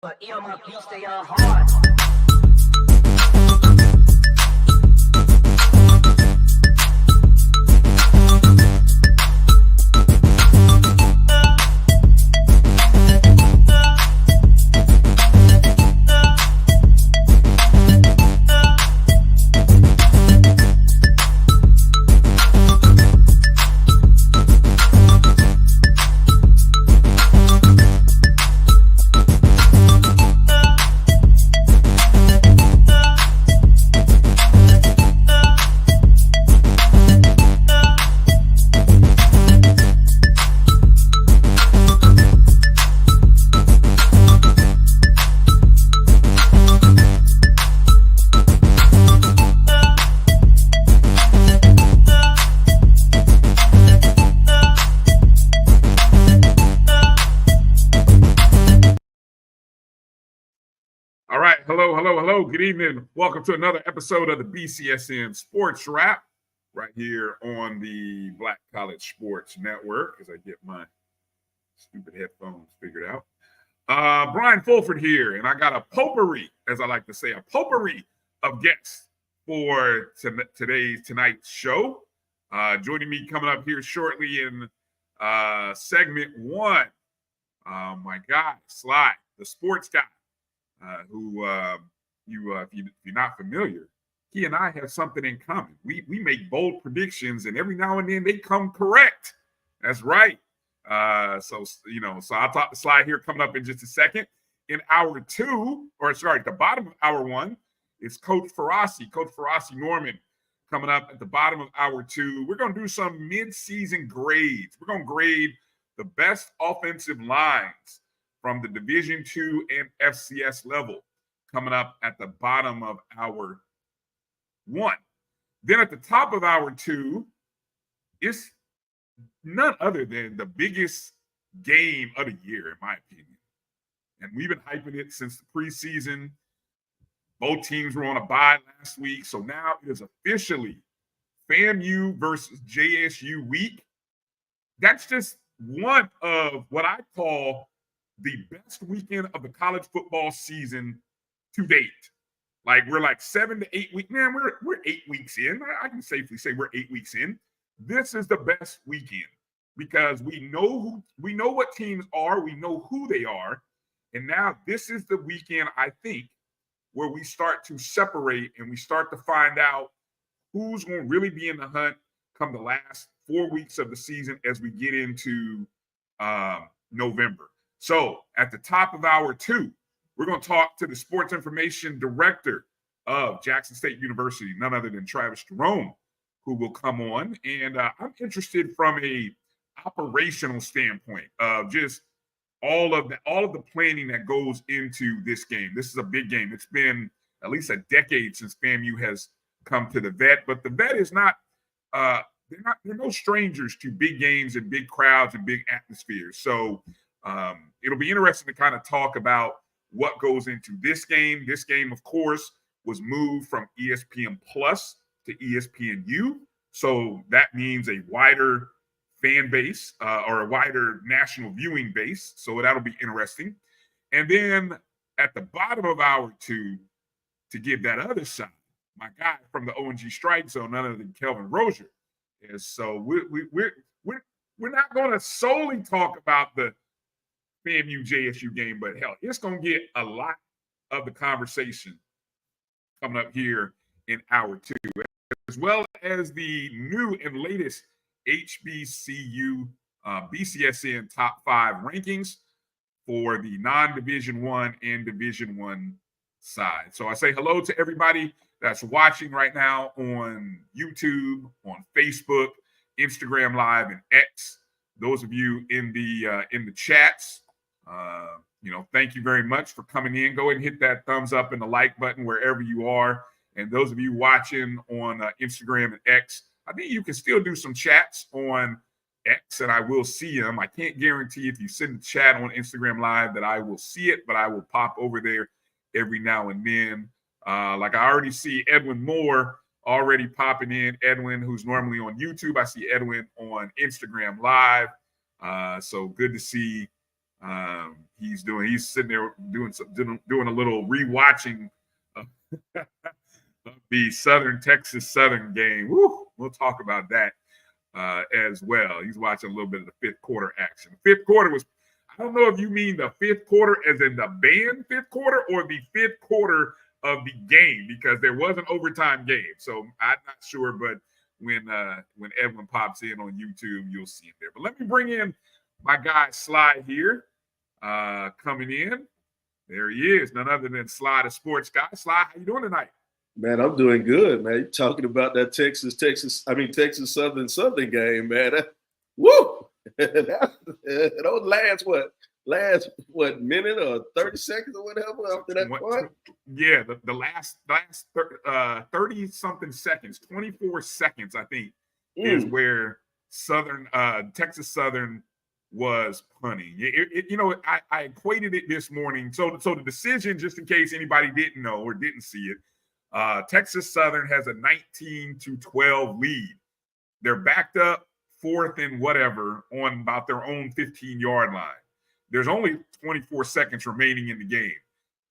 But my beats, they are hard. Hello. Good evening. Welcome to another episode of the BCSN SportsWrap right here on the Black College Sports Network as I get my stupid headphones figured out. Bryan Fulford here, and I got a potpourri, as I like to say, a potpourri of guests for tonight's show. Joining me coming up here shortly in segment one, my guy, Sly the Sports Guy. If you're not familiar, he and I have something in common. We make bold predictions, and every now and then they come correct. That's right. So I'll talk to Sly here coming up in just a second. In hour two, at the bottom of hour one, is Coach Farasi Norman coming up at the bottom of hour two. We're going to do some mid-season grades. We're going to grade the best offensive lines from the Division II and FCS level coming up at the bottom of hour one. Then at the top of hour two is none other than the biggest game of the year, in my opinion. And we've been hyping it since the preseason. Both teams were on a bye last week. So now it is officially FAMU versus JSU week. That's just one of what I call the best weekend of the college football season to date. Like we're like 7 to 8 weeks. Man, we're 8 weeks in. I can safely say we're 8 weeks in. This is the best weekend because we know what teams are, we know who they are, and now this is the weekend, I think, where we start to separate and we start to find out who's going to really be in the hunt come the last 4 weeks of the season as we get into November. So at the top of hour two, we're going to talk to the sports information director of Jackson State University, none other than Travis Jerome, who will come on. And I'm interested from a operational standpoint of just all of the planning that goes into this game. This is a big game. It's been at least a decade since FAMU has come to the Vet, but the Vet is not. They're no strangers to big games and big crowds and big atmospheres. So it'll be interesting to kind of talk about what goes into this game. This game, of course, was moved from ESPN Plus to ESPNU. So that means a wider fan base or a wider national viewing base. So that'll be interesting. And then at the bottom of hour two, to give that other side, my guy from the ONG Strike Zone, none other than Kelvin Rozier. And so we're not going to solely talk about the FAMU JSU game, but hell, it's going to get a lot of the conversation coming up here in hour two, as well as the new and latest HBCU BCSN top 5 rankings for the non-Division I and Division I side. So I say hello to everybody that's watching right now on YouTube, on Facebook, Instagram Live, and X. Those of you in the chats, thank you very much for coming in. Go ahead and hit that thumbs up and the like button wherever you are. And those of you watching on Instagram and X, I think you can still do some chats on X, and I will see them. I can't guarantee if you send a chat on Instagram Live that I will see it, but I will pop over there every now and then. Like I already see Edwin Moore already popping in. Edwin, who's normally on YouTube. I see Edwin on Instagram Live. So good to see He's sitting there doing a little rewatching of the Texas Southern game. Woo, we'll talk about that as well. He's watching a little bit of the fifth quarter action. Fifth quarter was, I don't know if you mean the fifth quarter as in the band fifth quarter or the fifth quarter of the game, because there was an overtime game. So I'm not sure, but when Edwin pops in on YouTube, you'll see it there. But let me bring in my guy Sly here, coming in. There he is, none other than Sly the Sports Guy. Sly, how you doing tonight? Man, I'm doing good, man. You're talking about that Texas Southern game, man. Woo! Those last minute or 30 seconds or whatever after that point? Yeah, the last 30 something seconds, 24 seconds, I think, is where Texas Southern was punting. I equated it this morning. So the decision, just in case anybody didn't know or didn't see it, Texas Southern has a 19-12 lead. They're backed up fourth and whatever on about their own 15-yard line. There's only 24 seconds remaining in the game.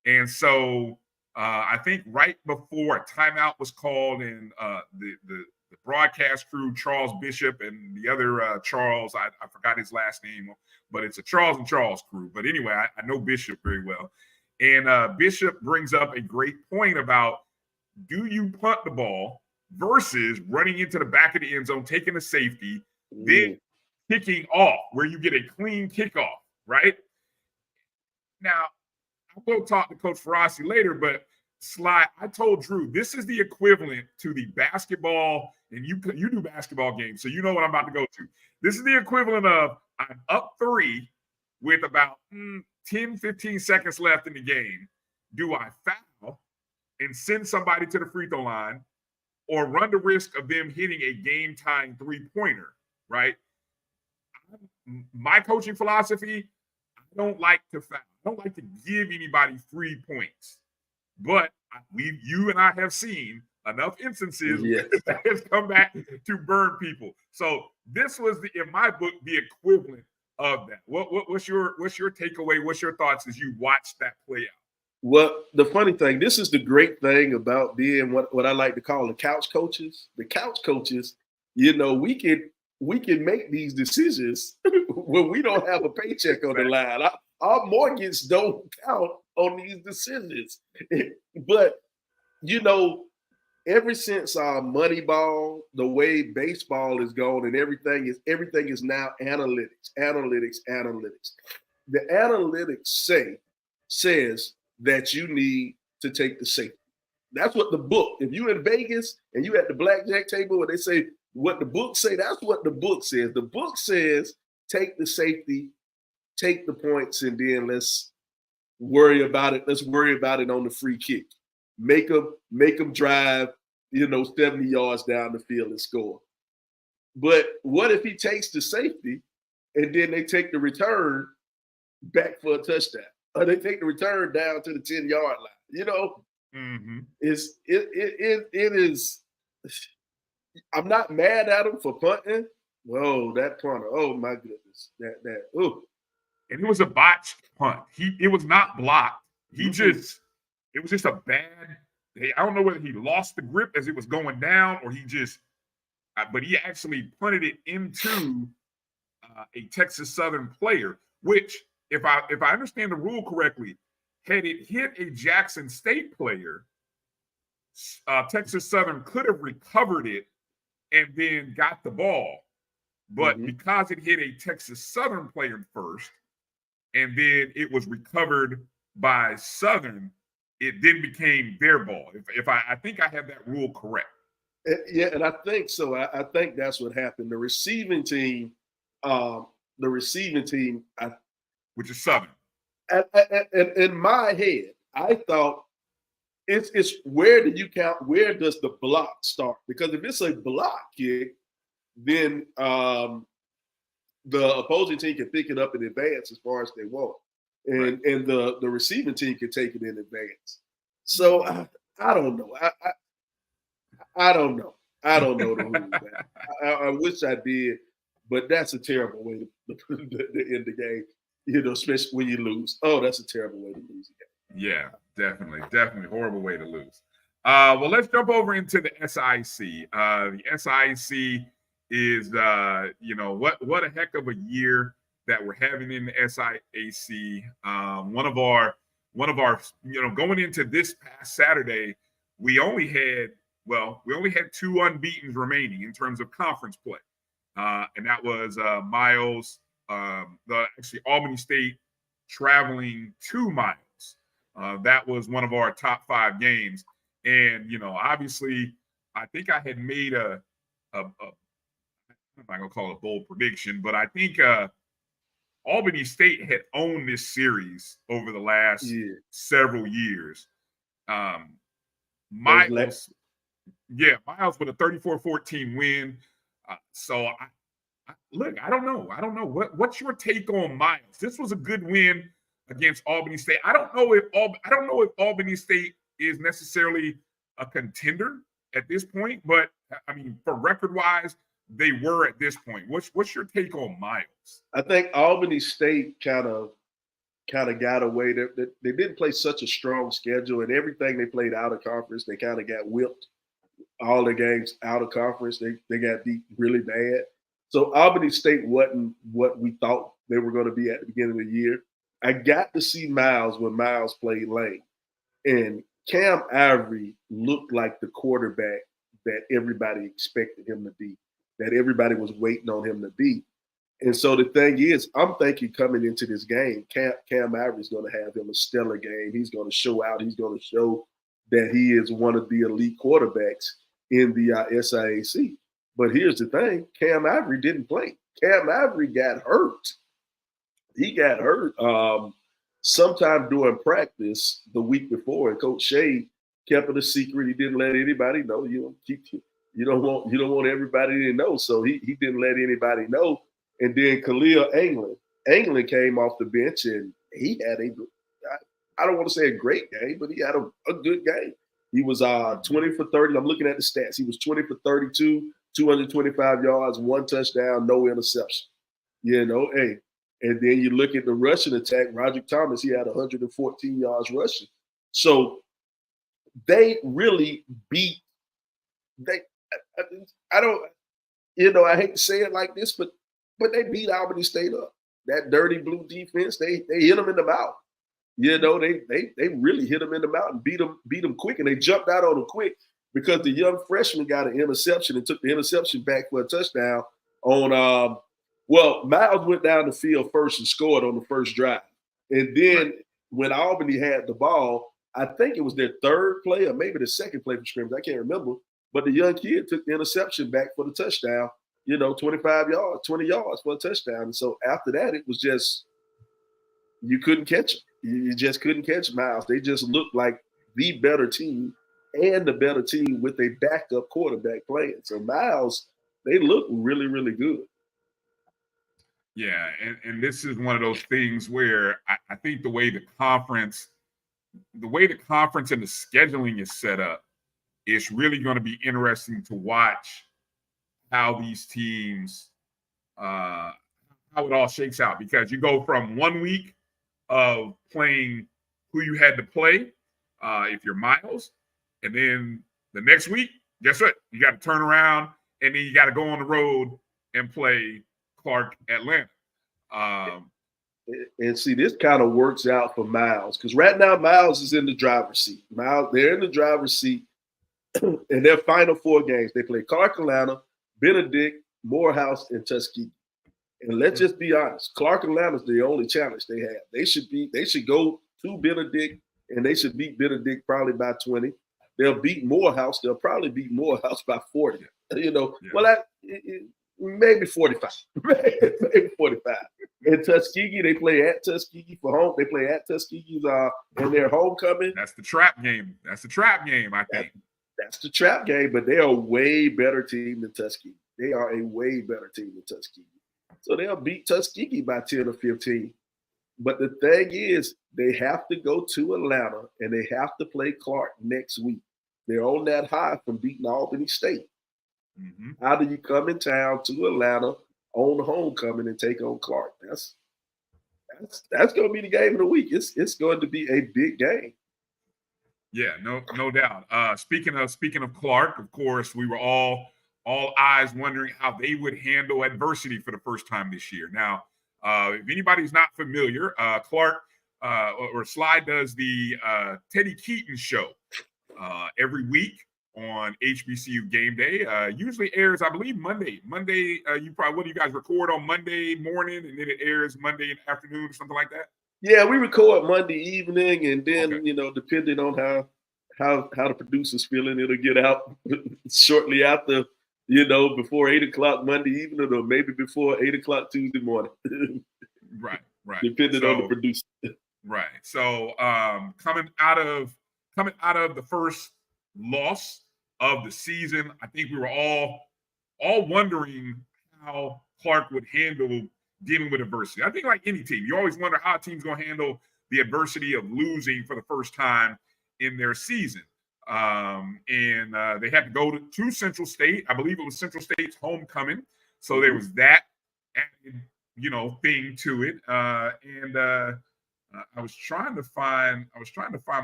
And so I think right before a timeout was called, and the broadcast crew, Charles Bishop and the other Charles, I forgot his last name, but it's a Charles and Charles crew. But anyway, I know Bishop very well. And Bishop brings up a great point about, do you punt the ball versus running into the back of the end zone, taking a safety, then kicking off where you get a clean kickoff, right? Now, I will talk to Coach Farasi later, but Sly, I told Drew, this is the equivalent to the basketball, and you do basketball games, so you know what I'm about to go to. This is the equivalent of, I'm up 3 with about 10, 15 seconds left in the game. Do I foul and send somebody to the free throw line, or run the risk of them hitting a game-tying three-pointer, right? My coaching philosophy, I don't like to foul. I don't like to give anybody free points. But you and I have seen enough instances that has come back to burn people. So this was, in my book, the equivalent of that. What's your takeaway? What's your thoughts as you watch that play out? Well, the funny thing, this is the great thing about being what I like to call the couch coaches. The couch coaches, we can make these decisions when we don't have a paycheck on the line. Our mortgage don't count on these decisions. But, ever since our money ball, the way baseball is going, and everything is now analytics. The analytics says that you need to take the safety. That's what the book, if you in Vegas and you at the blackjack table where they say what the book say, that's what the book says. The book says take the safety, take the points, and then let's worry about it. Let's worry about it on the free kick. Make them drive, 70 yards down the field and score. But what if he takes the safety and then they take the return back for a touchdown? Or they take the return down to the 10-yard line. It is. I'm not mad at him for punting. Whoa, that punter! Oh my goodness, and it was a botched punt. It was not blocked. It was just a bad. I don't know whether he lost the grip as it was going down, or but he actually punted it into a Texas Southern player, which, if I understand the rule correctly, had it hit a Jackson State player, Texas Southern could have recovered it and then got the ball. But because it hit a Texas Southern player first, and then it was recovered by Southern, it then became their ball. I think I have that rule correct. Yeah, and I think so. I think that's what happened. The receiving team, which is Southern. In my head, I thought it's where do you count? Where does the block start? Because if it's a block kick, then the opposing team can pick it up in advance as far as they want, and the receiving team can take it in advance. So I don't know. I don't know. I don't know the rules. I wish I did, but that's a terrible way to end the game. especially when you lose. Oh, that's a terrible way to lose a game. Yeah, definitely horrible way to lose. Well, let's jump over into the SIC. The SIC is, what a heck of a year that we're having in the SIAC. One of our, going into this past Saturday, we only had two unbeatens remaining in terms of conference play, and that was Miles, actually Albany State traveling to Miles. That was one of our top 5 games. And, obviously, I think I had made I'm not going to call it a bold prediction, but I think Albany State had owned this series over the last several years. Miles with a 34-14 win. So, I don't know. What's your take on Miles? This was a good win against Albany State. I don't know if Albany State is necessarily a contender at this point, but I mean, for record-wise, they were at this point. What's your take on Miles? I think Albany State kind of got away. They didn't play such a strong schedule, and everything they played out of conference, they kind of got whipped. All the games out of conference, they got beat really bad. So Albany State wasn't what we thought they were going to be at the beginning of the year. I got to see Miles when Miles played Lane, and Cam Avery looked like the quarterback that everybody expected him to be, that everybody was waiting on him to be. And so the thing is, I'm thinking coming into this game, Cam Avery's going to have him a stellar game. He's going to show out. He's going to show that he is one of the elite quarterbacks in the SIAC. But here's the thing, Cam Avery didn't play. Cam Avery got hurt. He got hurt sometime during practice the week before, and Coach Shea kept it a secret. He didn't let anybody know. You don't want everybody to know, so he didn't let anybody know. And then Khalil Anglin came off the bench, and he had I don't want to say a great game, but he had a good game. He was 20 for 30. I'm looking at the stats. He was 20 for 32, 225 yards, 1 touchdown, no interception. Hey. And then you look at the rushing attack, Roderick Thomas, he had 114 yards rushing. So they really beat I hate to say it like this, but they beat Albany State up. That dirty blue defense, they hit them in the mouth. They really hit them in the mouth and beat them quick, and they jumped out on them quick because the young freshman got an interception and took the interception back for a touchdown on Miles went down the field first and scored on the first drive. And then when Albany had the ball, I think it was their third play or maybe the second play for scrimmage. I can't remember. But the young kid took the interception back for the touchdown, 25 yards, 20 yards for a touchdown. And so after that, it was just you couldn't catch them. You just couldn't catch Miles. They just looked like the better team and the better team with a backup quarterback playing. So Miles, they look really, really good. Yeah, and this is one of those things where I think the way the conference and the scheduling is set up, it's really going to be interesting to watch how these teams, how it all shakes out. Because you go from 1 week of playing who you had to play if you're Miles, and then the next week, guess what? You got to turn around, and then you got to go on the road and play Clark, Atlanta. And see, this kind of works out for Miles because right now Miles is in the driver's seat. They're in the driver's seat in their final 4 games. They play Clark, Atlanta, Benedict, Morehouse, and Tuskegee. And let's just be honest, Clark, Atlanta is the only challenge they have. They should go to Benedict, and they should beat Benedict probably by 20. They'll beat Morehouse. They'll probably beat Morehouse by 40. Maybe 45. Maybe 45. In Tuskegee, they play at Tuskegee for home. They play at Tuskegee's in their homecoming. That's the trap game. I think. That's the trap game, but they are a way better team than Tuskegee. They are a way better team than Tuskegee. So they'll beat Tuskegee by 10 or 15. But the thing is, they have to go to Atlanta, and they have to play Clark next week. They're on that high from beating Albany State. Mm-hmm. How do you come in town to Atlanta on homecoming and take on Clark? That's That's going to be the game of the week. It's going to be a big game. Yeah, no doubt. Speaking of Clark, of course, we were all eyes wondering how they would handle adversity for the first time this year. Now, if anybody's not familiar, Clark or Sly does the Teddy Keaton show every week on HBCU game day. Usually airs, I believe, Monday. Monday, what do you guys record on Monday morning, and then it airs Monday afternoon or something like that? Yeah, we record Monday evening, and then depending on how the producer's feeling, it'll get out shortly after, before 8:00 Monday evening, or maybe before 8:00 Tuesday morning. Right. Depending on the producer. Right. So coming out of the first loss of the season, I think we were all wondering how Clark would handle dealing with adversity. I think like any team, you always wonder how a team's going to handle the adversity of losing for the first time in their season. And they had to go to Central State. I believe it was Central State's homecoming. So there was that added, thing to it. And I was trying to find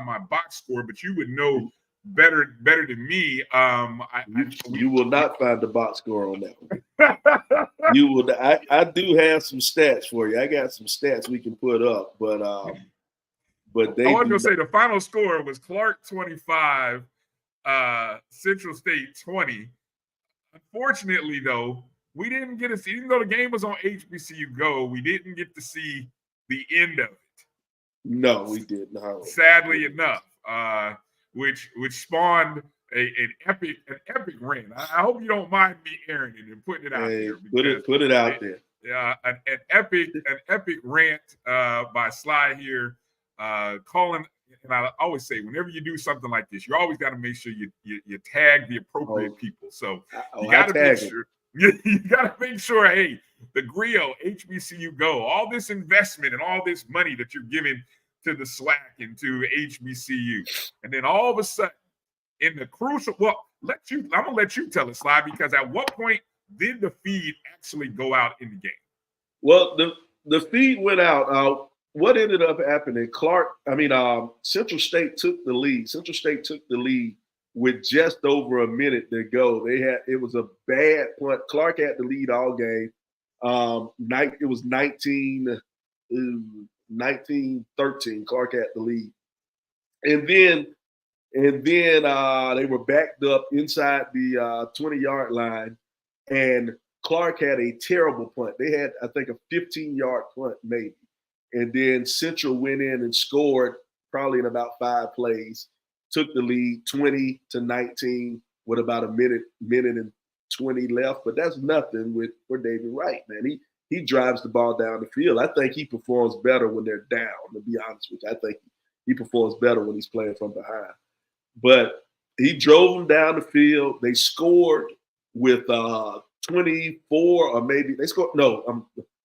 my box score, but you would know better than me. You will not find the box score on that one. You will. I do have some stats for you. I got some stats we can put up, but they. I was gonna say the final score was Clark 25, Central State 20. Unfortunately, though, we didn't get to see. Even though the game was on HBCU Go, we didn't get to see the end of it. No, we did not. Sadly enough, which spawned an epic rant. I hope you don't mind me airing it and putting it out there. Put it out there. Yeah, an epic rant by Sly here, calling. And I always say, whenever you do something like this, you always got to make sure you tag the appropriate people. So you got to make sure. You got to make sure. Hey, the Griot, HBCU Go, all this investment and all this money that you're giving to the SWAC and to HBCU, and then all of a sudden, in the crucial, I'm gonna let you tell it, Sly, because at what point did the feed actually go out in the game? Well, the feed went out. What ended up happening? Central State took the lead. Central State took the lead with just over a minute to go. It was a bad punt. Clark had the lead all game. It was 19-13. Clark had the lead. And then they were backed up inside the 20-yard line, and Clark had a terrible punt. They had, I think, a 15-yard punt maybe. And then Central went in and scored probably in about 5 plays, took the lead 20-19 with about a minute and 20 left. But that's nothing for David Wright, man. He drives the ball down the field. I think he performs better when they're down, to be honest with you. I think he performs better when he's playing from behind. But he drove them down the field. They scored with 24, or maybe they scored. No,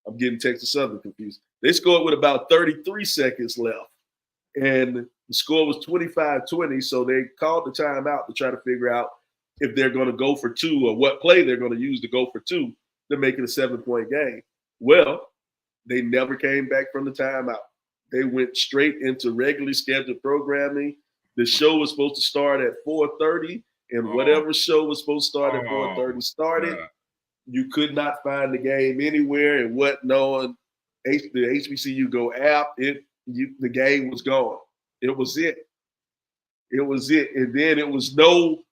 I'm getting Texas Southern confused. They scored with about 33 seconds left. And the score was 25-20. So they called the timeout to try to figure out if they're going to go for 2 or what play they're going to use to go for 2 to make it a 7-point game. Well, they never came back from the timeout. They went straight into regularly scheduled programming. The show was supposed to start at 4:30, and whatever show was supposed to start at 4:30 started. Yeah. You could not find the game anywhere. It wasn't on the HBCU Go app. The game was gone. It was it. And then it was no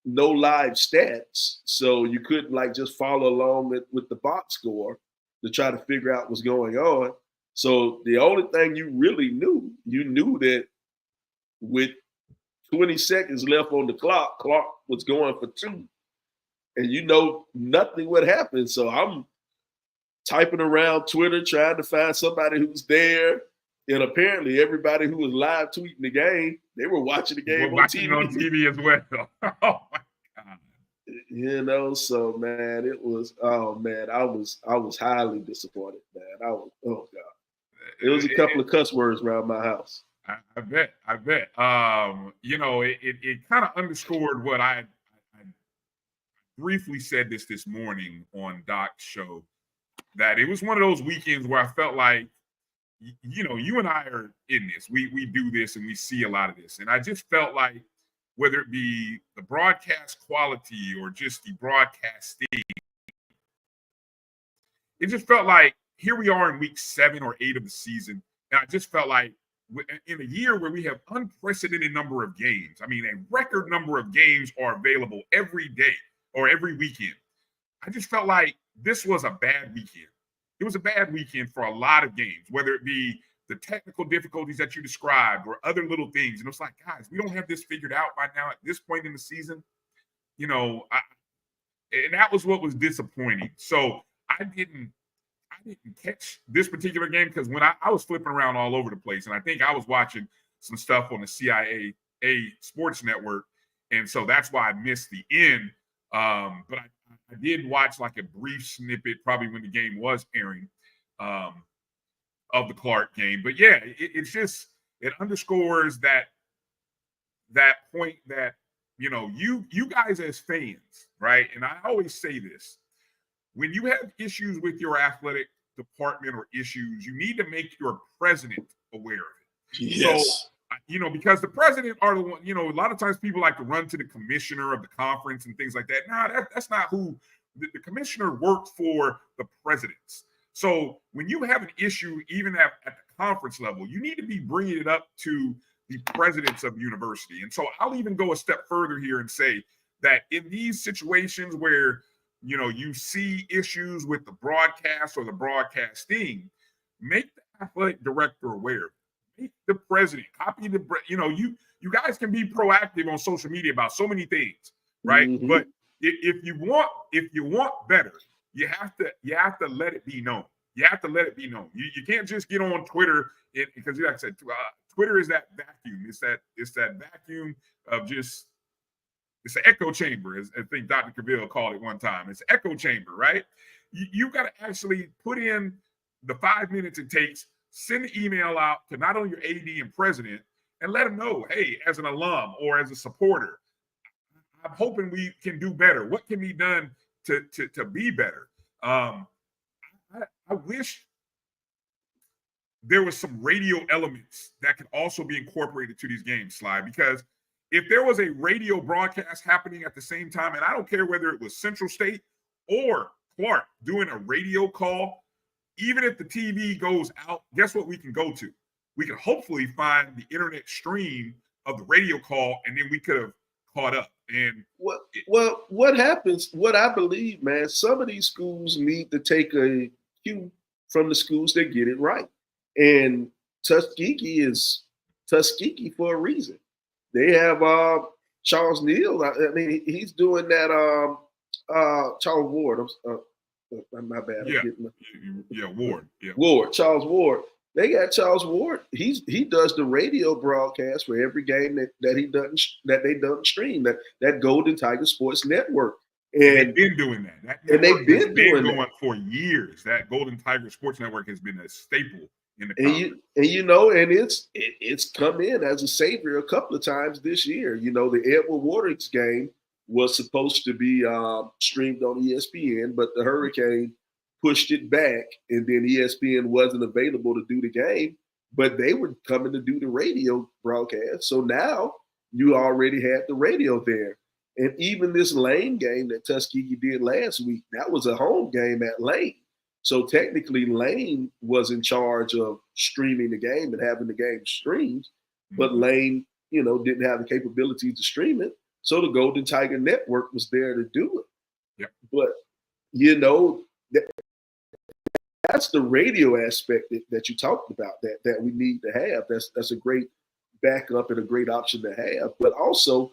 live stats, so you couldn't just follow along with the box score to try to figure out what's going on. So the only thing you really knew that with 20 seconds left on the clock, Clark was going for 2. And nothing would happen. So I'm typing around Twitter trying to find somebody who's there. And apparently everybody who was live tweeting the game, they were watching the game on TV as well. Oh my God. So man, it was, I was highly disappointed, man. Oh God. It was a couple of cuss words around my house. I bet. It kind of underscored what I briefly said this morning on Doc's show, that it was one of those weekends where I felt like you know, you and I are in this. We do this and we see a lot of this. And I just felt like whether it be the broadcast quality or just the broadcasting, it just felt like here we are in week 7 or 8 of the season. And I just felt like in a year where we have unprecedented number of games, I mean, a record number of games are available every day or every weekend. I just felt like this was a bad weekend. It was a bad weekend for a lot of games, whether it be the technical difficulties that you described or other little things. And it's like, guys, we don't have this figured out by now at this point in the season. You know, and that was what was disappointing. So I didn't catch this particular game because when I was flipping around all over the place, and I think I was watching some stuff on the CIAA Sports Network, and so that's why I missed the end. But I did watch like a brief snippet, probably when the game was airing, of the Clark game. But yeah, it underscores that point that, you know, you guys as fans, right? And I always say this. When you have issues with your athletic department or issues, you need to make your president aware of it. Yes. So, you know, because the president are the one, you know, a lot of times people like to run to the commissioner of the conference and things like that. No, that's not who the commissioner worked for. The presidents. So when you have an issue, even at the conference level, you need to be bringing it up to the presidents of the university. And so I'll even go a step further here and say that in these situations where, you know, you see issues with the broadcast or the broadcasting, make the athletic director aware. Make the president, copy the, you know, you guys can be proactive on social media about so many things, right? Mm-hmm. But if you want better, you have to let it be known. You have to let it be known. You can't just get on Twitter because, like I said, Twitter is that vacuum. It's that vacuum of just. It's an echo chamber, as I think Dr. Cavill called it one time. It's an echo chamber, right? You got to actually put in the 5 minutes it takes, send the email out to not only your AD and president, and let them know, hey, as an alum or as a supporter, I'm hoping we can do better. What can be done to be better? I wish there was some radio elements that could also be incorporated to these games, Sly, because if there was a radio broadcast happening at the same time, and I don't care whether it was Central State or Clark doing a radio call, even if the TV goes out, guess what we can go to? We can hopefully find the internet stream of the radio call, and then we could have caught up. And what happens, what I believe, man, some of these schools need to take a cue from the schools that get it right. And Tuskegee is Tuskegee for a reason. They have Charles Neal. I mean, he's doing that. Charles Ward. My bad. Ward. Yeah. Ward. Charles Ward. They got Charles Ward. He does the radio broadcast for every game that they done stream. That Golden Tiger Sports Network. And they've been doing that. They've been doing that for years. That Golden Tiger Sports Network has been a staple. And it's come in as a savior a couple of times this year. You know, the Edward Waters game was supposed to be streamed on ESPN, but the Hurricane pushed it back, and then ESPN wasn't available to do the game, but they were coming to do the radio broadcast. So now you already had the radio there. And even this Lane game that Tuskegee did last week, that was a home game at Lane. So technically, Lane was in charge of streaming the game and having the game streamed, but Lane, you know, didn't have the capability to stream it. So the Golden Tiger Network was there to do it. Yep. But, you know, that's the radio aspect that you talked about that we need to have. That's a great backup and a great option to have. But also,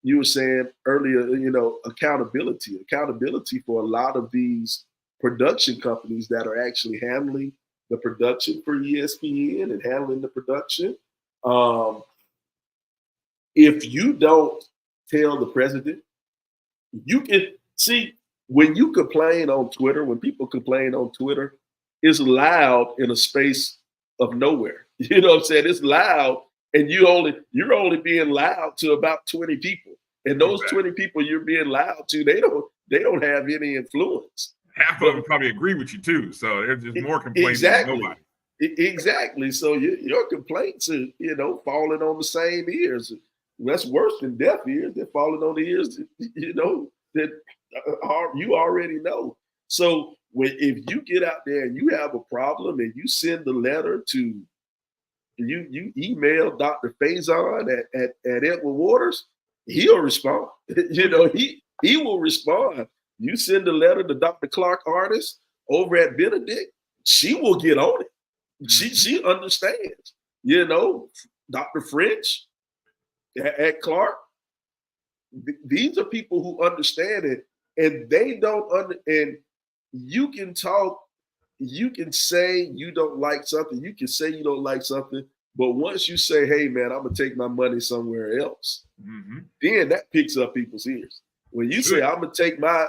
you were saying earlier, you know, accountability for a lot of these production companies that are actually handling the production for ESPN and handling the production. If you don't tell the president, you can see when you complain on Twitter, when people complain on Twitter, it's loud in a space of nowhere. You know what I'm saying? It's loud, and you're only being loud to about 20 people. And those 20 people you're being loud to, they don't have any influence. Half of them probably agree with you too. So there's just more complaining than nobody. Exactly. So your complaints are, falling on the same ears. That's worse than deaf ears. They're falling on the ears, that you already know. So if you get out there and you have a problem and you send a letter to you email Dr. Faison at Edward Waters, he'll respond. He will respond. You send a letter to Dr. Clark Artist over at Benedict, she will get on it. She understands. Dr. French at Clark. These are people who understand it, and they don't and you can talk. You can say you don't like something. You can say you don't like something. But once you say, hey, man, I'm going to take my money somewhere else, then that picks up people's ears. When you say, I'm going to take my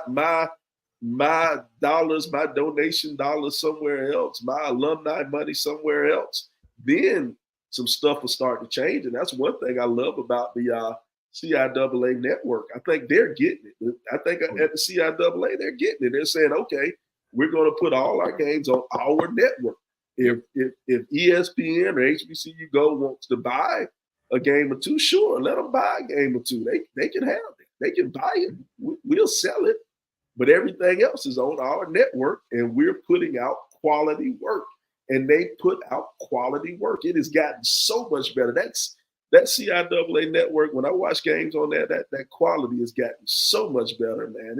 dollars, my donation dollars somewhere else, my alumni money somewhere else, then some stuff will start to change. And that's one thing I love about the CIAA network. I think they're getting it. I think at the CIAA, they're getting it. They're saying, okay, we're going to put all our games on our network. If ESPN or HBCU Go wants to buy a game or two, sure, let them buy a game or two. They can have it. They can buy it. We'll sell it. But everything else is on our network, and we're putting out quality work. And they put out quality work. It has gotten so much better. That CIAA network, when I watch games on that quality has gotten so much better, man.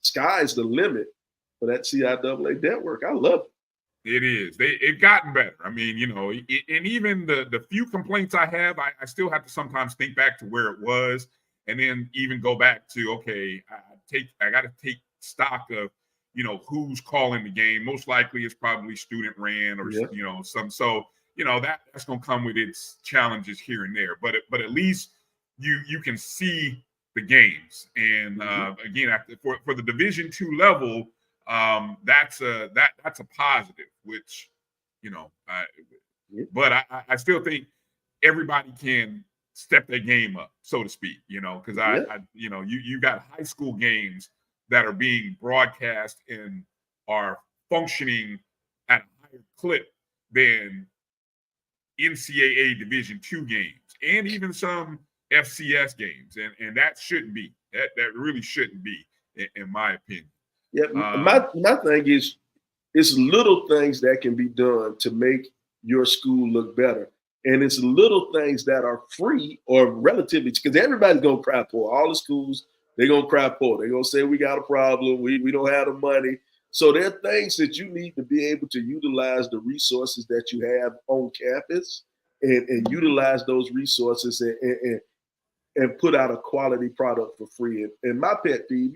Sky's the limit for that CIAA network. I love it. It is. They've gotten better. I mean, and even the few complaints I have, I still have to sometimes think back to where it was, and then even go back to, okay, I got to take stock of, who's calling the game. Most likely it's probably student ran or some. So that's going to come with its challenges here and there. But at least you can see the games. And again, for the Division II level. That's a positive, which, but I still think everybody can step their game up, so to speak, because you got high school games that are being broadcast and are functioning at a higher clip than NCAA Division II games and even some FCS games. And that shouldn't be, that really shouldn't be, in my opinion. Yeah, my thing is, it's little things that can be done to make your school look better. And it's little things that are free or relatively, because everybody's going to cry poor. All the schools, they're going to cry poor. They're going to say, we got a problem. We don't have the money. So there are things that you need to be able to utilize the resources that you have on campus and utilize those resources and put out a quality product for free. And my pet peeve,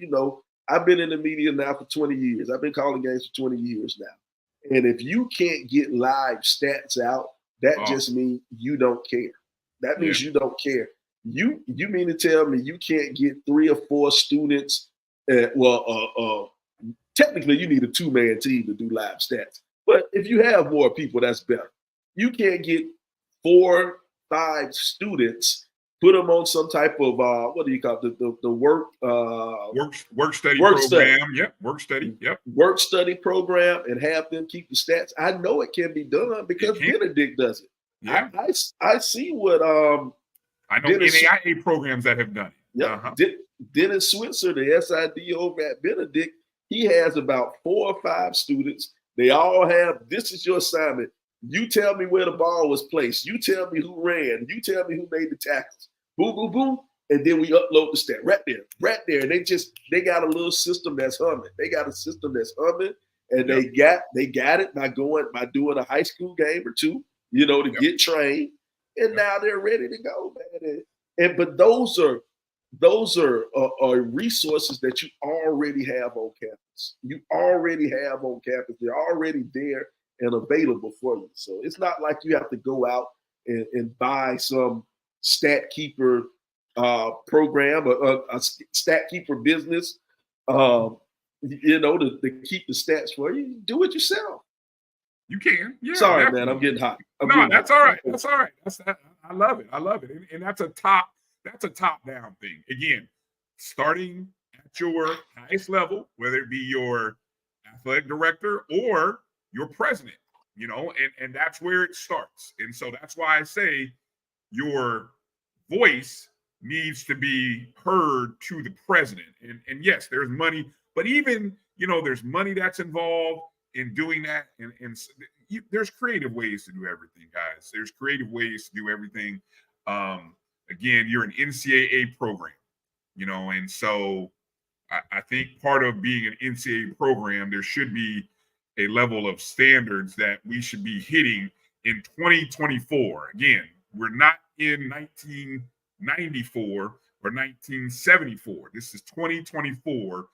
I've been in the media now for 20 years. I've been calling games for 20 years now. And if you can't get live stats out, that just means you don't care. That means you don't care. You mean to tell me you can't get 3 or 4 students? Technically, you need a 2-man team to do live stats. But if you have more people, that's better. You can't get 4, 5 students, put them on some type of what do you call it? The work study program. Yep, work study. Yep, work study program, and have them keep the stats. I know it can be done because Benedict does it. Yeah, I see what I know NAIA programs that have done it. Yeah, Dennis Switzer, the SID over at Benedict, he has about 4 or 5 students. They all have. This is your assignment. You tell me where the ball was placed. You tell me who ran. You tell me who made the tackles. Boom, boom, boom. And then we upload the stat right there. And they got a little system that's humming. They got a system that's humming, and they got it by doing a high school game or 2, to get trained. And now they're ready to go, man. But those are resources that you already have on campus. They're already there and available for you. So it's not like you have to go out and buy some stat keeper program or a stat keeper business, to keep the stats for you. Do it yourself. You can. Yeah. Sorry, definitely. man. I'm getting hot. That's all right. That's all right. I love it. And that's a top-down thing. Again, starting at your highest level, whether it be your athletic director or your president. you know, and that's where it starts. And so that's why I say your voice needs to be heard to the president. And yes, there's money, but even, you know, there's money that's involved in doing that. And there's creative ways to do everything, guys. There's creative ways to do everything. Again, you're an NCAA program, you know, and so I think part of being an NCAA program, there should be a level of standards that we should be hitting in 2024. Again, we're not in 1994 or 1974. This is 2024.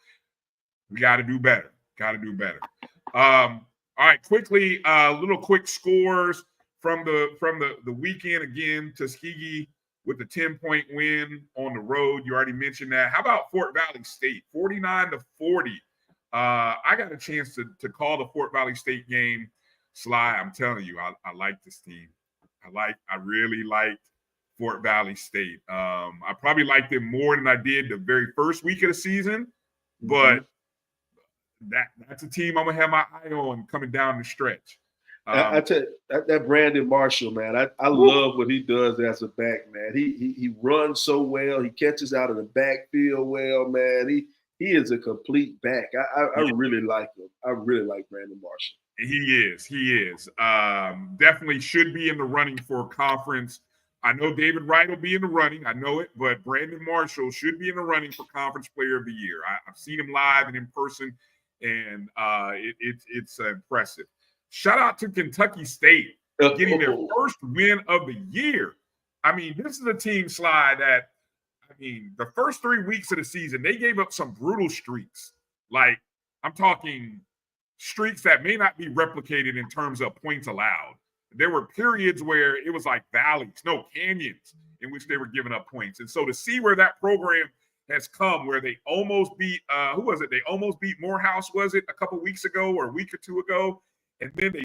We got to do better. Got to do better. All right, quickly, little quick scores from the weekend. Again, Tuskegee with a 10-point win on the road. You already mentioned that. How about Fort Valley State, 49-40? I got a chance to call the Fort Valley State game. Sly, I'm telling you, I like this team. I really liked Fort Valley State. I probably liked them more than I did the very first week of the season, but that's a team I'm gonna have my eye on coming down the stretch. I tell you, that Brandon Marshall, man, I love what he does as a back, man. He runs so well. He catches out of the backfield well, man. He is a complete back. I really like him. I really like Brandon Marshall. He is. Definitely should be in the running for a conference. I know David Wright will be in the running. I know it, but Brandon Marshall should be in the running for Conference Player of the Year. I've seen him live and in person, and it's impressive. Shout out to Kentucky State getting their first win of the year. I mean, this is a team, Sly, that, I mean, the first 3 weeks of the season, they gave up some brutal streaks. Like, I'm talking streaks that may not be replicated in terms of points allowed. There were periods where it was like canyons in which they were giving up points. And so to see where that program has come, where they almost beat, who was it? They almost beat Morehouse, was it, a couple weeks ago or a week or two ago? And then they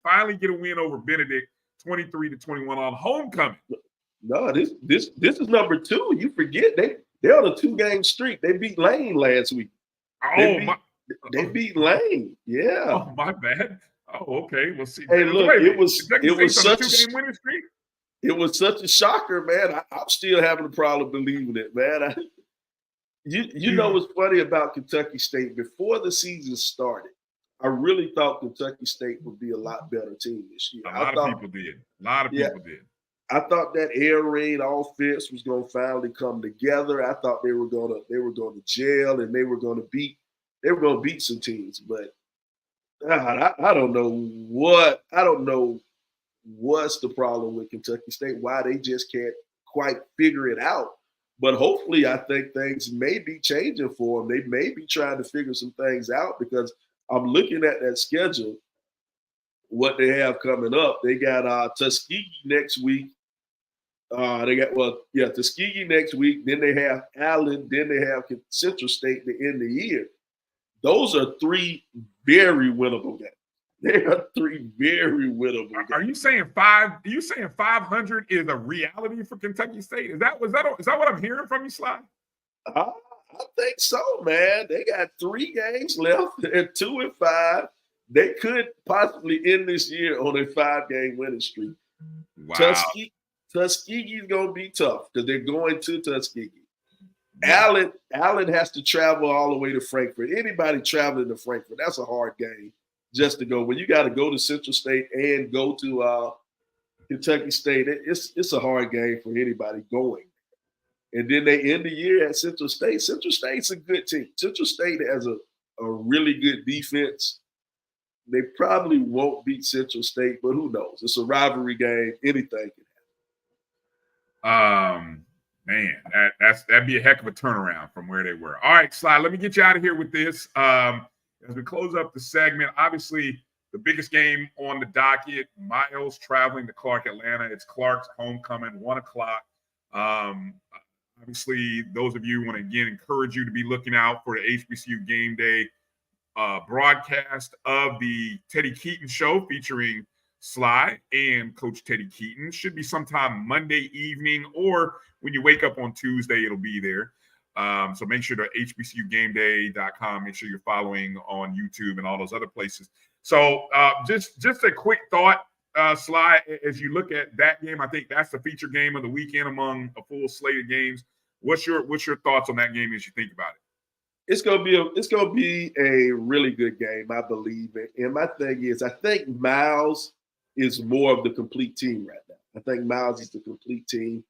finally get a win over Benedict, 23-21 on homecoming. No, this is number 2. You forget they're on a 2-game streak. They beat Lane last week. They beat Lane. Yeah. Oh, my bad. Oh, okay. We'll see. Hey, look, it was such a 2-game winning streak. It was such a shocker, man. I'm still having a problem believing it, man. You know what's funny about Kentucky State? Before the season started, I really thought Kentucky State would be a lot better team this year. A lot of people did. I thought that air raid offense was going to finally come together. I thought they were going to gel and they were going to beat some teams. But God, I don't know what's the problem with Kentucky State. Why they just can't quite figure it out. But hopefully, I think things may be changing for them. They may be trying to figure some things out, because I'm looking at that schedule, what they have coming up. They got Tuskegee next week. Tuskegee next week. Then they have Allen. Then they have Central State to end the year. Those are 3 very winnable games. They are 3 very winnable games. Are you saying 500 is a reality for Kentucky State? Is that what I'm hearing from you, Sly? I think so, man. They got 3 games left. They're 2-5. They could possibly end this year on a 5-game winning streak. Wow. Tuskegee's gonna be tough because they're going to Tuskegee. Allen has to travel all the way to Frankfurt. Anybody traveling to Frankfurt, that's a hard game just to go. When you got to go to Central State and go to Kentucky State, it's a hard game for anybody going. And then they end the year at Central State. Central State's a good team. Central State has a really good defense. They probably won't beat Central State, but who knows? It's a rivalry game. Anything can happen. Man, that'd be a heck of a turnaround from where they were. All right, Sly, let me get you out of here with this. As we close up the segment, obviously the biggest game on the docket, Miles traveling to Clark, Atlanta. It's Clark's homecoming, 1 o'clock. Obviously, those of you want to, again, encourage you to be looking out for the HBCU Game Day broadcast of the Teddy Keaton Show featuring Sly and Coach Teddy Keaton. Should be sometime Monday evening, or when you wake up on Tuesday, it'll be there. So make sure to HBCUGameDay.com. Make sure you're following on YouTube and all those other places. So just a quick thought, Sly, as you look at that game. I think that's the feature game of the weekend among a full slate of games. What's your thoughts on that game as you think about it? It's gonna be a really good game, I believe it. And my thing is, I think Miles is more of the complete team right now. I think Miles is the complete team.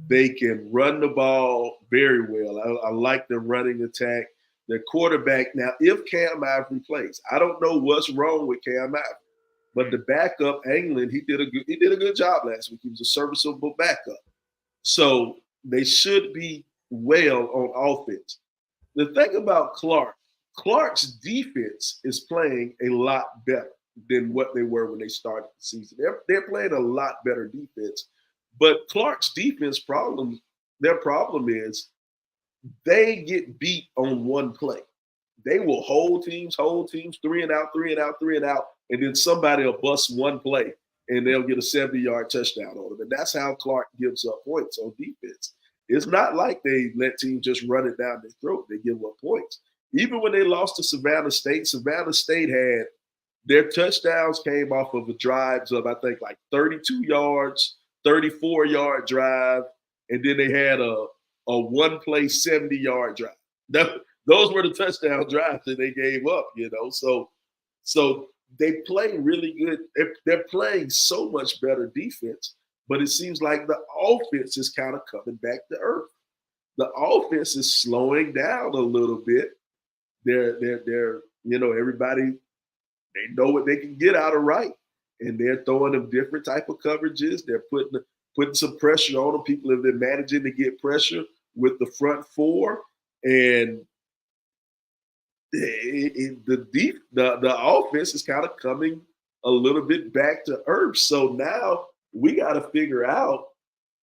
They can run the ball very well. I like the running attack. Their quarterback now, if Cam Ivory plays, I don't know what's wrong with Cam Ivory, but the backup England, he did a good job last week. He was a serviceable backup, so they should be well on offense. The thing about Clark's defense is playing a lot better than what they were when they started the season. They're playing a lot better defense, but Clark's defense their problem is they get beat on one play. They will hold teams, 3 and out, and then somebody will bust one play and they'll get a 70-yard touchdown on them. And that's how Clark gives up points on defense. It's not like they let teams just run it down their throat. They give up points. Even when they lost to Savannah State had their touchdowns came off of the drives of, I think, like 32 yards, 34-yard drive, and then they had a one-play 70-yard drive. Those were the touchdown drives that they gave up, So they play really good. They're playing so much better defense, but it seems like the offense is kind of coming back to earth. The offense is slowing down a little bit. They're everybody, they know what they can get out of Wright, and they're throwing them different type of coverages. They're putting some pressure on them. People have been managing to get pressure with the front four, and the offense is kind of coming a little bit back to earth. So now we got to figure out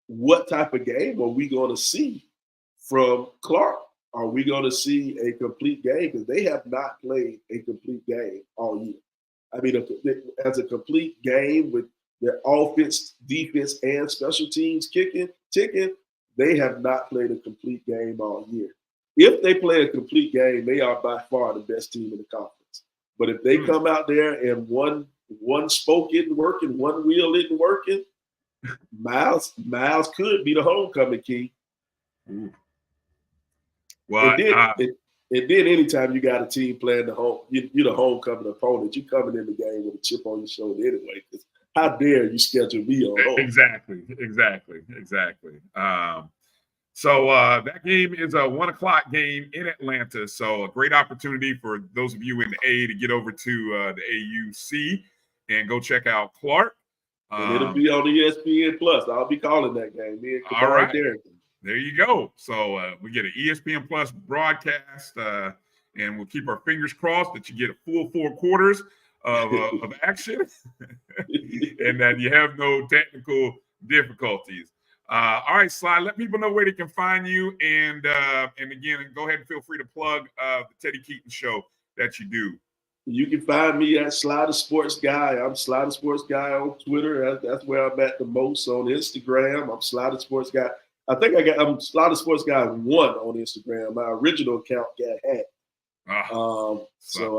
what type of game are we going to see from Clark. Are we going to see a complete game? Because they have not played a complete game all year. I mean, as a complete game with their offense, defense, and special teams ticking, they have not played a complete game all year. If they play a complete game, they are by far the best team in the conference. But if they come out there and one spoke isn't working, one wheel isn't working, Miles could be the homecoming king. Well, and then anytime you got a team playing you're the homecoming opponent, you coming in the game with a chip on your shoulder anyway. Because how dare you schedule me on home? Exactly. So that game is a 1:00 game in Atlanta. So a great opportunity for those of you in the A to get over to the AUC and go check out Clark. And it'll be on ESPN Plus. I'll be calling that game. Me and all right. There you go. So we get an ESPN Plus broadcast, and we'll keep our fingers crossed that you get a full 4 quarters of action and that you have no technical difficulties. All right, Sly, let people know where they can find you. And again, go ahead and feel free to plug the Teddy Keaton show that you do. You can find me at Sly the Sports Guy. I'm Sly the Sports Guy on Twitter. That's where I'm at the most. On Instagram, I'm Sly the Sports Guy. I think I'm Sly the Sports Guy 1 on Instagram. My original account got hacked. So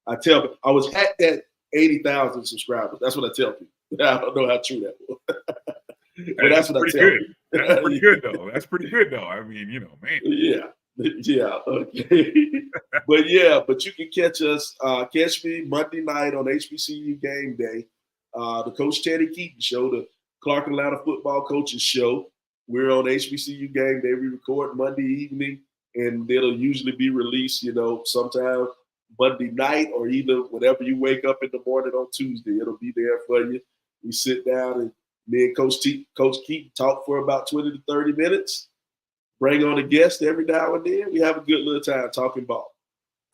I tell people I was at that 80,000 subscribers. That's what I tell people. I don't know how true that was. But that's what I tell you. That's pretty good, though. I mean, man. Yeah. Okay. But you can catch me Monday night on HBCU Game Day. The Coach Teddy Keaton show, the Clark Atlanta football coaches show. We're on HBCU Game Day. We record Monday evening, and it'll usually be released, sometime Monday night or either whenever you wake up in the morning on Tuesday. It'll be there for you. We sit down and me and Coach Keaton talk for about 20 to 30 minutes. Bring on a guest every now and then. We have a good little time talking ball.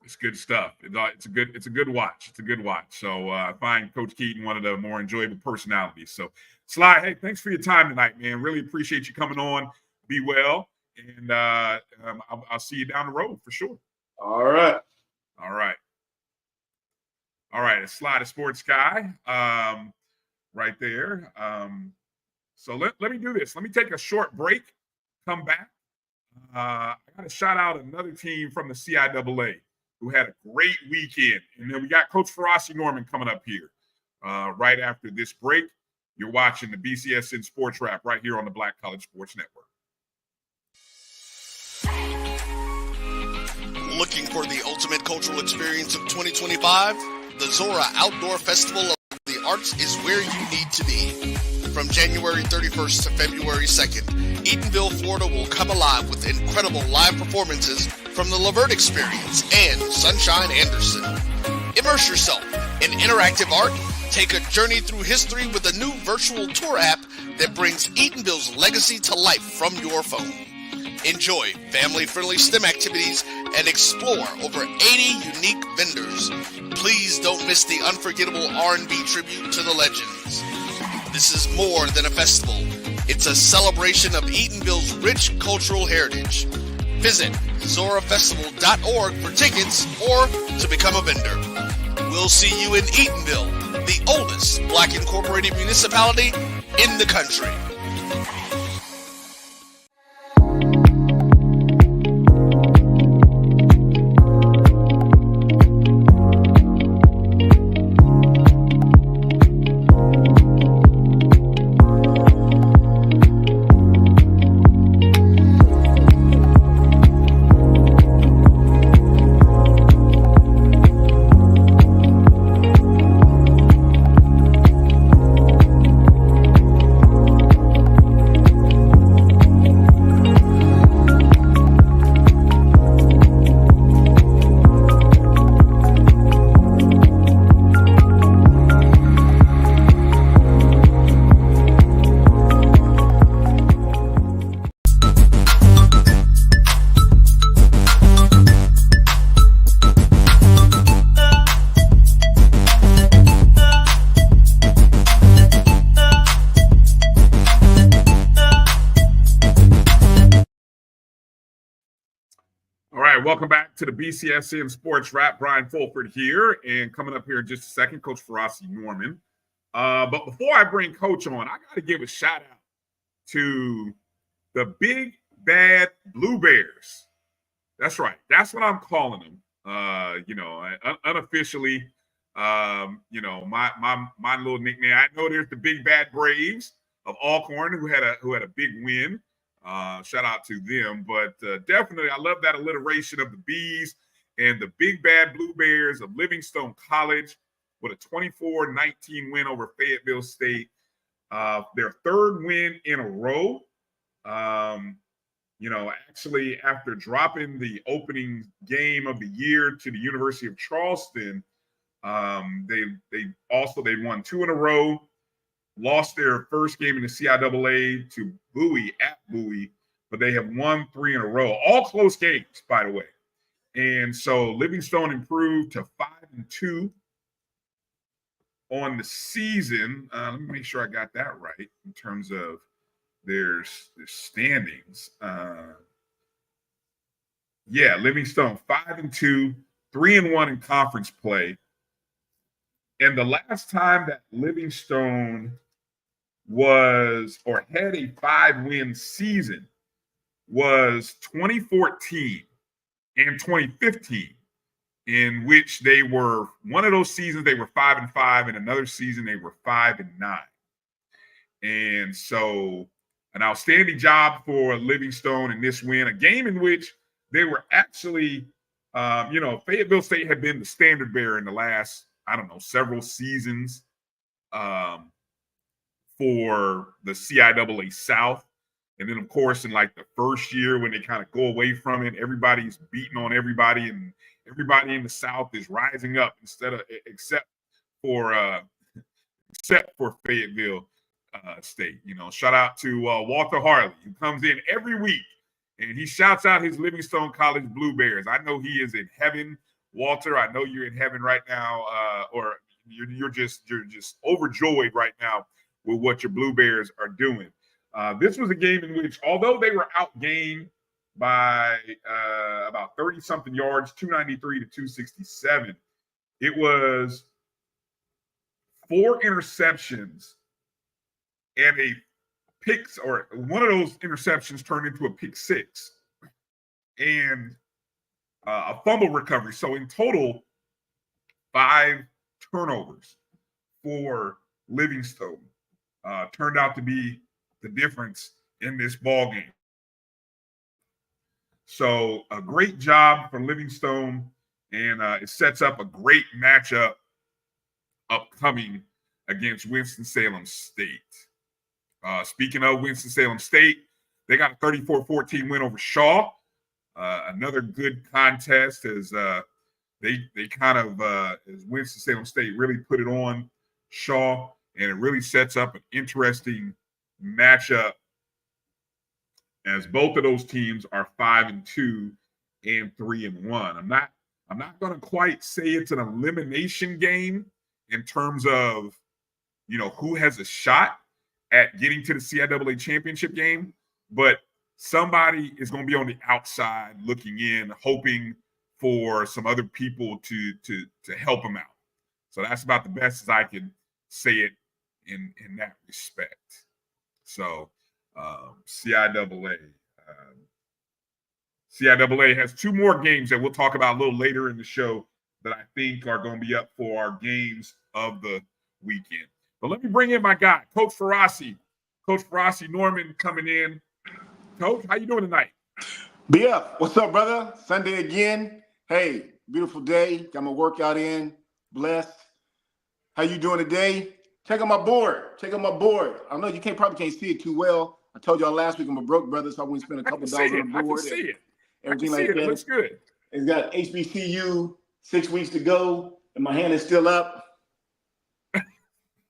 It's good stuff. It's a good watch. So I find Coach Keaton one of the more enjoyable personalities. So Sly, hey, thanks for your time tonight, man. Really appreciate you coming on. Be well, and I'll see you down the road for sure. All right. It's Sly the Sports Guy. Right there. So let me do this. Let me take a short break, come back. I got to shout out another team from the CIAA who had a great weekend. And then we got Coach Farasi Norman coming up here right after this break. You're watching the BCSN SportsWrap right here on the Black College Sports Network. Looking for the ultimate cultural experience of 2025? The Zora Outdoor Festival of the Arts is where you need to be. From January 31st to February 2nd, Eatonville, Florida will come alive with incredible live performances from the Lavert Experience and Sunshine Anderson. Immerse yourself in interactive art. Take a journey through history with a new virtual tour app that brings Eatonville's legacy to life from your phone. Enjoy family-friendly STEM activities and explore over 80 unique vendors. Please don't miss the unforgettable R&B tribute to the legends. This is more than a festival. It's a celebration of Eatonville's rich cultural heritage. Visit zorafestival.org for tickets or to become a vendor. We'll see you in Eatonville, the oldest Black incorporated municipality in the country. Welcome back to the BCSN SportsWrap. Bryan Fulford here, and coming up here in just a second, Coach Farasi Norman. But before I bring Coach on, I got to give a shout out to the Big Bad Blue Bears. That's right. That's what I'm calling them. Unofficially, my little nickname. I know there's the Big Bad Braves of Alcorn who had a big win. Shout out to them, but definitely I love that alliteration of the Bees and the Big Bad Blue Bears of Livingstone College with a 24-19 win over Fayetteville State. Their third win in a row. Actually after dropping the opening game of the year to the University of Charleston, they won two in a row. Lost their first game in the CIAA to Bowie at Bowie, but they have won three in a row. All close games, by the way. And so Livingstone improved to 5-2 on the season. Let me make sure I got that right in terms of their standings. Livingstone 5-2, 3-1 in conference play. And the last time that Livingstone had a 5-win season was 2014 and 2015, in which they were, one of those seasons they were 5-5, and another season they were 5-9. And so an outstanding job for Livingstone in this win, a game in which they were actually, Fayetteville State had been the standard bearer in the last, several seasons for the CIAA South. And then, of course, in like the first year when they kind of go away from it, everybody's beating on everybody, and everybody in the South is rising up except for Fayetteville State. Shout out to Walter Harley, who comes in every week and he shouts out his Livingstone College Blue Bears. I know he is in heaven. Walter, I know you're in heaven right now, or you're just overjoyed right now with what your Blue Bears are doing. This was a game in which, although they were outgained by about 30-something yards, 293 to 267, it was 4 interceptions and a picks, or one of those interceptions turned into a pick 6. And a fumble recovery. So in total, 5 turnovers for Livingstone turned out to be the difference in this ball game. So a great job for Livingstone, and it sets up a great matchup upcoming against Winston-Salem State. Speaking of Winston-Salem State, they got a 34-14 win over Shaw. Another good contest as they kind of, as Winston-Salem State really put it on Shaw, and it really sets up an interesting matchup as both of those teams are 5-2 and 3-1. I'm not going to quite say it's an elimination game in terms of, who has a shot at getting to the CIAA championship game, but somebody is going to be on the outside looking in, hoping for some other people to help them out. So that's about the best as I can say it in that respect. So CIAA. CIAA has 2 more games that we'll talk about a little later in the show that I think are going to be up for our games of the weekend. But let me bring in my guy, Coach Farasi. Coach Farasi Norman coming in. Coach, how you doing tonight? BF, what's up, brother? Sunday again. Hey, beautiful day. Got my workout in. Blessed. How you doing today? Check out my board. I know you probably can't see it too well. I told y'all last week I'm a broke brother, so I wouldn't spend a couple dollars on the board. I can see it. Everything like that. It looks good. It's got HBCU, 6 weeks to go, and my hand is still up.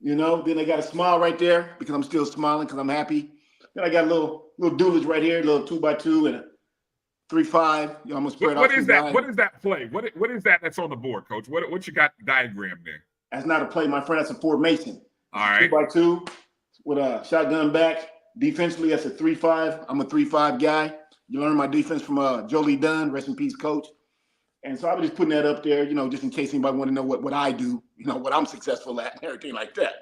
Then I got a smile right there because I'm still smiling because I'm happy. Then I got a little doodles right here, a little 2x2 and a 3-5. I'm gonna spread out. What is that? What is that play? What is that that's on the board, Coach? What you got diagram there? That's not a play, my friend. That's a formation. All right. 2x2 with a shotgun back. Defensively, that's a 3-5. I'm a 3-5 guy. You learn my defense from Jolie Dunn, rest in peace, coach. And so I was just putting that up there, just in case anybody want to know what I do, what I'm successful at and everything like that.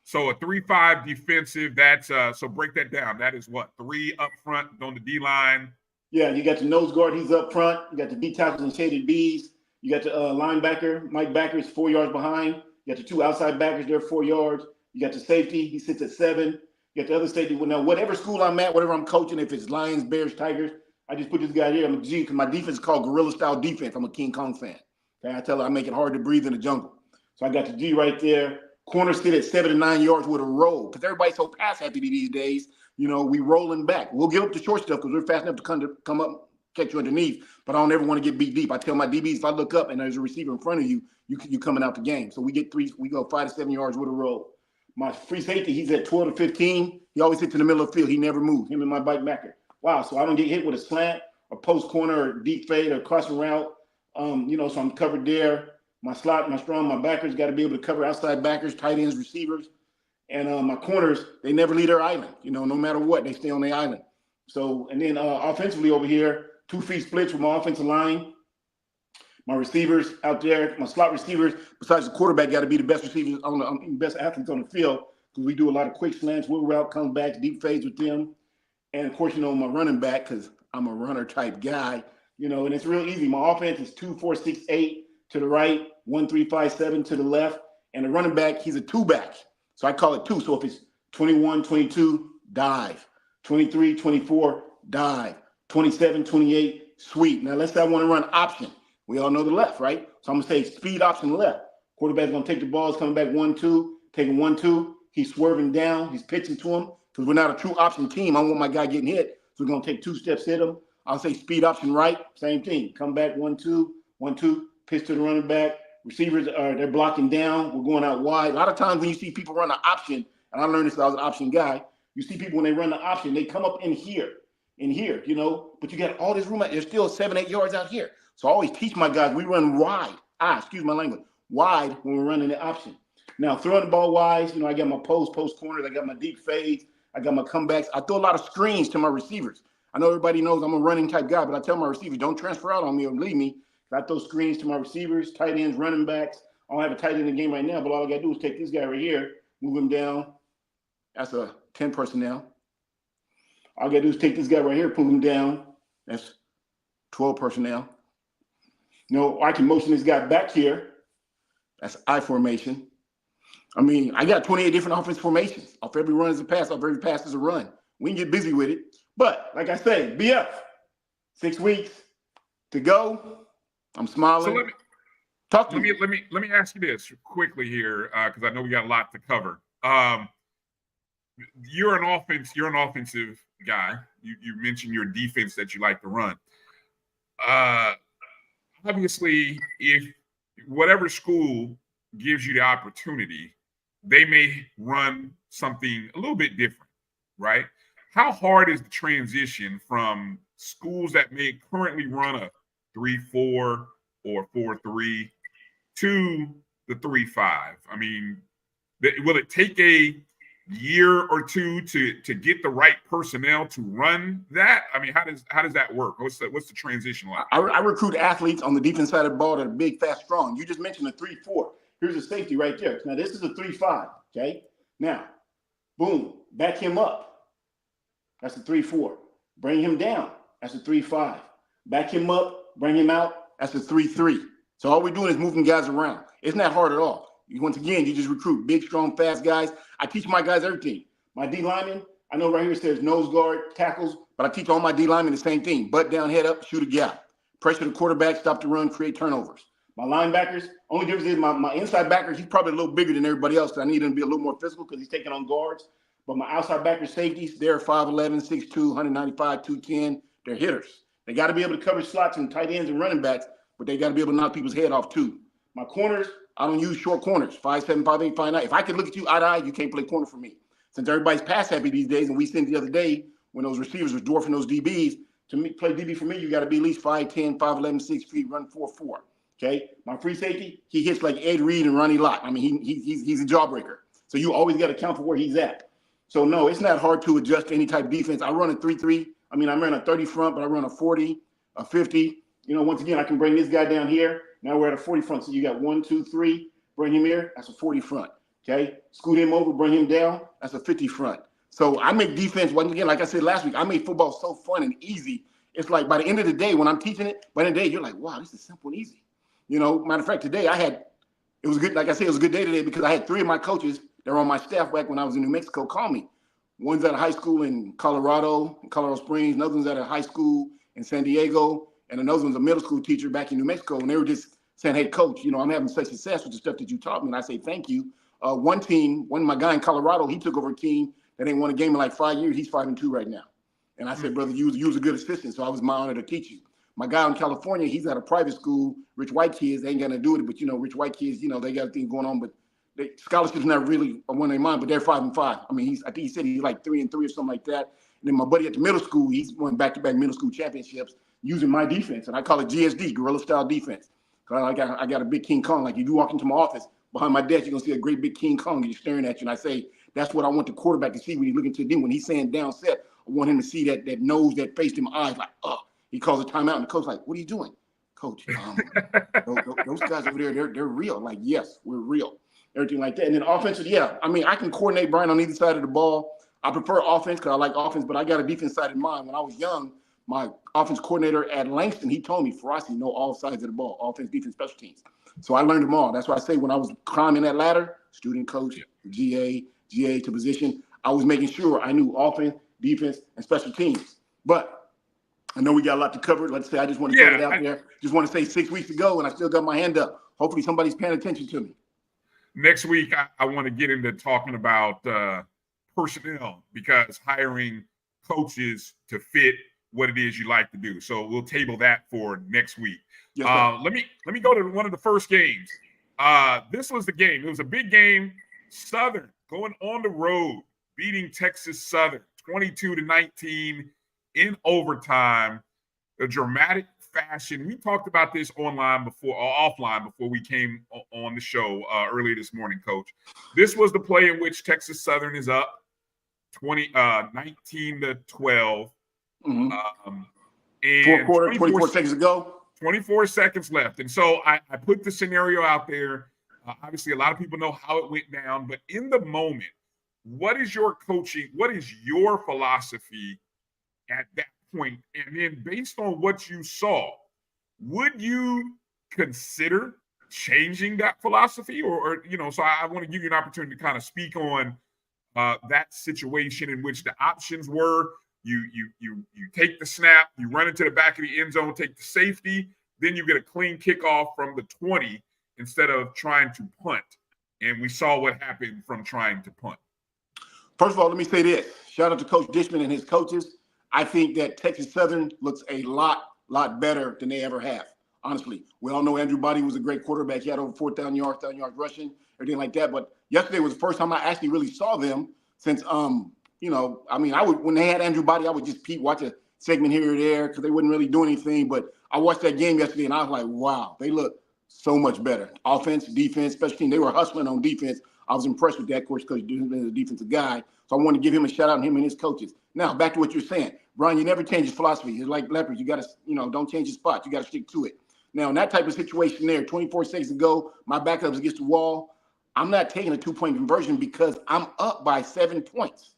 So a 3-5 defensive, that's so break that down. That is what? 3 up front on the D-line. Yeah, you got the nose guard, he's up front. You got the D tackles and shaded Bs. You got the linebacker, Mike Backer is 4 yards behind. You got the 2 outside backers, they're 4 yards. You got the safety, he sits at 7. You got the other safety. Now, whatever school I'm at, whatever I'm coaching, if it's Lions, Bears, Tigers, I just put this guy here. I'm a G because my defense is called gorilla style defense. I'm a King Kong fan. Okay, I tell her I make it hard to breathe in the jungle. So I got the G right there. Corner sit at 7 to 9 yards with a roll because everybody's so pass happy these days. We rolling back. We'll give up the short stuff because we're fast enough to come up, catch you underneath. But I don't ever want to get beat deep. I tell my DBs if I look up and there's a receiver in front of you, you coming out the game. So we go 5 to 7 yards with a roll. My free safety, he's at 12 to 15. He always hits in the middle of the field. He never moves. Him and my bike backer. Wow. So I don't get hit with a slant or post corner or deep fade or crossing route. So I'm covered there. My slot, my backers got to be able to cover outside backers, tight ends, receivers. And my corners, they never leave their island. No matter what, they stay on their island. So, and then offensively over here, 2 feet splits with my offensive line. My receivers out there, my slot receivers, besides the quarterback, got to be the best receivers best athletes on the field because we do a lot of quick slants, wheel route, comebacks, deep fades with them. And of course, my running back, because I'm a runner type guy, and it's real easy. My offense is 2, 4, 6, 8 to the right, 1, 3, 5, 7 to the left. And the running back, he's a 2-back. So I call it 2. So if it's 21, 22, dive. 23, 24, dive. 27, 28, sweep. Now, let's say I want to run option. We all know the left, right? So I'm going to say speed option left. Quarterback's going to take the ball. It's coming back 1-2, taking 1-2. He's swerving down. He's pitching to him because we're not a true option team. I want my guy getting hit. So we're going to take 2 steps, hit him. I'll say speed option right. Same thing. Come back 1-2, 1-2, pitch to the running back. Receivers they're blocking down. We're going out wide. A lot of times when you see people run an option, and I learned this because I was an option guy, you see people when they run the option, they come up in here, but you got all this room out. There's still 7, 8 yards out here. So I always teach my guys, we run wide. Excuse my language. Wide when we're running the option. Now, throwing the ball wise, I got my post corners. I got my deep fades. I got my comebacks. I throw a lot of screens to my receivers. I know everybody knows I'm a running type guy, but I tell my receivers, don't transfer out on me or leave me. I throw screens to my receivers, tight ends, running backs. I don't have a tight end in the game right now, but all I got to do is take this guy right here, move him down. That's a 10 personnel. All I got to do is take this guy right here, pull him down. That's 12 personnel. You know, I can motion this guy back here. That's I formation. I mean, I got 28 different offense formations. Off every run is a pass, off every pass is a run. We can get busy with it. But like I say, BF, 6 weeks to go. I'm smiling. So let me ask you this quickly here, because I know we got a lot to cover. You're an offensive guy. You mentioned your defense that you like to run. Obviously, if whatever school gives you the opportunity, they may run something a little bit different, right? How hard is the transition from schools that may currently run a 3-4 or 4-3 to the 3-5? I mean, will it take a year or two to get the right personnel to run that? I mean, how does that work? What's the transition like? I recruit athletes on the defense side of the ball that are big, fast, strong. You just mentioned a 3-4. Here's a safety right there. Now this is a 3-5. Okay. Now, boom, back him up. That's a 3-4. Bring him down. That's a 3-5. Back him up. Bring him out. That's a 3-3. So all we're doing is moving guys around. It's not hard at all. Once again, you just recruit big, strong, fast guys. I teach my guys everything. My D linemen, I know right here it says nose guard, tackles, but I teach all my D linemen the same thing. Butt down, head up, shoot a gap. Pressure the quarterback, stop the run, create turnovers. My linebackers, only difference is my inside backer, he's probably a little bigger than everybody else because I need him to be a little more physical because he's taking on guards. But my outside backer safeties, they're 5'11", 6'2", 195, 210. They're hitters. They got to be able to cover slots and tight ends and running backs, but they got to be able to knock people's head off too. My corners, I don't use short corners, 5'7", 5'8", 5'9". If I could look at you eye to eye, you can't play corner for me. Since everybody's pass happy these days, and we seen the other day when those receivers were dwarfing those DBs, to play DB for me, you got to be at least 5'10", 5'11", 6 feet, run 4.4. Okay, my free safety, he hits like Ed Reed and Ronnie Lott. I mean, he's a jawbreaker. So you always got to count for where he's at. So no, it's not hard to adjust to any type of defense. I run a 3-3. I mean, I ran a 30 front, but I run a 40, a 50. You know, once again, I can bring this guy down here. Now we're at a 40 front. So you got 1, 2, 3. Bring him here. That's a 40 front. Okay, scoot him over, bring him down. That's a 50 front. So I make defense, once again, like I said last week, I made football so fun and easy. It's like by the end of the day, when I'm teaching it, by the end of the day, you're like, wow, this is simple and easy. You know, matter of fact, today it was good. Like I said, it was a good day today because I had 3 of my coaches that were on my staff back when I was in New Mexico call me. One's at a high school in Colorado Springs. Another one's at a high school in San Diego. And another one's a middle school teacher back in New Mexico. And they were just saying, hey, coach, you know, I'm having such success with the stuff that you taught me. And I say, thank you. One of my guy in Colorado, he took over a team that ain't won a game in like 5 years. He's 5-2 right now. And I said, brother, you was a good assistant. So I was my honor to teach you. My guy in California, he's at a private school, rich white kids. They ain't got to do it, but, you know, rich white kids, you know, they got things going on. But scholarships not really on one of their mind, but they're 5-5. I mean, I think he said he's like 3-3 or something like that. And then my buddy at the middle school, he's won back-to-back middle school championships using my defense. And I call it GSD, guerrilla-style defense. Because I got a big King Kong. Like, if you walk into my office, behind my desk, you're going to see a great big King Kong and he's staring at you. And I say, that's what I want the quarterback to see when he's looking to do. When he's saying down set, I want him to see that nose, that face, them eyes, like, oh. He calls a timeout, and the coach like, what are you doing? Coach, those guys over there, they're real. Like, yes, we're real. Everything like that. And then offensive, yeah. I mean, I can coordinate Bryan on either side of the ball. I prefer offense because I like offense, but I got a defense side in mind. When I was young, my offense coordinator at Langston, he told me, Farasi, know all sides of the ball, offense, defense, special teams. So I learned them all. That's why I say when I was climbing that ladder, student coach, GA to position, I was making sure I knew offense, defense, and special teams. But I know we got a lot to cover. Let's say I just want to put it out there. Just want to say 6 weeks ago, and I still got my hand up. Hopefully somebody's paying attention to me. Next week, I want to get into talking about personnel because hiring coaches to fit what it is you like to do. So we'll table that for next week. Yes, let me go to one of the first games. This was the game. It was a big game. Southern going on the road, beating Texas Southern 22-19. In overtime, a dramatic fashion. We talked about this offline before we came on the show earlier this morning, Coach. This was the play in which Texas Southern is up 19-12. Mm-hmm. And fourth quarter, 24 seconds ago. 24 seconds left. And so I put the scenario out there. Obviously, a lot of people know how it went down, but in the moment, what is your coaching? What is your philosophy at that point? And then based on what you saw, would you consider changing that philosophy, or so I want to give you an opportunity to kind of speak on that situation in which the options were you take the snap, you run into the back of the end zone, take the safety, then you get a clean kickoff from the 20 instead of trying to punt. And we saw what happened from trying to punt. First of all, let me say this. Shout out to Coach Dishman and his coaches. I think that Texas Southern looks a lot better than they ever have, honestly. We all know Andrew Body was a great quarterback. He had over 4,000 yards rushing, everything like that. But yesterday was the first time I actually really saw them since, when they had Andrew Body, I would just watch a segment here or there because they wouldn't really do anything. But I watched that game yesterday, and I was like, wow, they look so much better. Offense, defense, special team. They were hustling on defense. I was impressed with that. Of course, Coach Dishman is a defensive guy. So I wanted to give him a shout out on him and his coaches. Now, back to what you're saying. Bryan, you never change his philosophy. It's like leopards. You got to, don't change your spot. You got to stick to it. Now, in that type of situation there, 24 seconds ago, my backup's against the wall. I'm not taking a 2-point conversion because I'm up by 7 points.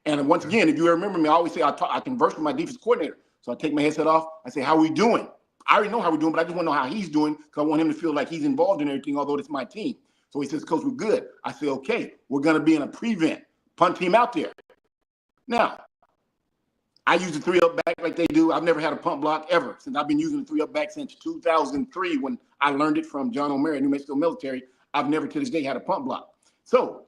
And once again, if you remember me, I always say I converse with my defense coordinator. So I take my headset off. I say, how are we doing? I already know how we're doing, but I just want to know how he's doing because I want him to feel like he's involved in everything, although it's my team. So he says, Coach, we're good. I say, okay, we're going to be in a prevent. Punt team out there. Now, I use the 3-up back like they do. I've never had a punt block ever since I've been using the 3-up back since 2003 when I learned it from John O'Mara at New Mexico Military. I've never to this day had a punt block. So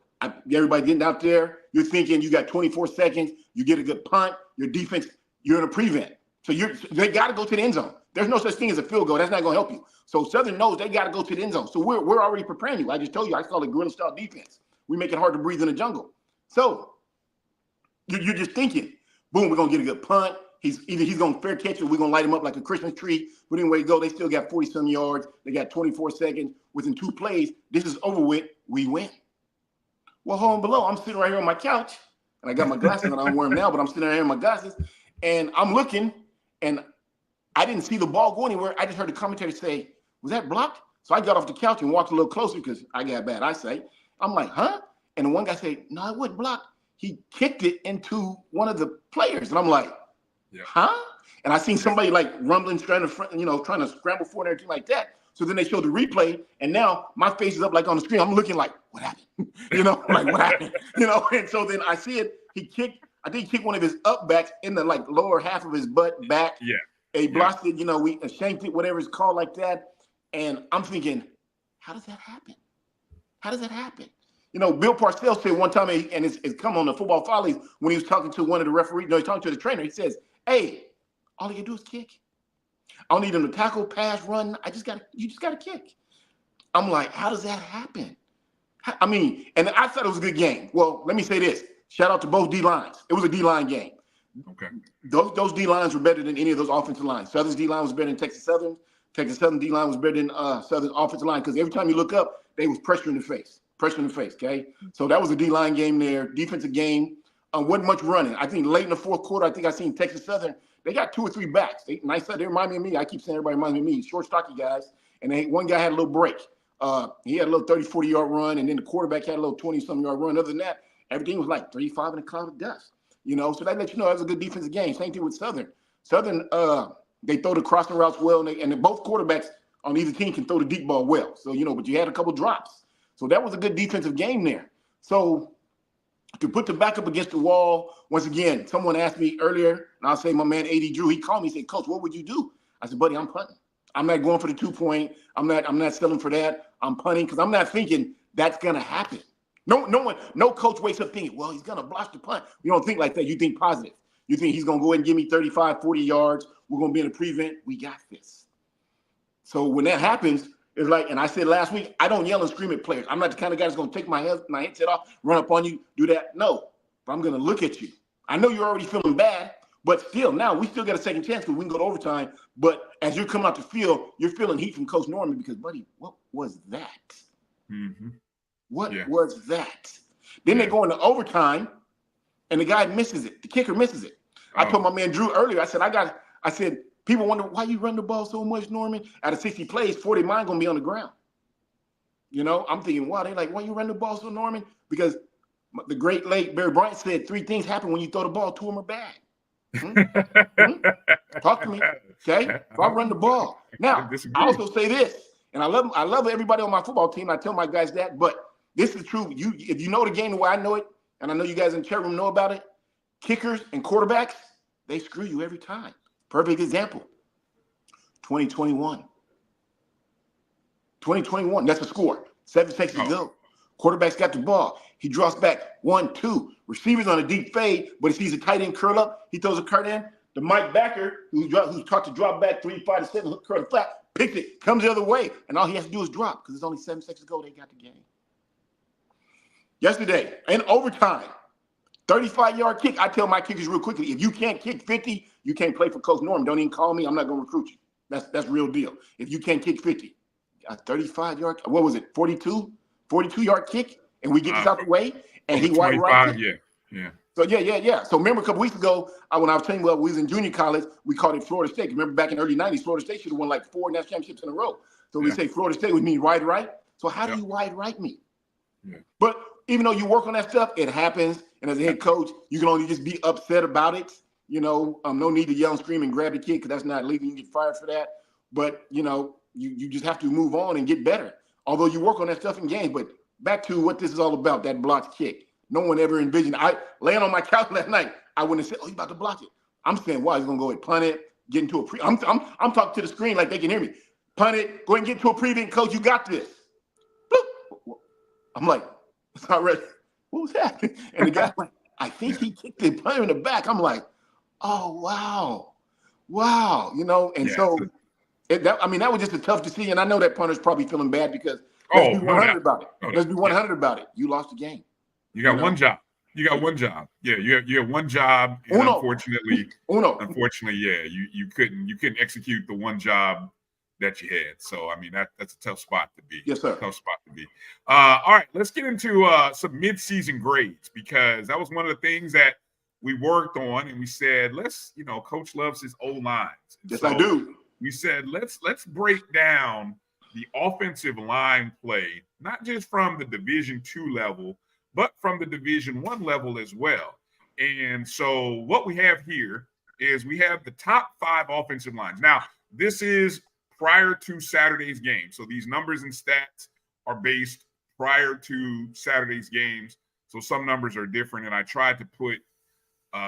everybody getting out there, you're thinking you got 24 seconds, you get a good punt, your defense, you're in a prevent. So they got to go to the end zone. There's no such thing as a field goal. That's not going to help you. So Southern knows they got to go to the end zone. So we're already preparing you. I just told you, I call it guerrilla-style defense. We make it hard to breathe in the jungle. So you're just thinking, boom, we're going to get a good punt. He's going to fair catch it. We're going to light him up like a Christmas tree. But anyway, they still got 40-some yards. They got 24 seconds. Within 2 plays, this is over with. We win. Well, home below, I'm sitting right here on my couch, and I got my glasses, and I don't wear them now, but I'm sitting right here in my glasses, and I'm looking, and I didn't see the ball go anywhere. I just heard the commentator say, was that blocked? So I got off the couch and walked a little closer because I got bad eyesight. I'm like, huh? And the one guy said, no, it wasn't blocked. He kicked it into one of the players. And I'm like, huh? And I seen somebody like rumbling, trying to scramble for it and everything like that. So then they showed the replay, and now my face is up like on the screen. I'm looking like, what happened? Like what happened? And so then I see it. I think he kicked one of his up backs in the like lower half of his butt back. Yeah. He blocked it, we shanked it, whatever it's called like that. And I'm thinking, how does that happen? How does that happen? Bill Parcells said one time, and it's come on the Football Follies when he was talking to one of the referees. No, he's talking to the trainer. He says, hey, all you do is kick. I don't need him to tackle, pass, run. You just got to kick. I'm like, how does that happen? And I thought it was a good game. Well, let me say this. Shout out to both D-lines. It was a D-line game. Okay. Those D-lines were better than any of those offensive lines. Southern's D-line was better than Texas Southern. Texas Southern D-line was better than Southern's offensive line because every time you look up, they was pressure in the face, okay? So that was a D-line game there, defensive game. Wasn't much running. I think late in the fourth quarter, I think I seen Texas Southern, they got 2 or 3 backs. They remind me of me. I keep saying everybody reminds me of me. Short, stocky guys. And one guy had a little break. He had a little 30, 40-yard run, and then the quarterback had a little 20-some yard run. Other than that, everything was like 35 in a cloud of dust. So that lets you know that was a good defensive game. Same thing with Southern. Southern, they throw the crossing routes well, and both quarterbacks on either team can throw the deep ball well. So, but you had a couple drops. So that was a good defensive game there. So to put the backup against the wall, once again, someone asked me earlier, and I'll say my man A.D. Drew, he called me and said, Coach, what would you do? I said, buddy, I'm punting. I'm not going for the 2-point. I'm not selling for that. I'm punting because I'm not thinking that's going to happen. No coach wakes up thinking, well, he's going to block the punt. You don't think like that. You think positive. You think he's going to go ahead and give me 35, 40 yards. We're going to be in a prevent. We got this. So when that happens, it's like, and I said last week, I don't yell and scream at players. I'm not the kind of guy that's going to take my headset off, run up on you, do that. No, but I'm going to look at you. I know you're already feeling bad, but still, now we still got a second chance because we can go to overtime. But as you're coming out the field, you're feeling heat from Coach Norman because, buddy, what was that? Mm-hmm. What was that? Then they go into overtime, and the guy misses it. The kicker misses it. I told my man Drew earlier, I said, people wonder why you run the ball so much, Norman. Out of 60 plays, 40 of mine going to be on the ground. I'm thinking, wow, they like, why you run the ball so, Norman? Because the great late Barry Bryan said 3 things happen when you throw the ball, 2 of them are bad. Talk to me, okay? So I run the ball. Now, I also say this, and I love everybody on my football team. I tell my guys that, but this is true. If you know the game the way I know it, and I know you guys in the chat room know about it, kickers and quarterbacks, they screw you every time. Perfect example. 2021. That's the score. 7 seconds to go. Quarterback's got the ball. He draws back 1, 2. Receiver's on a deep fade, but he sees a tight end curl up. He throws a cart in. The Mike backer, who's taught to drop back 3, 5 to 7, hook curl flat, picks it, comes the other way, and all he has to do is drop because it's only 7 seconds to go. They got the game. Yesterday, in overtime, 35-yard kick. I tell my kickers real quickly, if you can't kick 50, you can't play for Coach Norman. Don't even call me. I'm not going to recruit you. That's real deal. If you can't kick 50, a 35-yard, what was it, 42-yard kick, and we get this out the way, and he wide right. Yeah. So, yeah. So, remember a couple weeks ago, when I was telling you, we was in junior college, we called it Florida State. Remember back in the early 90s, Florida State should have won like 4 national championships in a row. So, we say Florida State would mean wide right. So, how do you wide right me? Yeah. But even though you work on that stuff, it happens. And as a head coach, you can only just be upset about it. No need to yell and scream and grab the kid because that's not legal. You can get fired for that. But, you just have to move on and get better. Although you work on that stuff in games. But back to what this is all about, that blocked kick. No one ever envisioned. I laying on my couch last night, I wouldn't have said, he's about to block it. I'm saying, wow, he's going to go ahead, punt it, get into a pre. I'm talking to the screen like they can hear me. Punt it, go ahead and get to a preview, coach, you got this. Bloop. I'm like, it's not ready. What was that? And the guy's like, I think he kicked the punter in the back. I'm like, oh, wow. So that was just a tough decision. I know that punter's probably feeling bad because let's be 100 about it. Let's be 100 about it. You lost the game. You got one job. You got one job. Yeah, you have one job. And unfortunately, yeah, you couldn't execute the one job that you had. So that's a tough spot to be. Yes, sir. Tough spot to be. All right, let's get into some mid-season grades because that was one of the things that we worked on, and we said, Coach loves his O-lines. Yes, I do. We said let's break down the offensive line play, not just from the Division II level, but from the Division I level as well. And so what we have here is we have the top 5 offensive lines. Now, this is prior to Saturday's game. So these numbers and stats are based prior to Saturday's games. So some numbers are different. And I tried to put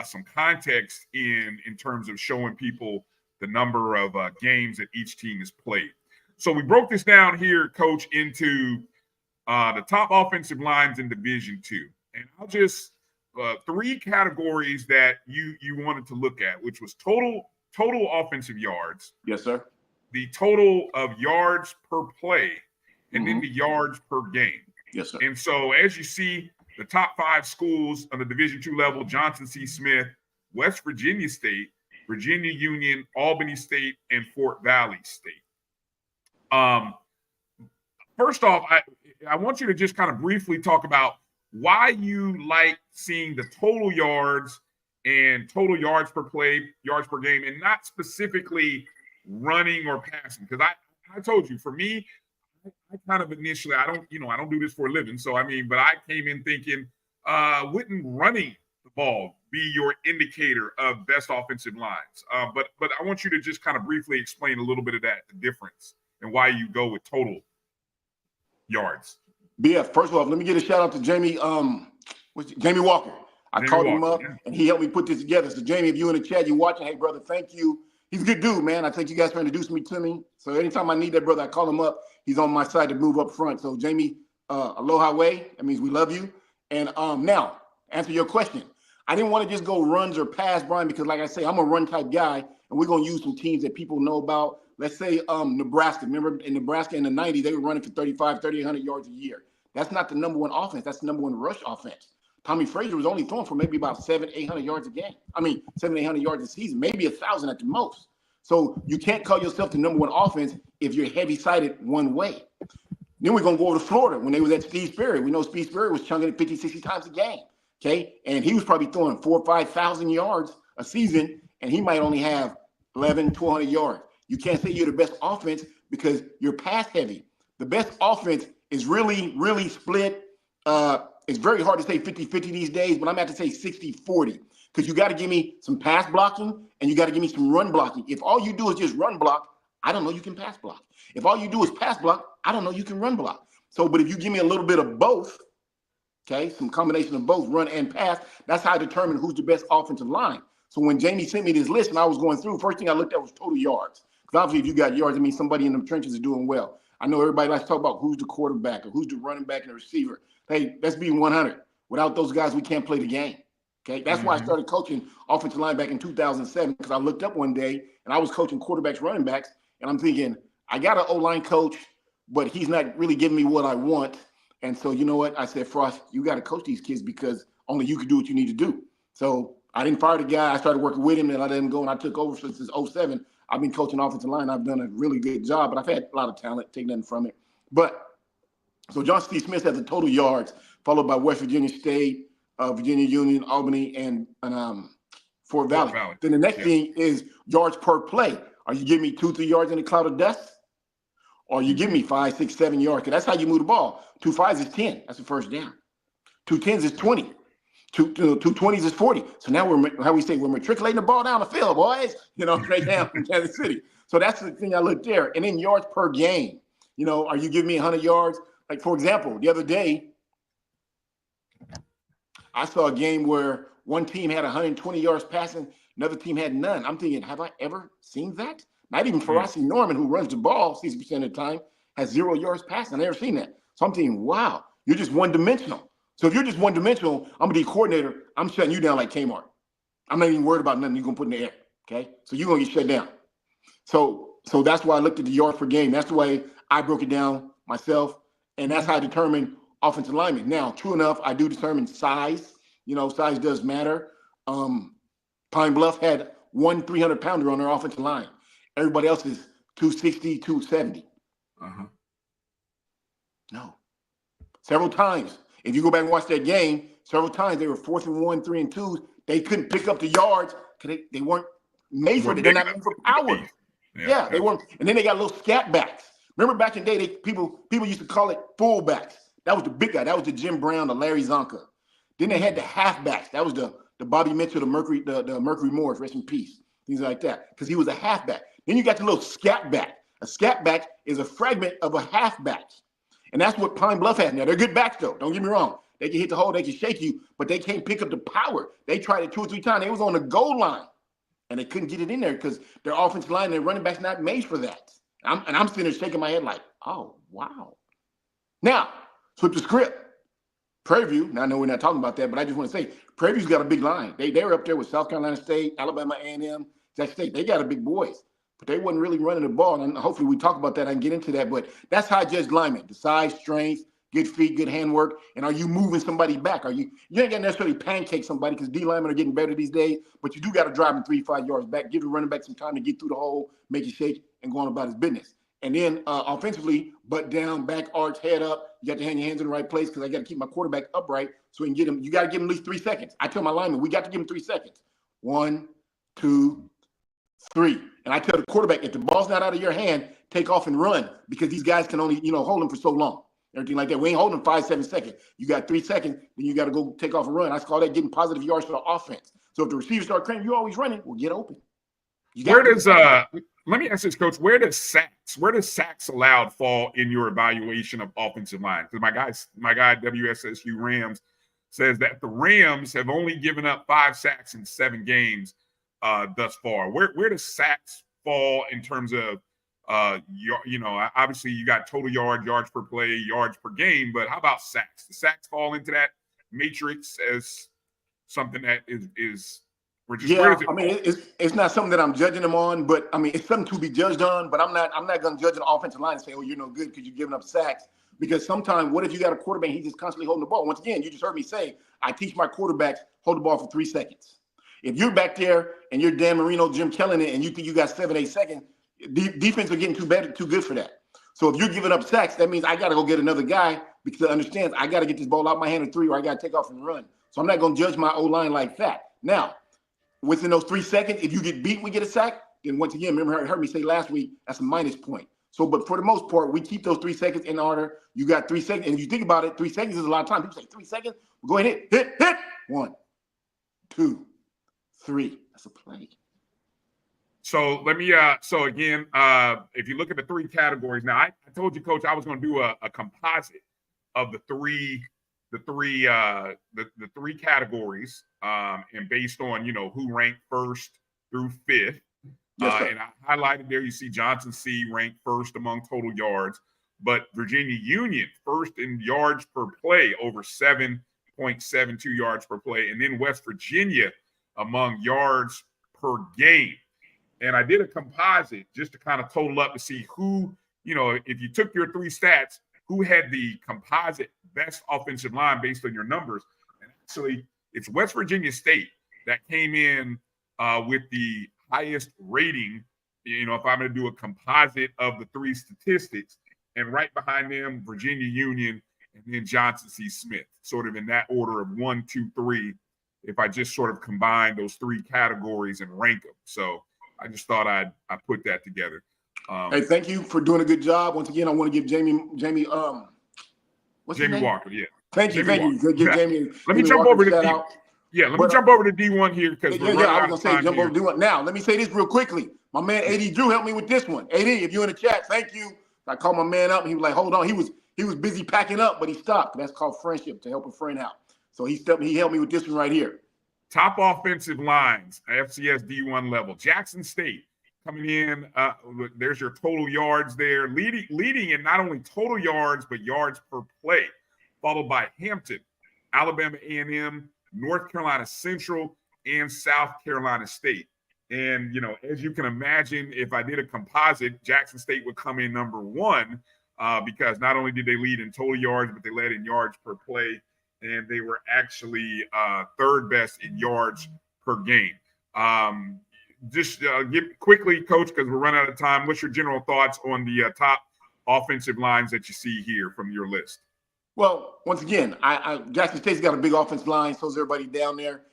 some context in terms of showing people the number of games that each team has played. So we broke this down here, Coach, into the top offensive lines in Division II. And I'll just 3 categories that you wanted to look at, which was total offensive yards. Yes, sir. The total of yards per play, and then the yards per game. Yes, sir. And so as you see, the top 5 schools on the Division II level, Johnson C. Smith, West Virginia State, Virginia Union, Albany State, and Fort Valley State. First off, I want you to just kind of briefly talk about why you like seeing the total yards and total yards per play, yards per game, and not specifically running or passing. Because I told you, for me, I kind of initially, I don't do this for a living. So, but I came in thinking, wouldn't running the ball be your indicator of best offensive lines? But I want you to just kind of briefly explain a little bit of that, the difference, and why you go with total yards. BF, first of all, let me give a shout out to Jamie. Jamie Walker. I called him up and he helped me put this together. So Jamie, if you in the chat, you're watching, hey brother, thank you. He's a good dude, man. I thank you guys for introducing me to me. So anytime I need that brother, I call him up. He's on my side to move up front. So Jamie, aloha way. That means we love you. And now, answer your question. I didn't want to just go runs or pass, Bryan, because like I say, I'm a run type guy, and we're gonna use some teams that people know about. Let's say Nebraska. Remember in Nebraska in the 90s, they were running for 3,800 yards a year. That's not the number one offense. That's the number one rush offense. Tommy Frazier was only throwing for maybe about 700-800 yards a game. 700-800 yards a season, maybe 1,000 at the most. So you can't call yourself the number one offense if you're heavy-sided one way. Then we're going to go over to Florida when they was at Steve Sperry. We know Steve Sperry was chunking it 50, 60 times a game, okay? And he was probably throwing 4,000 or 5,000 yards a season, and he might only have 1,100-1,200 yards. You can't say you're the best offense because you're pass heavy. The best offense is really, really split. It's very hard to say 50-50 these days, but I'm going to have to say 60-40. because you got to give me some pass blocking and you got to give me some run blocking. If all you do is just run block, I don't know you can pass block. If all you do is pass block, I don't know you can run block. So, but if you give me a little bit of both, okay, some combination of both run and pass, that's how I determine who's the best offensive line. So when Jamie sent me this list and I was going through, first thing I looked at was total yards. Because obviously if you got yards, it means somebody in the trenches is doing well. I know everybody likes to talk about who's the quarterback or who's the running back and the receiver. Hey, let's be 100. Without those guys, we can't play the game. Okay, that's why I started coaching offensive line back in 2007, because I looked up one day and I was coaching quarterbacks, running backs, and I'm thinking, I got an O-line coach, but he's not really giving me what I want. And so, you know what? I said, Frost, you got to coach these kids because only you can do what you need to do. So I didn't fire the guy. I started working with him, and I let him go, and I took over since 2007. I've been coaching offensive line. I've done a really good job, but I've had a lot of talent, take nothing from it. But so John C. Smith has the total yards, followed by West Virginia State, Virginia Union, Albany, and Fort Valley. Then the next thing is yards per play. Are you giving me 2-3 yards in a cloud of dust? Or you give me 5, 6, 7 yards? Because that's how you move the ball. 2 5s is 10. That's the first down. 2 10s is 20. 2 20s is 40. So now we're matriculating the ball down the field, boys. Right down from Kansas City. So that's the thing I looked there. And then yards per game. Are you giving me 100 yards? Like, for example, the other day, I saw a game where one team had 120 yards passing, another team had none. I'm thinking, have I ever seen that? Not even Farasi Norman, who runs the ball 60% of the time, has 0 yards passing. I've never seen that. So I'm thinking, wow, you're just one-dimensional. So if you're just one-dimensional, I'm going to be coordinator. I'm shutting you down like Kmart. I'm not even worried about nothing you're going to put in the air, okay? So you're going to get shut down. So that's why I looked at the yards per game. That's the way I broke it down myself, and that's how I determine offensive linemen. Now, true enough, I do determine size. Size does matter. Pine Bluff had one 300-pounder on their offensive line. Everybody else is 260, 270. No. Several times. If you go back and watch that game, several times they were 4th and 1, 3 and 2. They couldn't pick up the yards because they weren't made for it. They're not made for power. Yeah, they weren't. And then they got little scat backs. Remember back in the day, people used to call it fullbacks. That was the big guy. That was the Jim Brown, the Larry Zonka. Then they had the halfbacks. That was the Bobby Mitchell, the Mercury Morris, rest in peace. Things like that, because he was a halfback. Then you got the little scat back. A scat back is a fragment of a halfback. And that's what Pine Bluff has now. They're good backs, though. Don't get me wrong. They can hit the hole. They can shake you, but they can't pick up the power. They tried it 2 or 3 times. They was on the goal line, and they couldn't get it in there because their offensive line and their running back's not made for that. I'm sitting there shaking my head like, oh, wow. Now, flip the script. Prairie View, now I know we're not talking about that, but I just want to say, Prairie View's got a big line. They were up there with South Carolina State, Alabama A&M, Jackson State. They got a big boys, but they wasn't really running the ball. And hopefully we talk about that. I can get into that, but that's how I judge linemen: the size, strength, good feet, good handwork. And are you moving somebody back? You ain't got to necessarily pancake somebody because D linemen are getting better these days, but you do got to drive them 3-5 yards back, give the running back some time to get through the hole, make it shake, and go on about his business. And then offensively, butt down, back arch, head up. You got to hang your hands in the right place because I got to keep my quarterback upright so we can get him. You got to give him at least 3 seconds. I tell my linemen, we got to give him 3 seconds. 1, 2, 3. And I tell the quarterback, if the ball's not out of your hand, take off and run because these guys can only, hold him for so long. Everything like that. We ain't holding him 5, 7 seconds. You got 3 seconds, then you got to go take off and run. I call that getting positive yards for the offense. So if the receivers start cranking, you're always running, well, get open. Let me ask this, Coach, where does sacks allowed fall in your evaluation of offensive line? Because my guy WSSU Rams says that the Rams have only given up 5 sacks in 7 games thus far. Where does sacks fall in terms of obviously you got total yards per play, yards per game, but how about sacks? The sacks fall into that matrix as something that is it's not something that I'm judging them on, but it's something to be judged on. But I'm not going to judge an offensive line and say, oh, you're no good because you're giving up sacks. Because sometimes, what if you got a quarterback and he's just constantly holding the ball? Once again, you just heard me say, I teach my quarterbacks hold the ball for 3 seconds. If you're back there and you're Dan Marino, Jim Kellen, and you think you got 7, 8 seconds, defense are getting too good for that. So if you're giving up sacks, that means I got to go get another guy because it understands I got to get this ball out my hand in 3 or I got to take off and run. So I'm not going to judge my O-line like that. Now, within those 3 seconds, if you get beat, we get a sack. Then once again, remember, you heard me say last week, that's a minus point. So, but for the most part, we keep those 3 seconds in order. You got 3 seconds. And if you think about it, 3 seconds is a lot of time. People say 3 seconds. Well, go ahead, hit. 1, 2, 3. That's a play. So let me so again, if you look at the 3 categories, now I told you, Coach, I was going to do a composite of the three categories, and based on who ranked 1st through 5th. Yes, and I highlighted there, you see Johnson C ranked 1st among total yards, but Virginia Union 1st in yards per play, over 7.72 yards per play, and then West Virginia among yards per game. And I did a composite just to kind of total up to see who, if you took your 3 stats, who had the composite best offensive line based on your numbers. And actually, it's West Virginia State that came in with the highest rating, if I'm going to do a composite of the 3 statistics. And right behind them, Virginia Union, and then Johnson C. Smith, sort of in that order of 1, 2, 3, if I just sort of combine those 3 categories and rank them. So I just thought I'd put that together. Hey, thank you for doing a good job. Once again, I want to give Jamie what's his name? Walker, yeah. Thank you. Give Jamie. Let me jump over to jump over to D1 here because I was gonna say jump over to D1. Now, let me say this real quickly. My man AD Drew helped me with this one. AD, if you're in the chat, thank you. I called my man up and he was like, hold on. He was busy packing up, but he stopped. That's called friendship, to help a friend out. So he helped me with this one right here. Top offensive lines, FCS D1 level. Jackson State coming in. There's your total yards there. Leading in not only total yards, but yards per play. Followed by Hampton, Alabama A&M, North Carolina Central, and South Carolina State. And, as you can imagine, if I did a composite, Jackson State would come in number 1 because not only did they lead in total yards, but they led in yards per play. And they were actually 3rd best in yards per game. Just give quickly, Coach, because we're running out of time. What's your general thoughts on the top offensive lines that you see here from your list? Well, once again, Jackson State's got a big offensive line. So is everybody down there.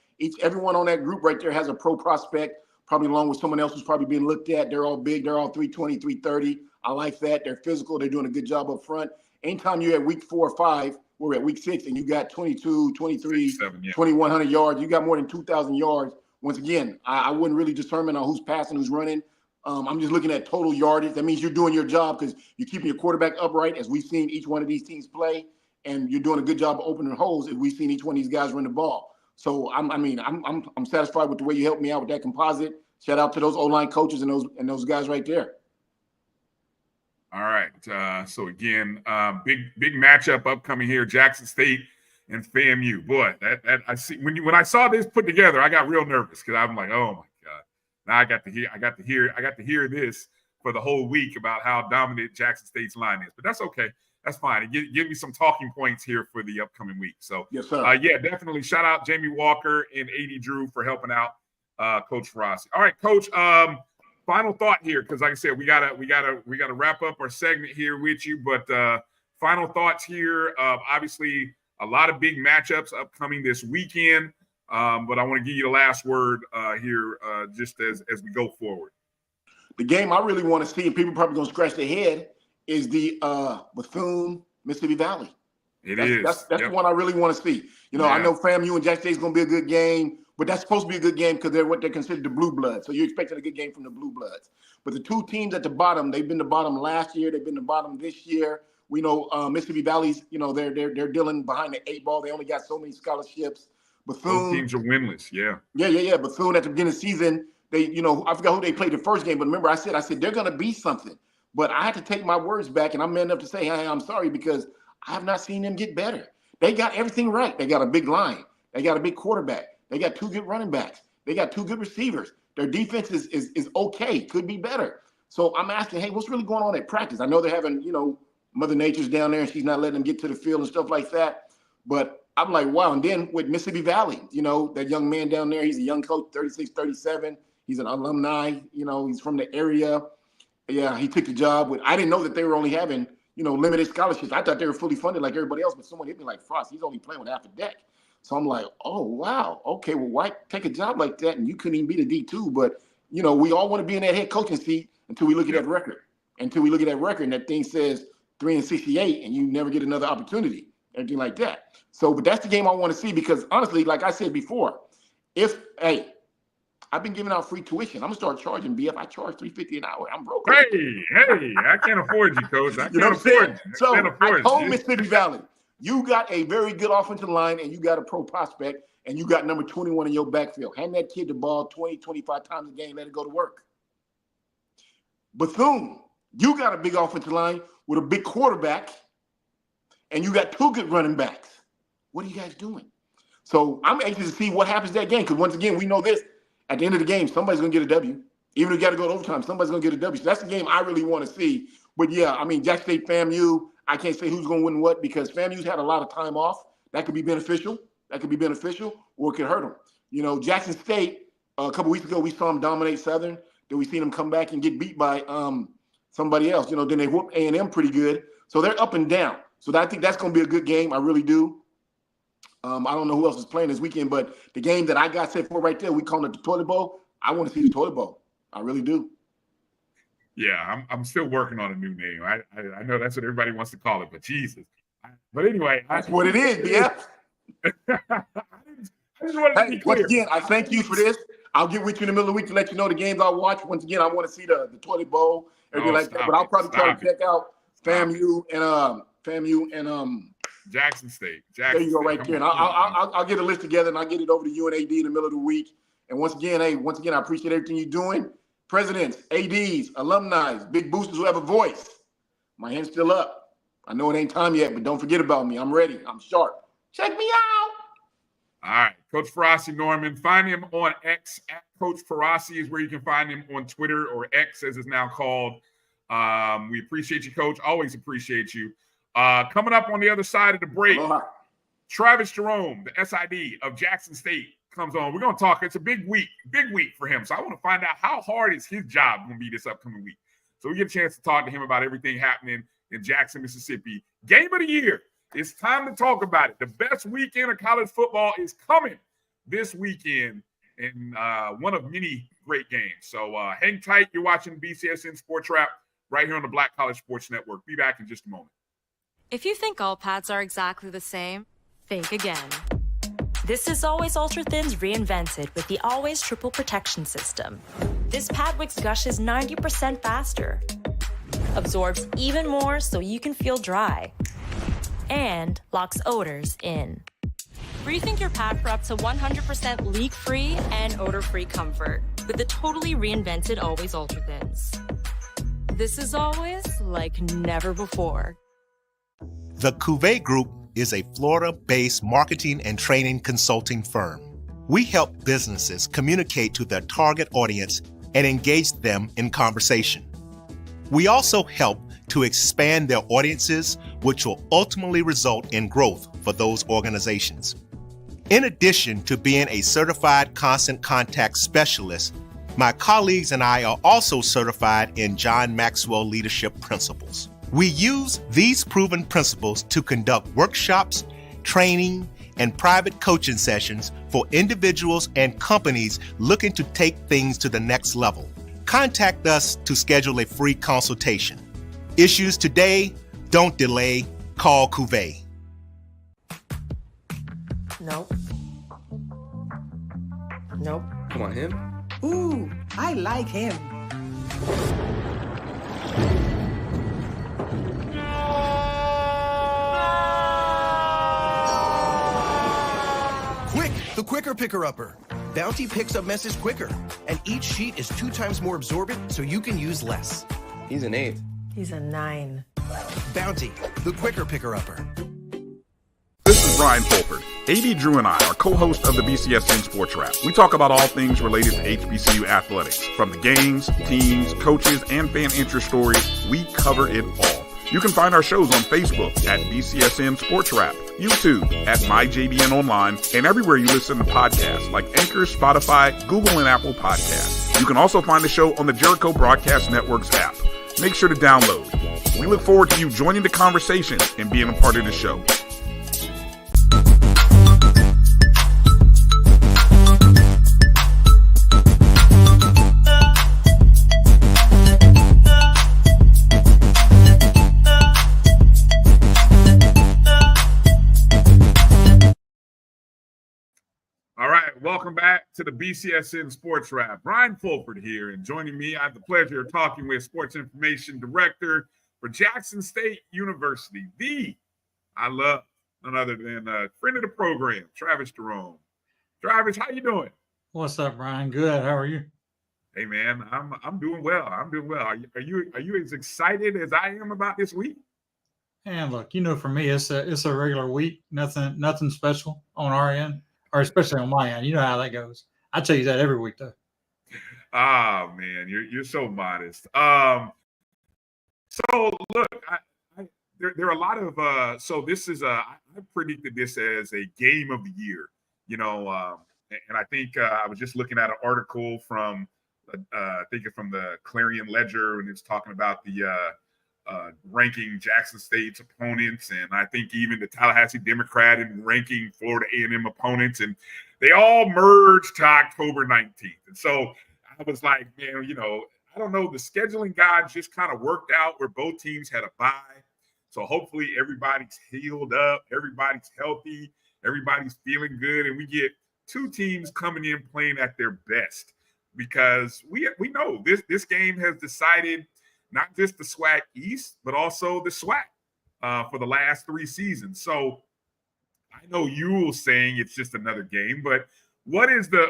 Everyone on that group right there has a pro prospect, probably along with someone else who's probably being looked at. They're all big. They're all 320, 330. I like that. They're physical. They're doing a good job up front. Anytime you're at week 4 or 5, we're at week 6, and you got 22, 23, 2,100 yards. You got more than 2,000 yards. Once again, I wouldn't really determine on who's passing, who's running. I'm just looking at total yardage. That means you're doing your job because you're keeping your quarterback upright, as we've seen each one of these teams play, and you're doing a good job of opening holes as we've seen each one of these guys run the ball. So I'm satisfied with the way you helped me out with that composite. Shout out to those O-line coaches and those guys right there. All right. So again, big matchup upcoming here. Jackson State and FAMU. Boy, that I see when I saw this put together, I got real nervous because I'm like, oh my God. Now I got to hear this for the whole week about how dominant Jackson State's line is. But that's okay. That's fine. And give me some talking points here for the upcoming week. So yes, sir. Definitely shout out Jamie Walker and AD Drew for helping out Coach Farasi. All right, Coach. Final thought here, because like I said, we gotta wrap up our segment here with you. But final thoughts here. Obviously, a lot of big matchups upcoming this weekend. But I want to give you the last word here, just as we go forward. The game I really want to see, and people probably gonna scratch their head, is the Bethune Mississippi Valley. That's the one I really want to see. I know FAMU and Jackson State is gonna be a good game. But that's supposed to be a good game because they're what they consider the blue bloods. So you're expecting a good game from the blue bloods. But the 2 teams at the bottom, they've been the bottom last year. They've been the bottom this year. We know Mississippi Valley's, they're dealing behind the 8 ball. They only got so many scholarships. Bethune, those teams are winless. Yeah. Bethune at the beginning of the season, they, I forgot who they played the first game. But remember, I said they're going to be something. But I had to take my words back, and I'm man enough to say, hey, I'm sorry because I have not seen them get better. They got everything right. They got a big line. They got a big quarterback. They got 2 good running backs. They got 2 good receivers. Their defense is okay, could be better. So I'm asking, hey, what's really going on at practice? I know they're having, Mother Nature's down there and she's not letting them get to the field and stuff like that. But I'm like, wow. And then with Mississippi Valley, that young man down there, he's a young coach, 36, 37. He's an alumni, he's from the area. Yeah, he took the job. I didn't know that they were only having, limited scholarships. I thought they were fully funded like everybody else, but someone hit me like Frost. He's only playing with half a deck. So I'm like, oh, wow. Okay, well, why take a job like that? And you couldn't even be the D2. But, we all want to be in that head coaching seat until we look at that record. Until we look at that record and that thing says 3-68 and you never get another opportunity, anything like that. So, but that's the game I want to see because, honestly, like I said before, if I've been giving out free tuition. I'm gonna start charging, BF. I charge $350 an hour. I'm broke. Hey, I can't afford you, Coach. I can't afford you. So I told Mississippi Valley, you got a very good offensive line and you got a pro prospect and you got number 21 in your backfield. Hand that kid the ball 20, 25 times a game. Let it go to work. Bethune, you got a big offensive line with a big quarterback and you got 2 good running backs. What are you guys doing? So I'm anxious to see what happens that game because once again, we know this. At the end of the game, somebody's going to get a W. Even if you got to go to overtime, somebody's going to get a W. So that's the game I really want to see. But, yeah, I mean, Jackson State, FAMU, I can't say who's going to win what because FAMU's had a lot of time off. That could be beneficial. Or it could hurt them. You know, Jackson State, a couple weeks ago, we saw them dominate Southern. Then we seen them come back and get beat by somebody else. You know, then they whooped A&M pretty good. So they're up and down. So I think that's going to be a good game. I really do. I don't know who else is playing this weekend, but the game that I got set for right there, we call it the Toilet Bowl. I want to see the Toilet Bowl. I really do. Yeah, I'm still working on a new name. I know that's what everybody wants to call it, but Jesus. But anyway. That's what it is, yeah. I just wanted to be clear. Once again, I thank you for this. I'll get with you in the middle of the week to let you know the games I'll watch. Once again, I want to see the Toilet Bowl, everything like that. But I'll probably try to check out FAMU and Jackson State. There you go, right there. And I'll get a list together and I'll get it over to you and AD in the middle of the week. And once again, I appreciate everything you're doing. Presidents, ADs, alumni, big boosters who have a voice. My hand's still up. I know it ain't time yet, but don't forget about me. I'm ready. I'm sharp. Check me out. All right. Coach Farasi Norman. Find him on X. At Coach Farasi is where you can find him on Twitter, or X as it's now called. We appreciate you, Coach. Always appreciate you. Coming up on the other side of the break, Travis Jerome, the SID of Jackson State, comes on. We're going to talk. It's a big week for him. So I want to find out how hard is his job going to be this upcoming week. So we get a chance to talk to him about everything happening in Jackson, Mississippi. Game of the year. It's time to talk about it. The best weekend of college football is coming this weekend, and one of many great games. So hang tight. You're watching BCSN SportsWrap right here on the Black College Sports Network. Be back in just a moment. If you think all pads are exactly the same, think again. This is Always Ultra Thins reinvented with the Always Triple Protection System. This pad wicks gushes 90% faster, absorbs even more so you can feel dry, and locks odors in. Rethink your pad for up to 100% leak-free and odor-free comfort with the totally reinvented Always Ultra Thins. This is always like never before. The Cuvée Group is a Florida-based marketing and training consulting firm. We help businesses communicate to their target audience and engage them in conversation. We also help to expand their audiences, which will ultimately result in growth for those organizations. In addition to being a certified constant contact specialist, my colleagues and I are also certified in John Maxwell Leadership Principles. We use these proven principles to conduct workshops, training, and private coaching sessions for individuals and companies looking to take things to the next level. Contact us to schedule a free consultation. Issues today, don't delay, call Cuvée. Nope. Nope. Come on, him? Ooh, I like him. Quick, the quicker picker-upper. Bounty picks up message quicker, and each sheet is 2 times more absorbent, so you can use less. He's an 8. He's a 9. Bounty, the quicker picker-upper. This is Bryan Fulford. AD Drew and I are co-hosts of the BCSN SportsWrap. We talk about all things related to HBCU athletics. From the games, teams, coaches, and fan interest stories, we cover it all. You can find our shows on Facebook at BCSN SportsWrap, YouTube at MyJBN Online, and everywhere you listen to podcasts like Anchor, Spotify, Google, and Apple Podcasts. You can also find the show on the Jericho Broadcast Network's app. Make sure to download. We look forward to you joining the conversation and being a part of the show. Welcome back to the BCSN SportsWrap. Bryan Fulford here, and joining me, I have the pleasure of talking with Sports Information Director for Jackson State University, I love none other than a friend of the program, Travis Jerome. Travis, how you doing? What's up, Bryan? Good. How are you? Hey man, I'm doing well. I'm doing well. Are you as excited as I am about this week? And look, for me, it's a regular week. Nothing special on our end, or especially on my end. You know how that goes. I tell you that every week, though. Ah, man, you're so modest. So look, there are a lot of so this is I predicted this as a game of the year, and I think I was just looking at an article from I think it's from the Clarion Ledger, and it's talking about the ranking Jackson State's opponents, and I think even the Tallahassee Democrat and ranking Florida A&M opponents, and they all merged to October 19th. And so I was like, man, I don't know, the scheduling gods just kind of worked out where both teams had a bye. So hopefully everybody's healed up, everybody's healthy, everybody's feeling good, and we get two teams coming in playing at their best, because we know this game has decided not just the SWAC East, but also the SWAC for the last 3 seasons. So I know you saying it's just another game, but what's the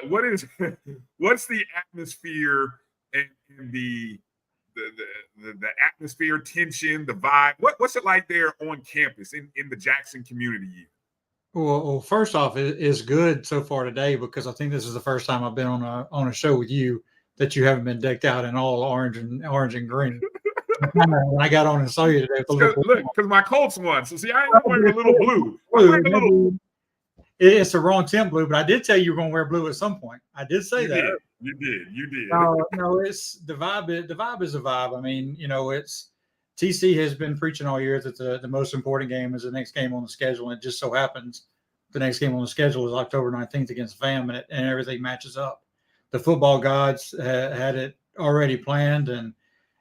atmosphere and the atmosphere, tension, the vibe? What's it like there on campus in the Jackson community? Well, first off, it's good so far today, because I think this is the first time I've been on a show with you that you haven't been decked out in all orange and green. When I got on and saw you today, because my Colts won. So see, I ain't wearing a little blue. I'm wearing a little. It's the wrong tint blue, but I did tell you were going to wear blue at some point. I did say that. You did. No, it's the vibe. The vibe is a vibe. I mean, it's TC has been preaching all year that the most important game is the next game on the schedule, and it just so happens the next game on the schedule is October 19th against FAM, and everything matches up. The football gods had it already planned, and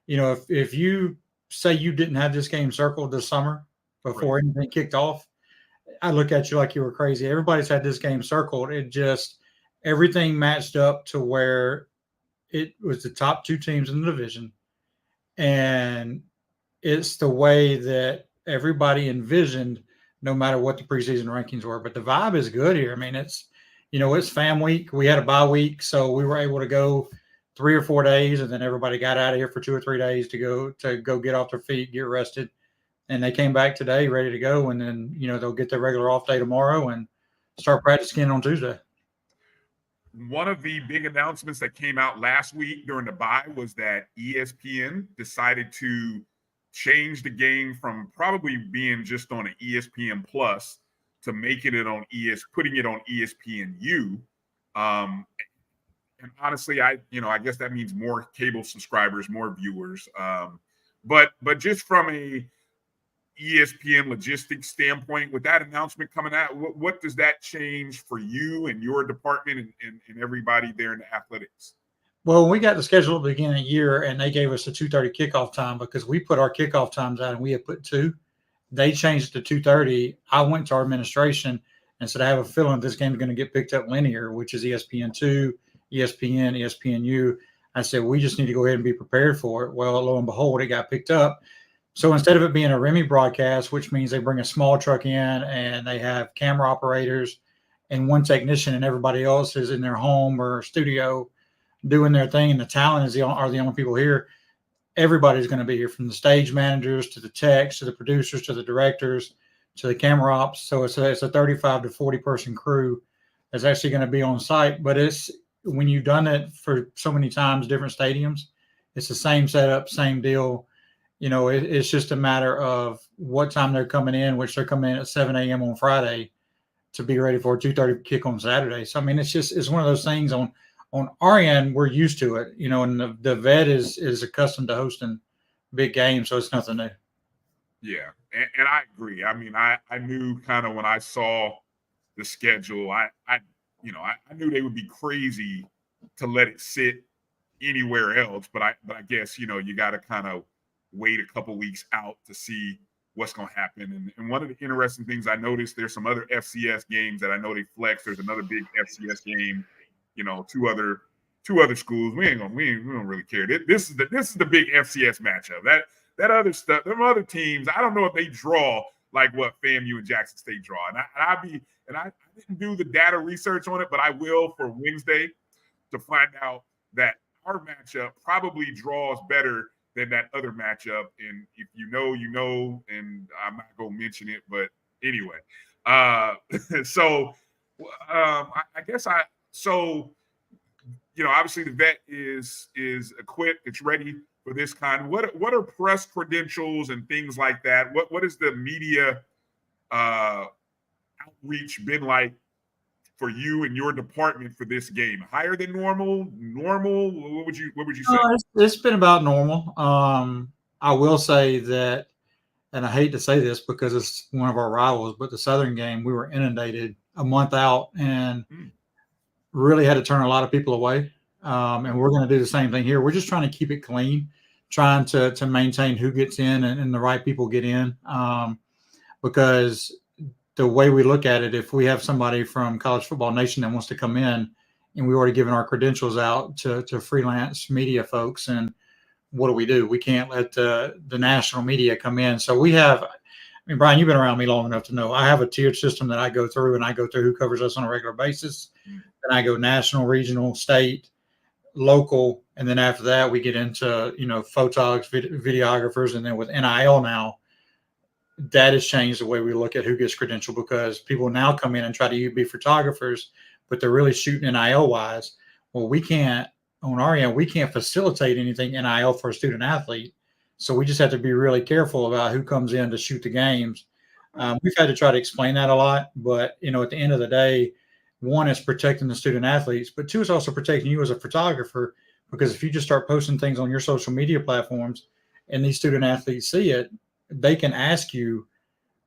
if you say you didn't have this game circled this summer before anything kicked off, I look at you like you were crazy. Everybody's had this game circled. It just everything matched up to where it was the top 2 teams in the division, and it's the way that everybody envisioned, no matter what the preseason rankings were. But the vibe is good here. I mean, it's FAM week. We had a bye week, so we were able to go 3 or 4 days, and then everybody got out of here for 2 or 3 days to go get off their feet, get rested. And they came back today ready to go, and then, they'll get their regular off day tomorrow and start practicing on Tuesday. One of the big announcements that came out last week during the bye was that ESPN decided to change the game from probably being just on an ESPN Plus to making it on putting it on ESPNU. And honestly, I guess that means more cable subscribers, more viewers. But just from a ESPN logistics standpoint, with that announcement coming out, what does that change for you and your department and everybody there in the athletics? Well, when we got the schedule at the beginning of the year, and they gave us a 2:30 kickoff time, because we put our kickoff times out and we had put 2. They changed it to 2:30. I went to our administration and said, I have a feeling this game is going to get picked up linear, which is ESPN2, ESPN, ESPNU. I said, we just need to go ahead and be prepared for it. Well, lo and behold, it got picked up. So instead of it being a Remy broadcast, which means they bring a small truck in and they have camera operators and one technician, and everybody else is in their home or studio doing their thing, and the talent are the only people here. Everybody's going to be here, from the stage managers to the techs to the producers to the directors to the camera ops. So it's a 35 to 40 person crew that's actually going to be on site. But it's, when you've done it for so many times, different stadiums, it's the same setup, same deal. It's just a matter of what time they're coming in, which they're coming in at 7 a.m. on Friday to be ready for a 2:30 kick on Saturday. So, I mean, it's one of those things on our end, we're used to it, and the vet is accustomed to hosting big games, so it's nothing new. Yeah, and I agree. I mean, I knew kind of when I saw the schedule, I knew they would be crazy to let it sit anywhere else, but I guess you got to kind of wait a couple weeks out to see what's going to happen. And one of the interesting things I noticed, there's some other FCS games that I know they flex. There's another big FCS game, two other schools. We don't really care. This is the big FCS matchup. That other stuff, them other teams, I don't know if they draw like what FAMU and Jackson State draw. And I didn't do the data research on it, but I will for Wednesday to find out that our matchup probably draws better than that other matchup. And if you know, and I'm not going to mention it, but anyway. I guess obviously the vet is equipped, it's ready for this kind. What are press credentials and things like that? What is the media outreach been like for you and your department for this game? Higher than normal? What would you say? It's been about normal. I will say that, and I hate to say this because it's one of our rivals, but the Southern game, we were inundated a month out and really had to turn a lot of people away. And we're going to do the same thing here. We're just trying to keep it clean, trying to maintain who gets in and the right people get in. Because the way we look at it, if we have somebody from College Football Nation that wants to come in and we already given our credentials out to freelance media folks, and what do? We can't let the national media come in. So we have, Bryan, you've been around me long enough to know I have a tiered system that I go through, and I go through who covers us on a regular basis. Then I go national, regional, state, local, and then after that we get into photogs, videographers, and then with NIL now, that has changed the way we look at who gets credentialed, because people now come in and try to be photographers, but they're really shooting NIL wise. Well, we can't, on our end, we can't facilitate anything NIL for a student athlete. So we just have to be really careful about who comes in to shoot the games. We've had to try to explain that a lot, but at the end of the day, one is protecting the student athletes, but two is also protecting you as a photographer, because if you just start posting things on your social media platforms and these student athletes see it, they can ask you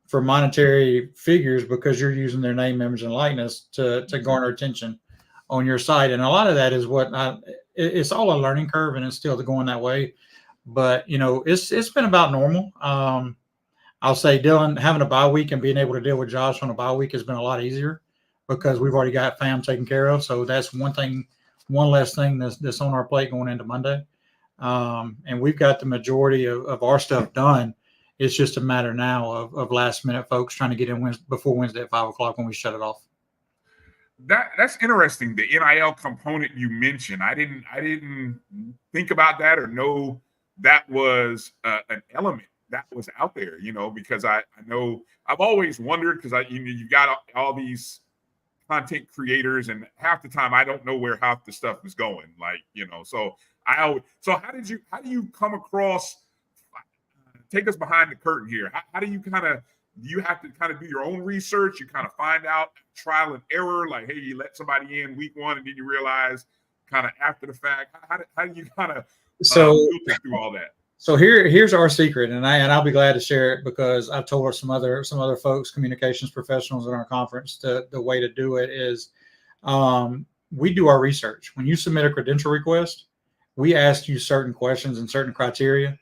for monetary figures because you're using their name, image, and likeness to garner attention on your site. And a lot of that is it's all a learning curve, and it's still going that way. But, it's been about normal. I'll say, Dylan, having a bye week and being able to deal with Josh on a bye week has been a lot easier because we've already got FAM taken care of. So that's one less thing that's on our plate going into Monday. And we've got the majority of our stuff done. It's just a matter now of last minute folks trying to get in before Wednesday at 5:00 when we shut it off. That's interesting. The NIL component you mentioned, I didn't think about that or know that was an element that was out there. Because I know I've always wondered, because you've got all these content creators, and half the time I don't know where half the stuff is going. So how do you come across? Take us behind the curtain here. How do you you have to kind of do your own research? You kind of find out trial and error, like, hey, you let somebody in week one and then you realize kind of after the fact. How do you kind of filter through all that? So here's our secret, and I'll be glad to share it, because I've told some other folks, communications professionals in our conference, the way to do it is we do our research. When you submit a credential request, we ask you certain questions and certain criteria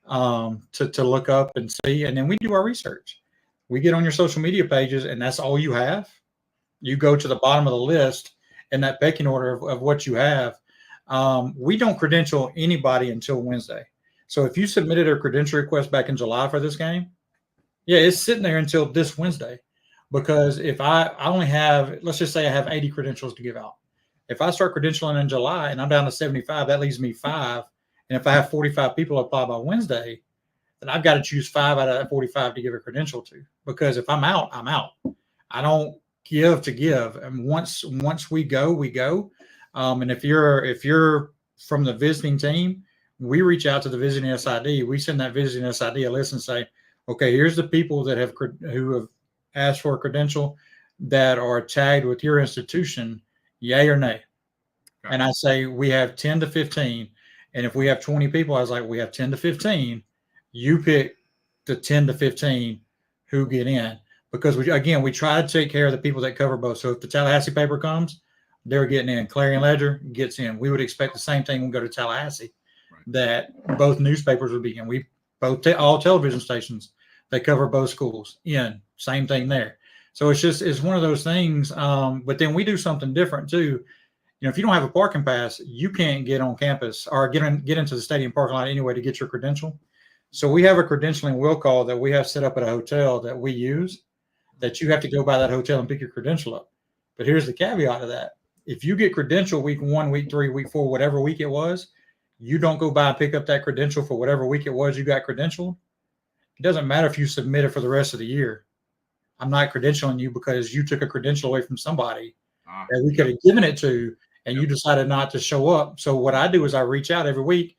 to look up and see, and then we do our research. We get on your social media pages, and that's all you have. You go to the bottom of the list in that pecking order of what you have. We don't credential anybody until Wednesday. So if you submitted a credential request back in July for this game, it's sitting there until this Wednesday. Because if I only have, let's just say I have 80 credentials to give out. If I start credentialing in July and I'm down to 75, that leaves me 5. And if I have 45 people apply by Wednesday, then I've got to choose 5 out of that 45 to give a credential to. Because if I'm out, I'm out. I don't give to give. And once we go, we go. And if you're from the visiting team, we reach out to the visiting SID. We send that visiting SID a list and say, okay, here's the people who have asked for a credential that are tagged with your institution, yay or nay. Okay. And I say we have 10 to 15. And if we have 20 people, I was like, we have 10 to 15. You pick the 10 to 15 who get in. Because, we try to take care of the people that cover both. So if the Tallahassee paper comes, they're getting in. Clarion Ledger gets in. We would expect the same thing when we go to Tallahassee, that both newspapers would be in. All television stations that cover both schools in. Same thing there. So it's one of those things. But then we do something different too. if you don't have a parking pass, you can't get on campus or get into the stadium parking lot anyway to get your credential. So we have a credentialing will call that we have set up at a hotel that we use, that you have to go by that hotel and pick your credential up. But here's the caveat of that. If you get credential week 1, week 3, week 4, whatever week it was, you don't go by and pick up that credential for whatever week it was you got credentialed. It doesn't matter if you submit it for the rest of the year. I'm not credentialing you because you took a credential away from somebody that we could have given it to, and you decided not to show up. So what I do is I reach out every week.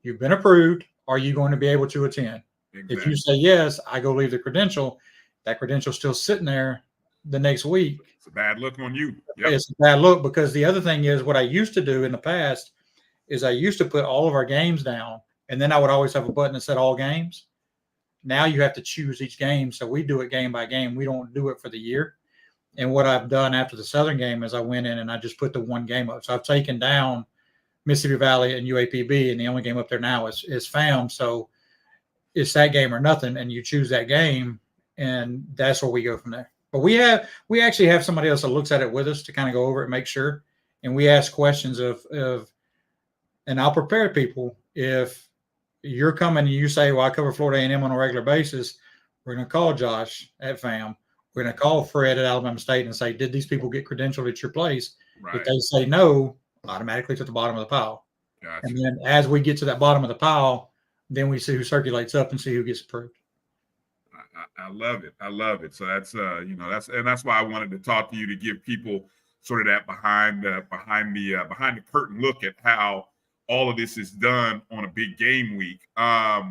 You've been approved. Are you going to be able to attend? Exactly. If you say yes, I go leave the credential. That credential's still sitting there the next week. It's a bad look on you. Yep. It's a bad look because the other thing is what I used to do in the past is I used to put all of our games down, and then I would always have a button that said all games. Now you have to choose each game. So we do it game by game. We don't do it for the year. And what I've done after the Southern game is I went in and I just put the one game up. So I've taken down Mississippi Valley and UAPB, and the only game up there now is FAM. So it's that game or nothing, and you choose that game, and that's where we go from there. But we actually have somebody else that looks at it with us to kind of go over it and make sure. And we ask questions of and I'll prepare people. If you're coming and you say, well, I cover Florida A&M on a regular basis, we're going to call Josh at FAM. We're going to call Fred at Alabama State and say, did these people get credentialed at your place? Right. If they say no, automatically to the bottom of the pile. Gotcha. And then as we get to that bottom of the pile, then we see who circulates up and see who gets approved. I love it. I love it. So that's that's why I wanted to talk to you, to give people sort of that behind the curtain look at how all of this is done on a big game week. My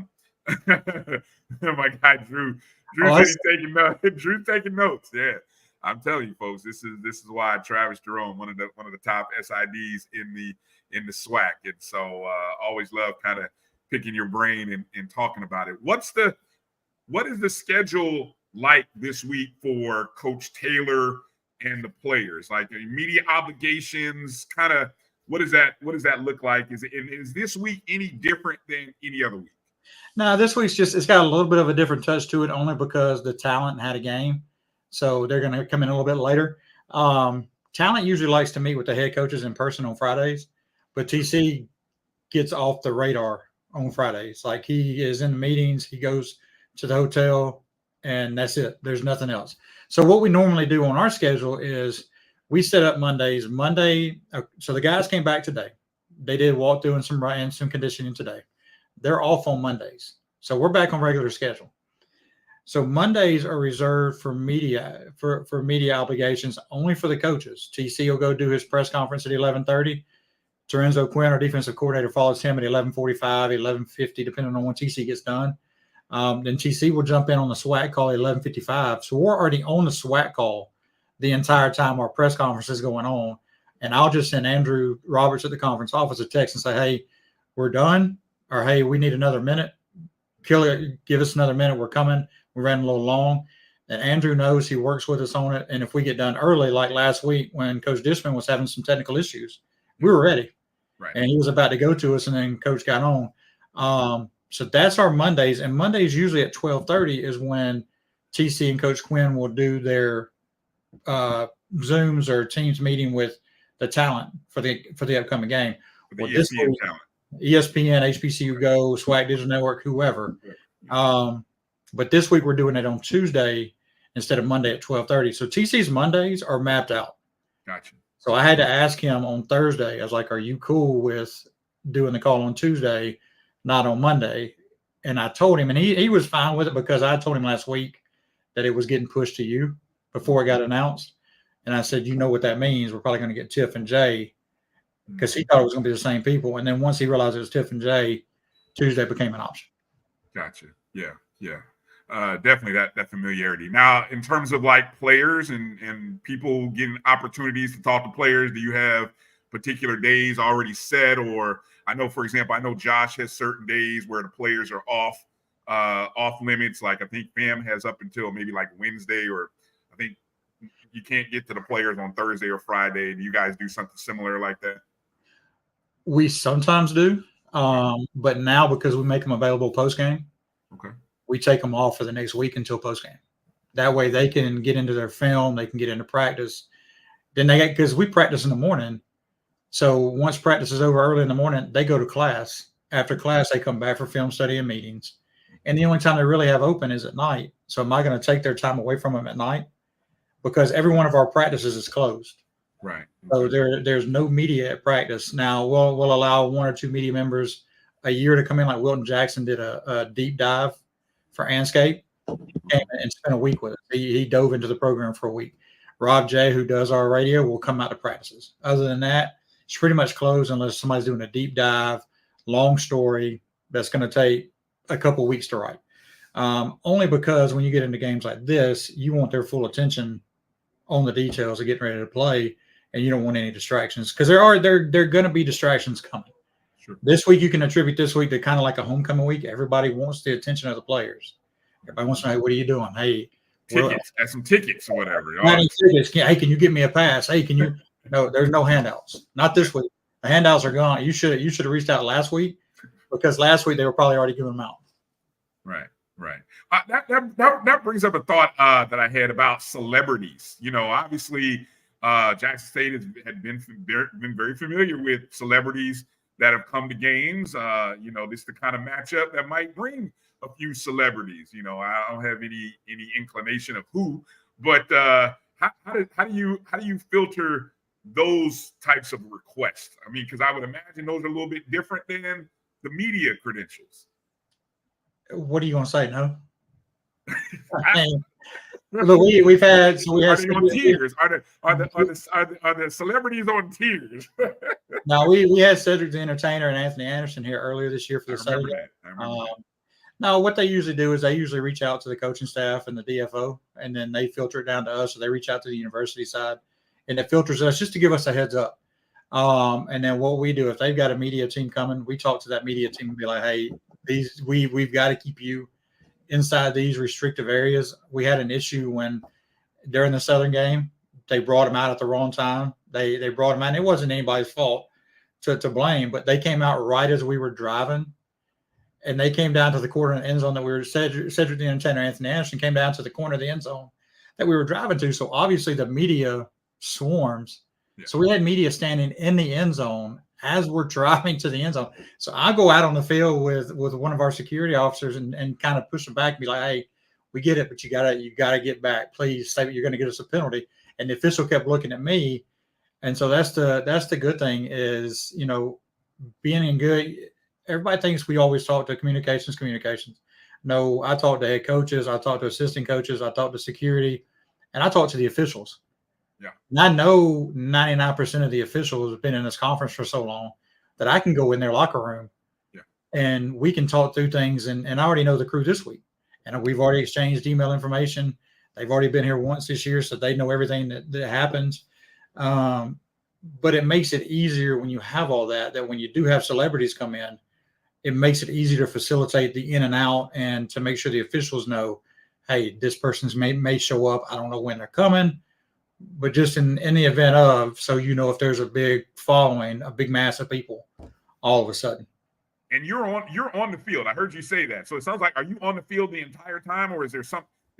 guy Drew said Drew's taking notes. Yeah, I'm telling you, folks, this is why Travis Jerome, one of the top SIDs in the SWAC, and so always love kind of picking your brain and talking about it. What is the schedule like this week for Coach Taylor and the players? Like immediate obligations, kind of what does that look like? Is this week any different than any other week? No, this week's it's got a little bit of a different touch to it, only because the talent had a game. So they're going to come in a little bit later. Talent usually likes to meet with the head coaches in person on Fridays, but TC gets off the radar on Fridays. Like he is in the meetings, he goes to the hotel, and that's it. There's nothing else. So what we normally do on our schedule is we set up Mondays. So the guys came back today. They did walk through and some conditioning today. They're off on Mondays. So we're back on regular schedule. So Mondays are reserved for media, for media obligations, only for the coaches. TC will go do his press conference at 11:30. Terenzo Quinn, our defensive coordinator, follows him at 11:45, 11:50, depending on when TC gets done. Then TC will jump in on the SWAC call at 11:55. So we're already on the SWAC call the entire time our press conference is going on. And I'll just send Andrew Roberts at the conference office a text and say, hey, we're done. Or, hey, we need another minute. Give us another minute. We're coming. We ran a little long. And Andrew knows, he works with us on it. And if we get done early, like last week when Coach Dishman was having some technical issues, we were ready. Right. And he was about to go to us, and then Coach got on. So that's our Mondays. And Mondays usually at 12:30 is when TC and Coach Quinn will do their Zooms or Teams meeting with the talent for the upcoming game. Well, ESPN talent. ESPN, HBCU Go, SWAC Digital Network, whoever. But this week we're doing it on Tuesday instead of Monday at 12:30. So TC's Mondays are mapped out. Gotcha. So I had to ask him on Thursday. I was like, are you cool with doing the call on Tuesday, not on Monday? And I told him, and he was fine with it, because I told him last week that it was getting pushed to you before it got announced. And I said, you know what that means? We're probably going to get Tiff and Jay, because he thought it was going to be the same people. And then once he realized it was Tiff and Jay, Tuesday became an option. Gotcha. Yeah. Definitely that familiarity. Now, in terms of like players and people getting opportunities to talk to players, do you have particular days already set? Or I know, for example, Josh has certain days where the players are off limits. Like I think FAM has up until maybe like Wednesday, or I think you can't get to the players on Thursday or Friday. Do you guys do something similar like that? We sometimes do, but now because we make them available post-game, okay, we take them off for the next week until post-game. That way they can get into their film, they can get into practice. Then because we practice in the morning, So once practice is over early in the morning, they go to class. After class, they come back for film study and meetings. And the only time they really have open is at night. So am I going to take their time away from them at night? Because every one of our practices is closed. Right. So there's no media at practice. Now we'll allow 1 or 2 media members a year to come in, like Wilton Jackson did a deep dive for Anscape and spent a week with us. He dove into the program for a week. Rob J, who does our radio, will come out to practices. Other than that, it's pretty much closed unless somebody's doing a deep dive, long story that's going to take a couple of weeks to write. Only because when you get into games like this, you want their full attention on the details of getting ready to play, and you don't want any distractions because there are going to be distractions coming. Sure. This week you can attribute this week to kind of like a homecoming week. Everybody wants the attention of the players. Everybody wants to know, hey, what are you doing? Hey, tickets, got some tickets or whatever. Tickets. Hey, can you get me a pass? Hey, can you? No, there's no handouts. Not this week. The handouts are gone. You should have reached out last week because last week they were probably already giving them out. Right. That brings up a thought that I had about celebrities. You know, obviously, Jackson State had been very familiar with celebrities that have come to games. You know, this is the kind of matchup that might bring a few celebrities. You know, I don't have any inclination of who, but how do you filter those types of requests? I mean, because I would imagine those are a little bit different than the media credentials. What are you going to say? No. Look, we had on tiers. Are the celebrities on tiers? No, we had Cedric the Entertainer and Anthony Anderson here earlier this year for the Southern. No, what they usually do is they usually reach out to the coaching staff and the DFO, and then they filter it down to us, or they reach out to the university side, and it filters us just to give us a heads up. And then what we do, if they've got a media team coming, we talk to that media team and be like, hey, we've got to keep you inside these restrictive areas. We had an issue when during the Southern game, they brought them out at the wrong time. They brought them out, and it wasn't anybody's fault to blame, but they came out right as we were driving, and they came down to the corner of the end zone that we were Cedric the Entertainer, Anthony Anderson came down to the corner of the end zone that we were driving to. So obviously the media swarms. Yeah. So we had media standing in the end zone as we're driving to the end zone. So I go out on the field with one of our security officers and kind of push them back and be like, hey, we get it, but you gotta get back. Please say you're going to get us a penalty. And the official kept looking at me. And so that's the good thing is, you know, being in good. Everybody thinks we always talk to communications. No, I talk to head coaches. I talk to assistant coaches. I talk to security, and I talk to the officials. Yeah. And I know 99% of the officials have been in this conference for so long that I can go in their locker room and we can talk through things. And I already know the crew this week, and we've already exchanged email information. They've already been here once this year, so they know everything that happens. But it makes it easier when you have all that when you do have celebrities come in, it makes it easier to facilitate the in and out and to make sure the officials know, hey, this person's may show up. I don't know when they're coming, but just in the event of, so you know, if there's a big following, a big mass of people all of a sudden. And you're on the field. I heard you say that. So it sounds like, are you on the field the entire time, or is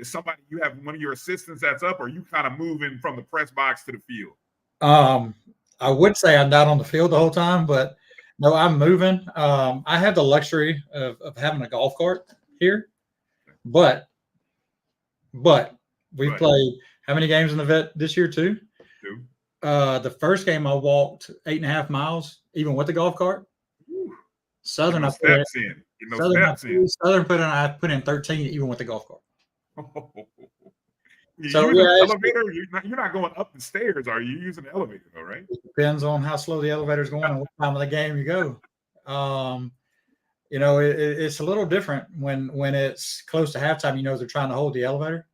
somebody, you have one of your assistants that's up, or are you kind of moving from the press box to the field? I would say I'm not on the field the whole time, but no, I'm moving. I have the luxury of having a golf cart here, but we played how many games in the vet this year? Two. The first game I walked 8.5 miles, even with the golf cart. Whew. Southern, I put in 13, even with the golf cart. So elevator, you're not going up the stairs, are you? Using the elevator though, right? It depends on how slow the elevator's going and what time of the game you go. You know, it's a little different when it's close to halftime. You know, they're trying to hold the elevator,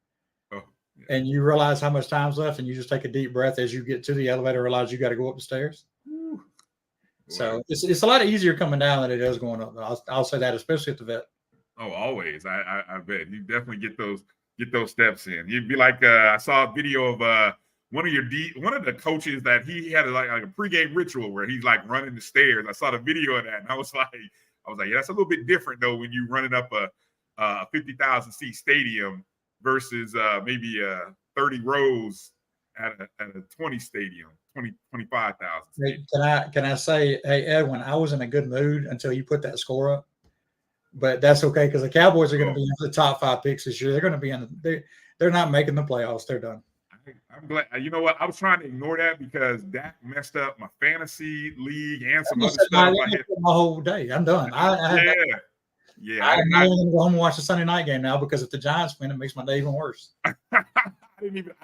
and you realize how much time's left, and you just take a deep breath as you get to the elevator. Realize you got to go up the stairs. So it's a lot easier coming down than it is going up. I'll say that, especially at the vet. Oh, always. I bet you definitely get those steps in. You'd be like, I saw a video of one of the coaches that he had like a pregame ritual where he's like running the stairs. I saw the video of that, and I was like, yeah, that's a little bit different though when you running up a 50,000 seat stadium versus maybe 30 rows at a 20 stadium, 25,000. Hey, can I say, hey Edwin, I was in a good mood until you put that score up, but that's okay because the Cowboys are going to be in the top 5 picks this year. They're going to be they're not making the playoffs. They're done. I'm glad. You know what? I was trying to ignore that because that messed up my fantasy league and some other stuff. My whole day. I'm done. Yeah. I'm not going to go home and watch the Sunday night game now because if the Giants win, it makes my day even worse. I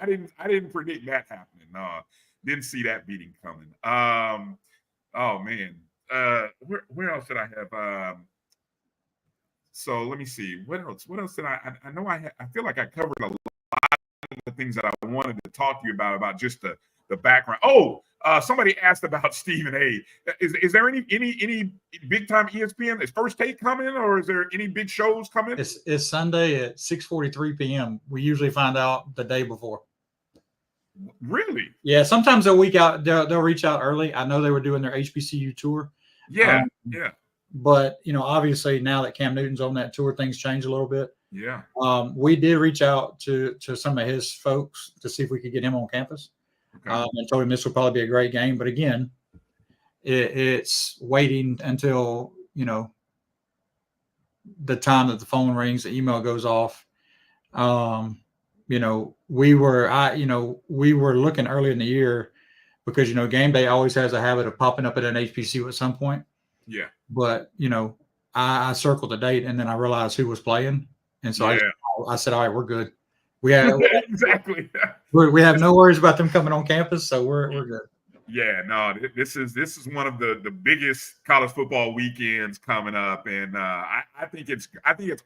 didn't predict that happening. No, didn't see that beating coming. Oh man. Where else did I have? So let me see. What else did I know I feel like I covered a lot of the things that I wanted to talk to you about just the background. Oh, somebody asked about Stephen A. Is there any big time ESPN? Is First Take coming, or is there any big shows coming? It's Sunday at 6:43 p.m. We usually find out the day before. Really? Yeah. Sometimes they'll reach out early. I know they were doing their HBCU tour. Yeah. But obviously now that Cam Newton's on that tour, things change a little bit. Yeah. We did reach out to some of his folks to see if we could get him on campus. Okay. And told him this would probably be a great game. But again, it's waiting until, the time that the phone rings, the email goes off. We were looking early in the year because, game day always has a habit of popping up at an HBCU at some point. Yeah. But, I circled the date and then I realized who was playing. And so I said, all right, we're good. We have exactly. We have no worries about them coming on campus, so we're good. Yeah, no, this is one of the biggest college football weekends coming up, and I think it's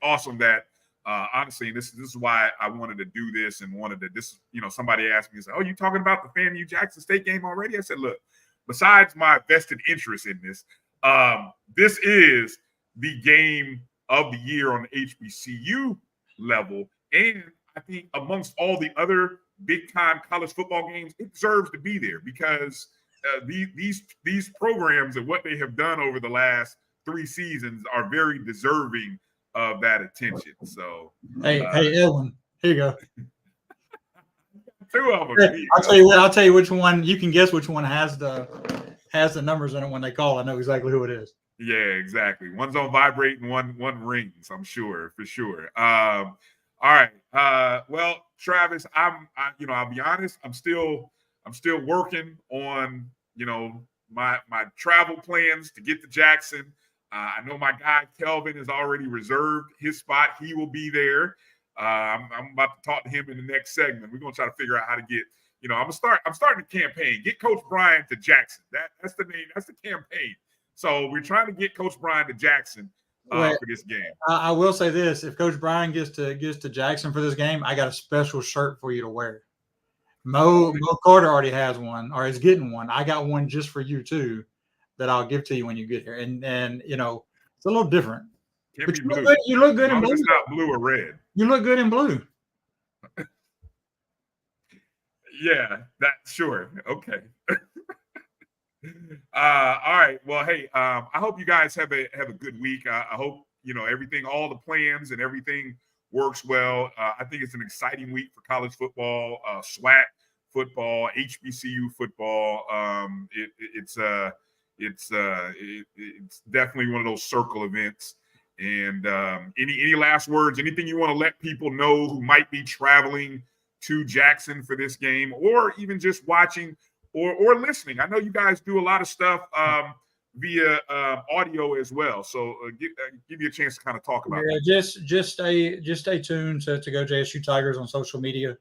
awesome that honestly, this is why I wanted to do this and wanted to somebody asked me, said, "Oh, you talking about the FAMU Jackson State game already?" I said, "Look, besides my vested interest in this, this is the game of the year on the HBCU level, and I think amongst all the other big-time college football games, it deserves to be there because these programs and what they have done over the last 3 seasons are very deserving of that attention." So, hey, Edwin, here you go. 2 of them. I'll tell you which one. You can guess which one has the numbers in it when they call. I know exactly who it is. Yeah, exactly. One's on vibrate and one rings. I'm sure, for sure. All right. Well, Travis, I'll be honest. I'm still working on, my travel plans to get to Jackson. I know my guy Kelvin has already reserved his spot. He will be there. I'm about to talk to him in the next segment. We're gonna try to figure out how to get. I'm starting a campaign. Get Coach Bryan to Jackson. That's the name. That's the campaign. So we're trying to get Coach Bryan to Jackson. For this game. I will say this: if Coach Bryan gets to Jackson for this game, I got a special shirt for you to wear. Mo Carter already has one, or is getting one. I got one just for you too, that I'll give to you when you get here. And it's a little different. But you look good in blue. It's not blue or red. You look good in blue. Yeah, that's sure. Okay. All right. Well, hey, I hope you guys have a good week. I hope everything, all the plans and everything works well. I think it's an exciting week for college football, SWAC football, HBCU football. It's definitely one of those circle events. And any last words? Anything you want to let people know who might be traveling to Jackson for this game, or even just watching? Or listening. I know you guys do a lot of stuff via audio as well. So give you a chance to kind of talk about that. Just stay tuned to Go JSU Tigers on social media.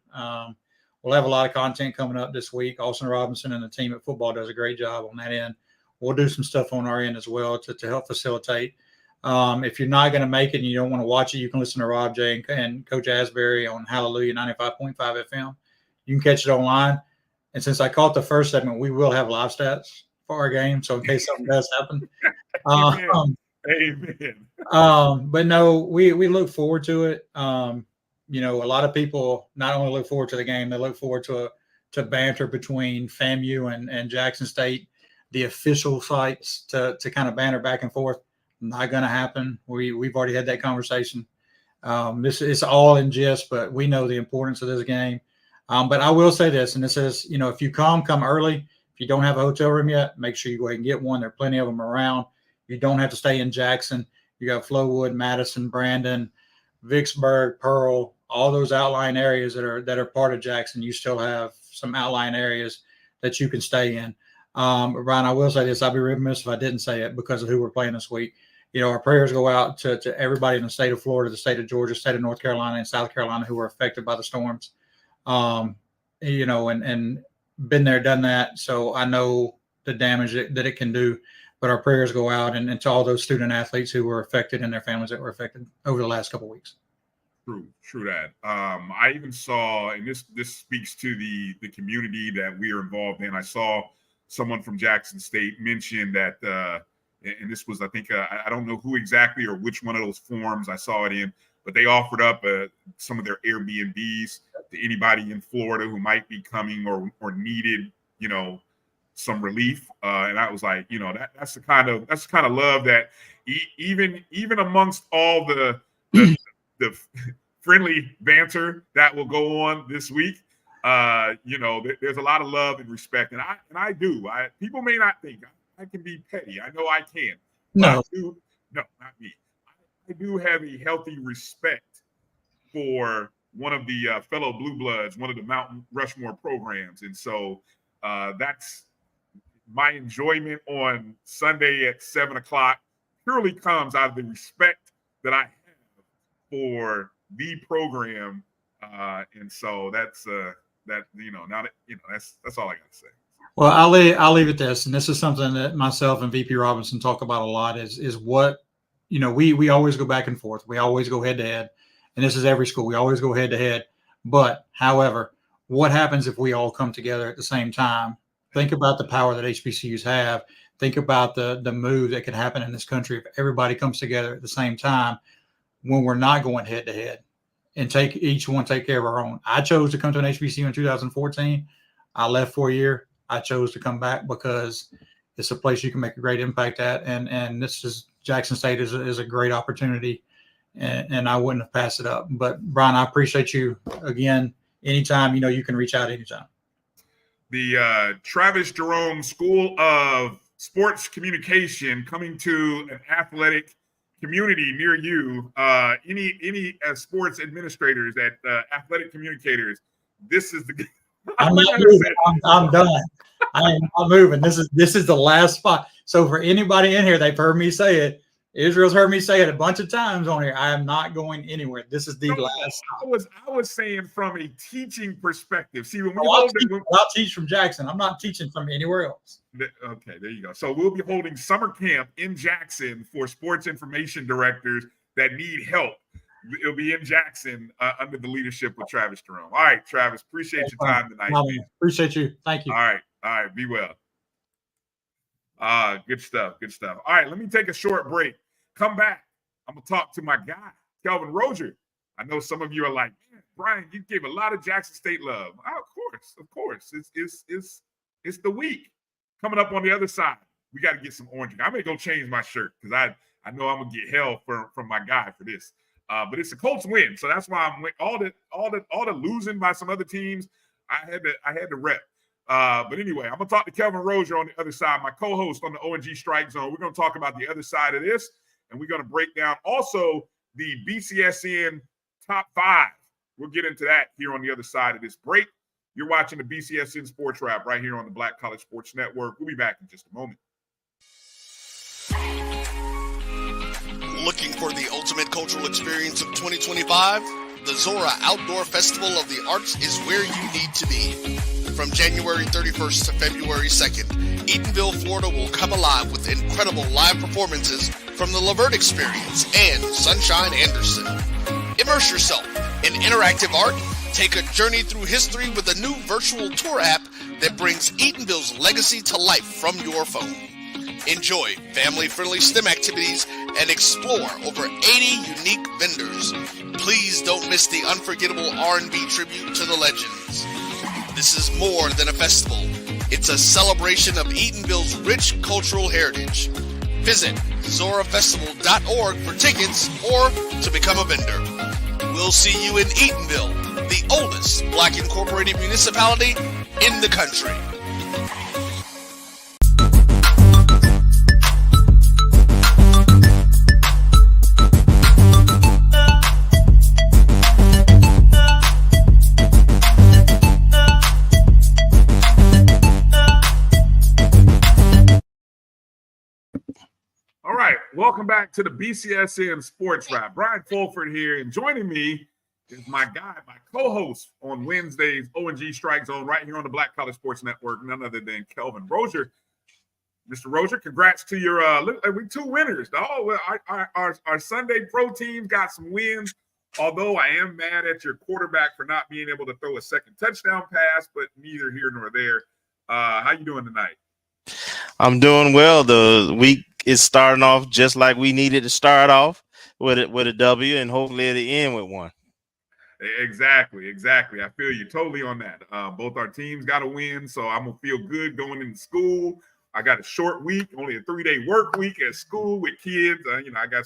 We'll have a lot of content coming up this week. Austin Robinson and the team at football does a great job on that end. We'll do some stuff on our end as well to help facilitate. If you're not going to make it and you don't want to watch it, you can listen to Rob J and Coach Asbury on Hallelujah 95.5 FM. You can catch it online. And since I caught the first segment, we will have live stats for our game. So in case something does happen. Amen. But no, we look forward to it. A lot of people not only look forward to the game, they look forward to banter between FAMU and Jackson State, the official sites to kind of banter back and forth. Not going to happen. We've already had that conversation. This is all in jest, but we know the importance of this game. But I will say this, and this is, if you come early. If you don't have a hotel room yet, make sure you go ahead and get one. There are plenty of them around. You don't have to stay in Jackson. You got Flowood, Madison, Brandon, Vicksburg, Pearl, all those outlying areas that are part of Jackson. You still have some outlying areas that you can stay in. But Bryan, I will say this. I'd be remiss if I didn't say it because of who we're playing this week. Our prayers go out to everybody in the state of Florida, the state of Georgia, state of North Carolina, and South Carolina who were affected by the storms. And been there, done that. So I know the damage that it can do, but our prayers go out and to all those student athletes who were affected and their families that were affected over the last couple of weeks. True that. I even saw, and this speaks to the community that we are involved in. I saw someone from Jackson State mention that, and this was, I think, I don't know who exactly or which one of those forums I saw it in, but they offered up some of their Airbnbs to anybody in Florida who might be coming or needed, some relief. And I was like, that's the kind of love that even amongst all the friendly banter that will go on this week, there's a lot of love and respect, and I do. People may not think I can be petty. I know I can. No, no, not me. I do have a healthy respect for one of the fellow Blue Bloods, one of the Mount Rushmore programs. And so that's my enjoyment on Sunday at 7:00 purely comes out of the respect that I have for the program. And so that's that's all I got to say. Well, I'll leave it this, and this is something that myself and VP Robinson talk about a lot is what, we always go back and forth. We always go head to head, and this is every school. We always go head to head. But, however, what happens if we all come together at the same time? Think about the power that HBCUs have. Think about the move that could happen in this country if everybody comes together at the same time when we're not going head to head and take care of our own. I chose to come to an HBCU in 2014. I left for a year. I chose to come back because it's a place you can make a great impact at. And this is Jackson State is a great opportunity, and I wouldn't have passed it up. But Bryan, I appreciate you again. Anytime, you can reach out anytime. The Travis Jerome School of Sports Communication coming to an athletic community near you. Any sports administrators athletic communicators, this is the I'm not moving. I'm done. I'm not moving. This is the last spot. So for anybody in here, they've heard me say it. Israel's heard me say it a bunch of times on here. I am not going anywhere. This is the last. I was saying from a teaching perspective. See, when I'll teach from Jackson. I'm not teaching from anywhere else. Okay, there you go. So we'll be holding summer camp in Jackson for sports information directors that need help. It'll be in Jackson under the leadership of Travis Jerome. All right, Travis, appreciate your time tonight. Appreciate you. Thank you. All right, be well. Good stuff. All right, let me take a short break. Come back. I'm going to talk to my guy, Kelvin Roger. I know some of you are like, man, Bryan, you gave a lot of Jackson State love. Of course. It's the week. Coming up on the other side, we got to get some orange. I may go change my shirt because I know I'm going to get hell from my guy for this. But it's a Colts win, so that's why I'm all the losing by some other teams. I had to rep. But anyway, I'm gonna talk to Kelvin Roger on the other side, my co-host on the ONG Strike Zone. We're gonna talk about the other side of this, and we're gonna break down also the BCSN top 5. We'll get into that here on the other side of this break. You're watching the BCSN SportsWrap right here on the Black College Sports Network. We'll be back in just a moment. Looking for the ultimate cultural experience of 2025? The Zora Outdoor Festival of the Arts is where you need to be. From January 31st to February 2nd, Eatonville, Florida will come alive with incredible live performances from the Lavert Experience and Sunshine Anderson. Immerse yourself in interactive art. Take a journey through history with a new virtual tour app that brings Eatonville's legacy to life from your phone. Enjoy family-friendly STEM activities and explore over 80 unique vendors. Please don't miss the unforgettable R&B tribute to the legends. This is more than a festival. It's a celebration of Eatonville's rich cultural heritage. Visit zorafestival.org for tickets or to become a vendor. We'll see you in Eatonville, the oldest Black incorporated municipality in the country. All right, welcome back to the BCSN SportsWrap. Bryan Fulford here, and joining me is my guy, my co-host on Wednesdays, O&G Strike Zone, right here on the Black College Sports Network, none other than Kelvin Rozier. Mr. Rozier, congrats to your we 2 winners. Our Sunday pro teams got some wins, although I am mad at your quarterback for not being able to throw a second touchdown pass, but neither here nor there. How you doing tonight? I'm doing well. The week is starting off just like we needed to start off with a W, and hopefully at the end with one. Exactly. I feel you totally on that. Both our teams got a win, so I'm gonna feel good going into school. I got a short week, only a 3-day work week at school with kids. I got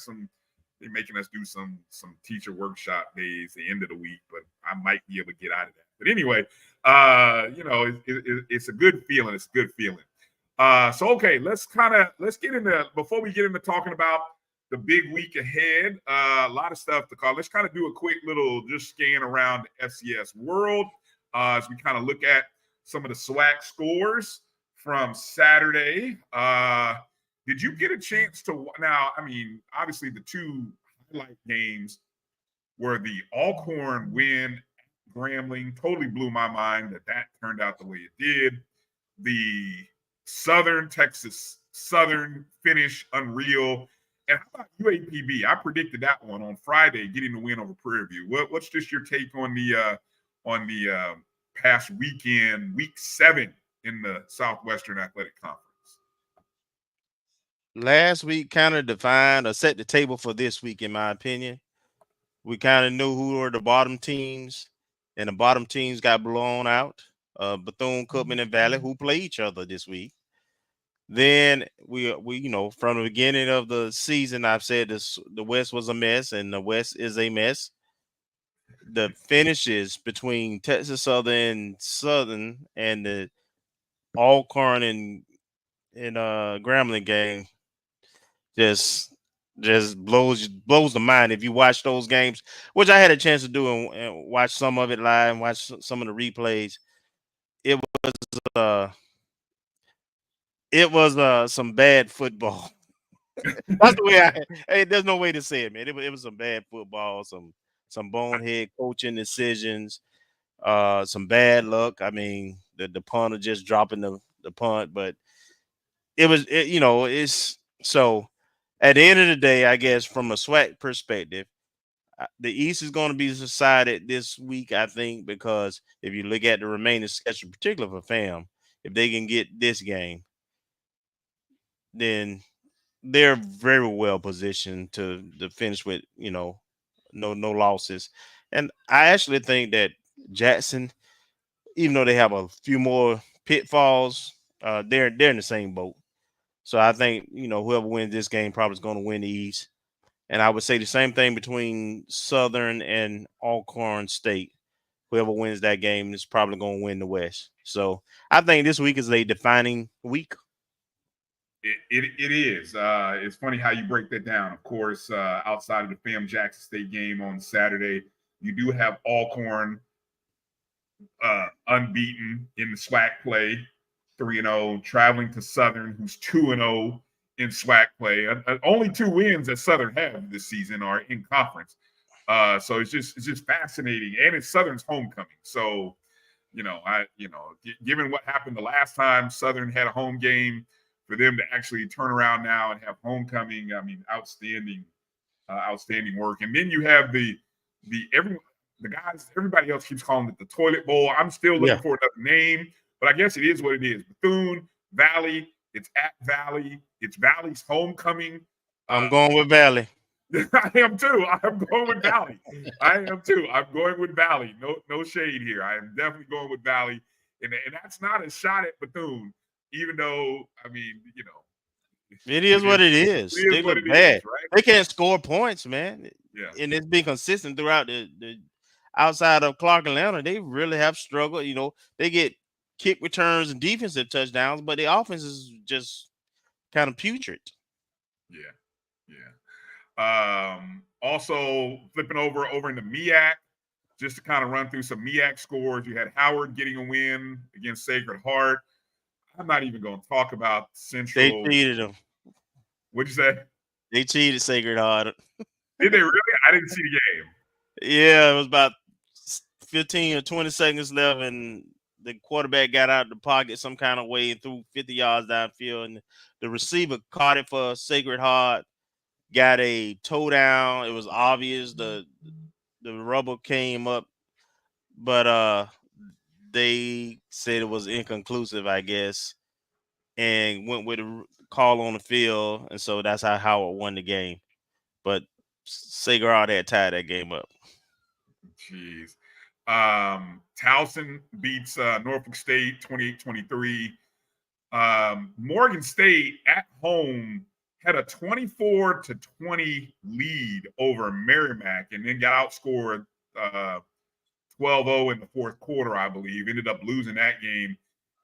they're making us do some teacher workshop days at the end of the week, but I might be able to get out of that. But anyway, it's a good feeling. It's a good feeling. So okay, let's get into, before we get into talking about the big week ahead, a lot of stuff to call. Let's kind of do a quick little just scan around the FCS world as we kind of look at some of the SWAC scores from Saturday. Did you get a chance to now? I mean, obviously the 2 highlight games were the Alcorn win at Grambling. Totally blew my mind that turned out the way it did. The Southern Texas Southern finish, unreal. And how about UAPB? I predicted that one on Friday, getting the win over Prairie View. What's just your take on the past weekend, week 7 in the Southwestern Athletic Conference? Last week kind of defined or set the table for this week, in my opinion. We kind of knew who were the bottom teams, and the bottom teams got blown out. Bethune, Cookman, and Valley, who play each other this week. Then we from the beginning of the season, I've said the West was a mess, and the West is a mess. The finishes between Texas Southern and the Alcorn and Grambling game just blows the mind. If you watch those games, which I had a chance to do and watch some of it live and watch some of the replays, it was some bad football. That's the way there's no way to say it, man. It was some bad football, some bonehead coaching decisions, some bad luck. I mean, the punter just dropping the punt, but it's so at the end of the day, I guess from a SWAC perspective, the East is going to be decided this week, I think, because if you look at the remaining schedule, particularly for FAM, if they can get this game, then they're very well positioned to finish with, no losses. And I actually think that Jackson, even though they have a few more pitfalls, they're in the same boat. So I think, whoever wins this game probably is going to win the East. And I would say the same thing between Southern and Alcorn State. Whoever wins that game is probably going to win the West. So I think this week is a defining week. It is. It's funny how you break that down. Of course, outside of the FAM Jackson State game on Saturday, you do have Alcorn unbeaten in the SWAC play, 3-0, traveling to Southern, who's 2-0 in SWAC play. Only 2 wins that Southern have this season are in conference. So it's just fascinating, and it's Southern's homecoming. So, given what happened the last time Southern had a home game, for them to actually turn around now and have homecoming, I mean, outstanding work. And then you have the guys, everybody else keeps calling it the toilet bowl. I'm still looking for another name, but I guess it is what it is. Bethune, Valley, it's at Valley. It's Valley's homecoming. I'm going with Valley. I am too. I'm going with Valley. I am too. I'm going with Valley. No shade here. I am definitely going with Valley. And that's not a shot at Bethune. Even though, I mean, it is what it is. They look bad. Right? They can't score points, man. and it's been consistent throughout the outside of Clark and Atlanta. They really have struggled. You know, they get kick returns and defensive touchdowns, but the offense is just kind of putrid. Also flipping over into MEAC, just to kind of run through some MEAC scores. You had Howard getting a win against Sacred Heart. I'm not even going to talk about Central. They cheated them. What'd you say? They cheated Sacred Heart. Did they really? I didn't see the game. Yeah, it was about 15 or 20 seconds left, and the quarterback got out of the pocket some kind of way and threw 50 yards downfield, and the receiver caught it for Sacred Heart, got a toe down. It was obvious the rubber came up, but they said it was inconclusive, I guess, and went with a call on the field, and so that's how Howard won the game. But Sacred Heart had tied that game up. Jeez. Towson beats Norfolk State 28-23. Morgan State at home had a 24-20 lead over Merrimack and then got outscored 12-0 in the fourth quarter, I believe. Ended up losing that game.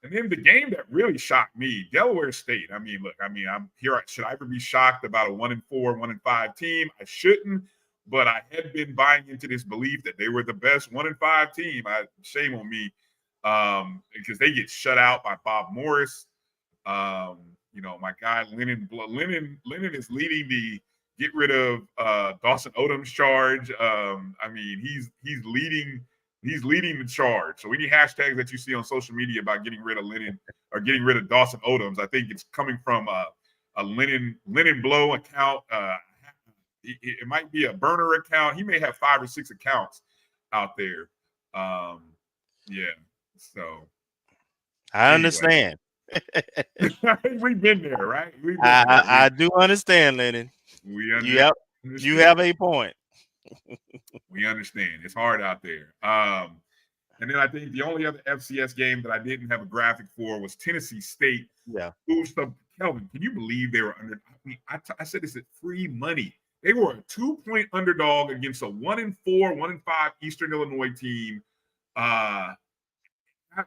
And then the game that really shocked me, Delaware State. I mean, look, I'm here. Should I ever be shocked about a 1-4, 1-5 team? I shouldn't. But I had been buying into this belief that they were the best 1-5 team. Shame on me, because they get shut out by Bob Morris. My guy Lennon is leading the get rid of Dawson Odom's charge. He's leading the charge. So any hashtags that you see on social media about getting rid of Lennon or getting rid of Dawson Odoms, I think it's coming from a Lennon Blow account. It might be a burner account. He may have 5 or 6 accounts out there. So I understand. We've been there, right? I do understand, Lennon. You have a point. We understand. It's hard out there. And then I think the only other FCS game that I didn't have a graphic for was Tennessee State. Yeah. Kelvin, can you believe they were under? I said this at free money. They were a 2-point underdog against a 1-4, 1-5 Eastern Illinois team.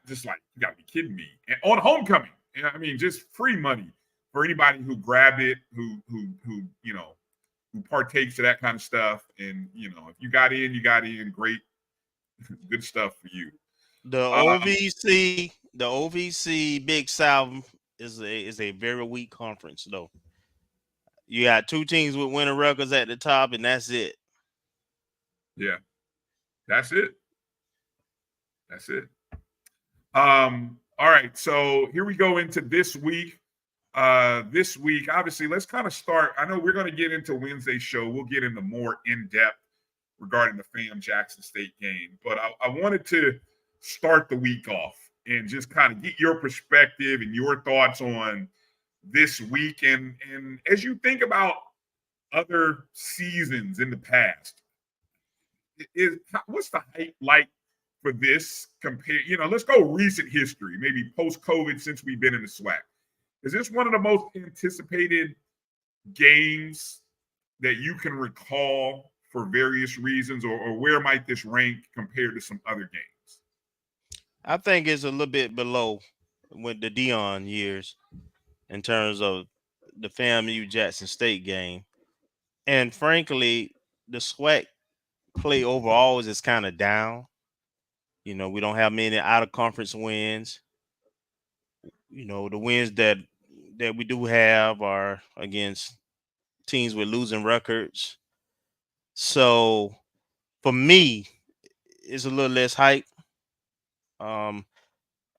Just like, you got to be kidding me. And on homecoming, just free money for anybody who grabbed it, who partakes of that kind of stuff. And if you got in, you got in. Great, good stuff for you. The OVC Big South is a very weak conference, though. You got 2 teams with winning records at the top, and that's it. Yeah, that's it. All right, so here we go into this week. Obviously, let's kind of start. I know we're going to get into Wednesday's show. We'll get into more in-depth regarding the FAM Jackson State game. But I wanted to start the week off and just kind of get your perspective and your thoughts on this week. And as you think about other seasons in the past, what's the hype like for this compared? Let's go recent history, maybe post-COVID, since we've been in the SWAC. Is this one of the most anticipated games that you can recall for various reasons, or where might this rank compared to some other games? I think it's a little bit below with the Dion years in terms of the FAMU Jackson State game. And frankly, the SWAC play overall is kind of down. We don't have many out-of-conference wins. The wins that we do have are against teams with losing records. So for me, it's a little less hype.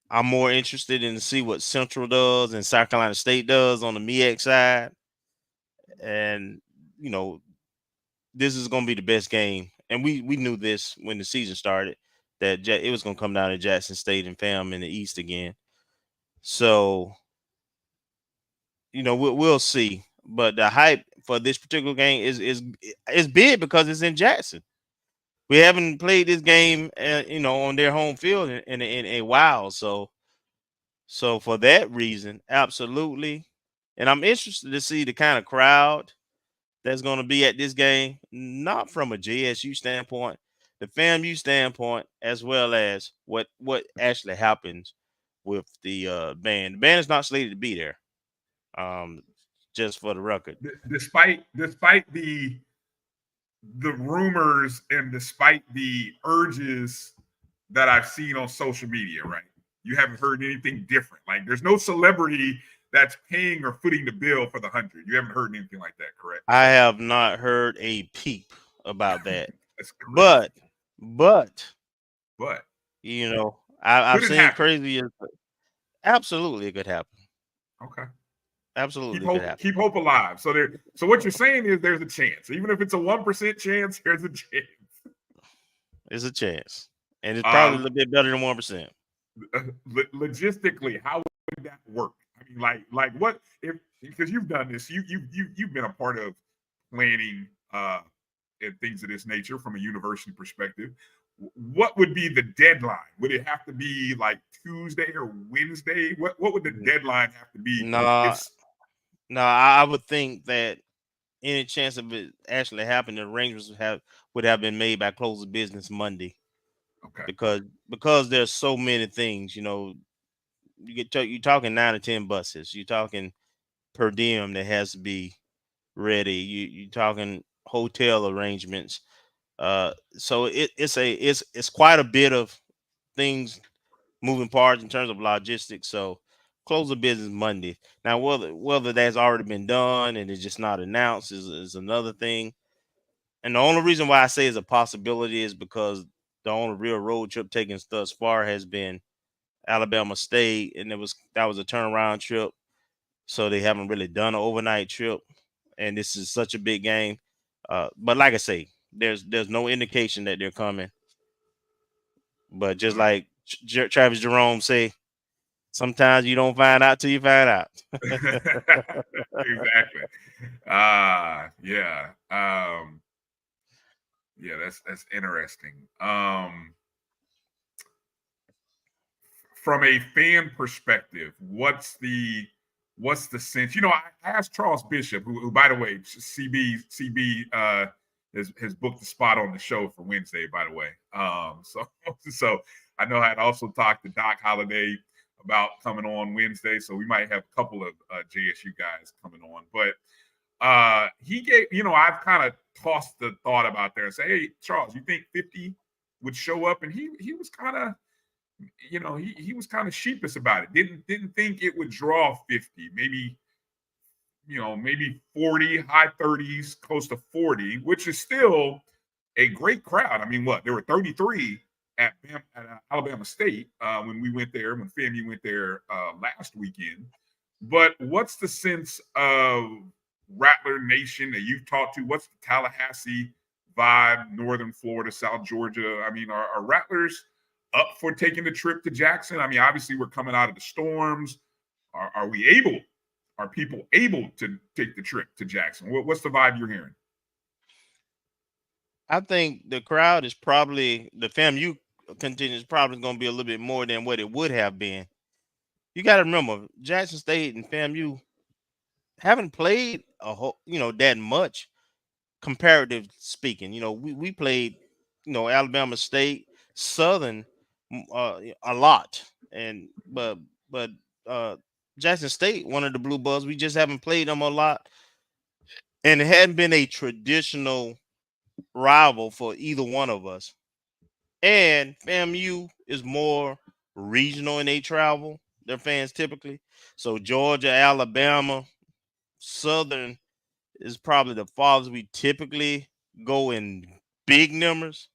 I'm more interested in to see what Central does and South Carolina State does on the MEAC side. And, this is going to be the best game. And we knew this when the season started, that it was going to come down to Jackson State and FAM in the East again. So, we'll see. But the hype for this particular game is big because it's in Jackson. We haven't played this game, on their home field in a while. So for that reason, absolutely. And I'm interested to see the kind of crowd that's going to be at this game, not from a JSU standpoint, the FAMU standpoint, as well as what actually happens with the band. The band is not slated to be there. Just for the record. Despite the rumors and despite the urges that I've seen on social media, right? You haven't heard anything different. Like there's no celebrity that's paying or footing the bill for the 100. You haven't heard anything like that, correct? I have not heard a peep about that. That's correct. But you know, I've seen happen? Crazy. Absolutely, it could happen. Okay. Absolutely, keep hope alive. So what you're saying is there's a chance, even if it's a 1% chance, there's a chance. There's a chance, and it's probably a little bit better than 1%. Logistically, how would that work? I mean, like what if, because you've done this, you've been a part of planning and things of this nature from a university perspective. What would be the deadline? Would it have to be like Tuesday or Wednesday? What would the deadline have to be? No, I would think that any chance of it actually happening, the arrangements would have been made by close of business Monday. Okay. Because there's so many things, you know, you're talking 9 or 10 buses. You're talking per diem that has to be ready. You're talking hotel arrangements. So it's quite a bit of things, moving parts in terms of logistics. So close of business Monday. Now, whether that's already been done and it's just not announced is another thing. And the only reason why I say it's a possibility is because the only real road trip taken thus far has been Alabama State, and that was a turnaround trip. So they haven't really done an overnight trip, and this is such a big game. But like I say, there's no indication that they're coming. But just like Travis Jerome say, sometimes you don't find out till you find out. Exactly. Yeah. Yeah, that's interesting. From a fan perspective, what's the sense? You know, I asked Charles Bishop, who by the way, CB has booked the spot on the show for Wednesday, by the way. So I know I had also talked to Doc Holliday about coming on Wednesday, so we might have a couple of JSU guys coming on. But he gave, you know, I've kind of tossed the thought about there and say, hey, Charles, you think 50 would show up? And he was kind of, you know, he was kind of sheepish about it. Didn't think it would draw 50, maybe, you know, maybe 40, high 30s, close to 40, which is still a great crowd. I mean, there were 33 at Alabama State when we went there, when FAMU went there last weekend. But what's the sense of Rattler Nation that you've talked to? What's the Tallahassee vibe, Northern Florida, South Georgia? I mean, are Rattlers up for taking the trip to Jackson? I mean, obviously we're coming out of the storms. Are people able to take the trip to Jackson? What's the vibe you're hearing? I think the crowd is probably, the FAMU contingent is probably going to be a little bit more than what it would have been. You got to remember, Jackson State and FAMU haven't played that much, comparative speaking. You know, we played, you know, Alabama State, Southern a lot, and but Jackson State, one of the Blue Bulls, we just haven't played them a lot, and it hadn't been a traditional rival for either one of us. And FAMU is more regional in they travel, their fans typically. So Georgia, Alabama, Southern is probably the farthest we typically go in big numbers.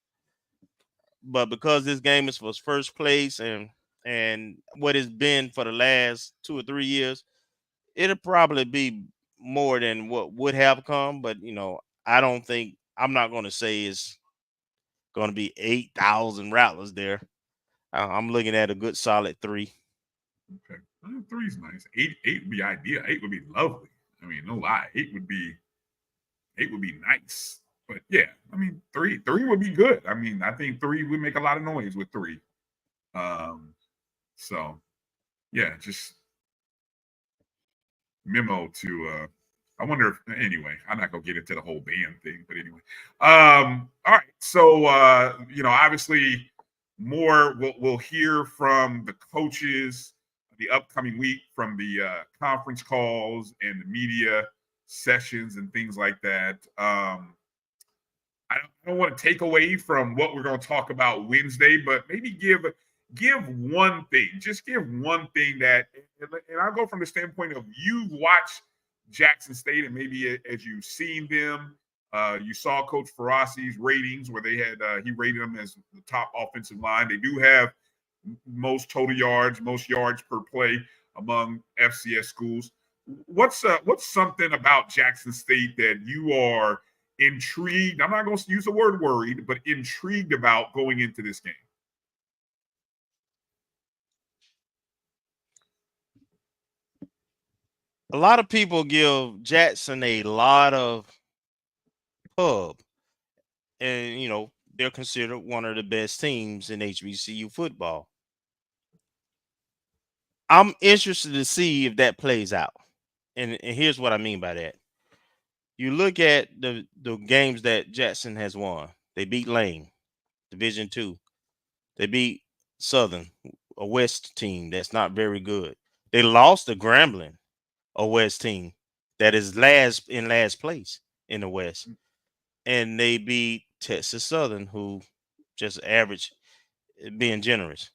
But because this game is for first place and what it's been for the last 2 or 3 years, it'll probably be more than what would have come. But, you know, I'm not going to say it's going to be 8,000 Rattlers there. I'm looking at a good solid 3. Okay. 3 is nice. 8 would be ideal. 8 would be lovely. I mean, no lie. 8 would be nice. But yeah, I mean, 3 would be good. I mean, I think 3 would make a lot of noise with 3. So yeah, just memo to I wonder if, anyway, I'm not going to get into the whole band thing, but anyway. All right. So, obviously more we'll hear from the coaches the upcoming week from the conference calls and the media sessions and things like that. I don't want to take away from what we're going to talk about Wednesday, but maybe give one thing. Just give one thing that, and I'll go from the standpoint of you've watched Jackson State, and maybe as you've seen them, you saw Coach Farasi's ratings where they had he rated them as the top offensive line. They do have most total yards, most yards per play among FCS schools. What's something about Jackson State that you are intrigued? I'm not going to use the word worried, but intrigued about going into this game. A lot of people give Jackson a lot of pub, and they're considered one of the best teams in HBCU football. I'm interested to see if that plays out, and here's what I mean by that. You look at the games that Jackson has won. They beat Lane, Division II. They beat Southern, a West team that's not very good. They lost to Grambling, a West team that is last place in the West. And they beat Texas Southern, who just average, being generous.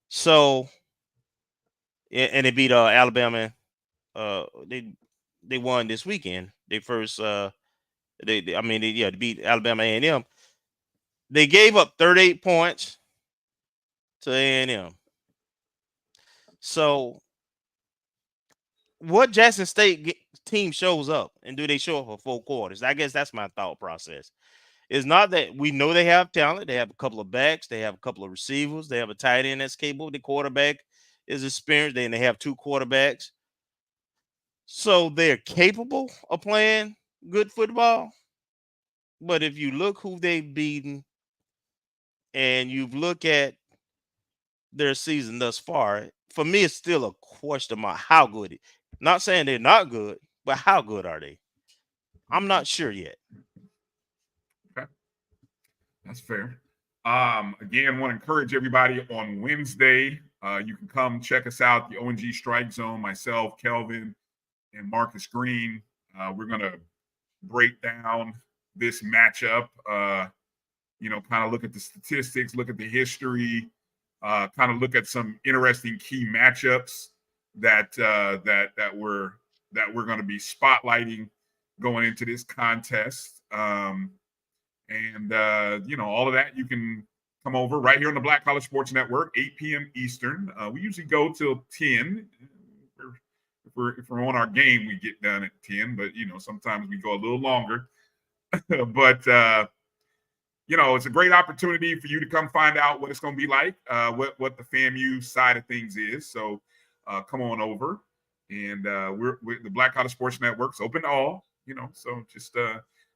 So, and they beat Alabama. They won this weekend. They first they beat Alabama A&M. They gave up 38 points to A&M. So what Jackson State team shows up, and do they show up for 4 quarters? I guess that's my thought process. It's not that we know they have talent. They have a couple of backs. They have a couple of receivers. They have a tight end that's capable. The quarterback is experienced. Then they have 2 quarterbacks. So they're capable of playing good football. But if you look who they've beaten and you look at their season thus far, for me, it's still a question about how good it. Not saying they're not good, but how good are they? I'm not sure yet. Okay. That's fair. Again, want to encourage everybody on Wednesday. You can come check us out, the ONG Strike Zone, myself, Kelvin, and Marcus Green. We're going to break down this matchup, kind of look at the statistics, look at the history, kind of look at some interesting key matchups that we're going to be spotlighting going into this contest. All of that you can come over right here on the Black College Sports Network, 8 p.m. Eastern. We usually go till 10. If we're on our game, we get done at 10, but sometimes we go a little longer. But it's a great opportunity for you to come find out what it's going to be like, what the FAMU side of things is. So come on over, and we're the Black College Sports Network's open to all. So just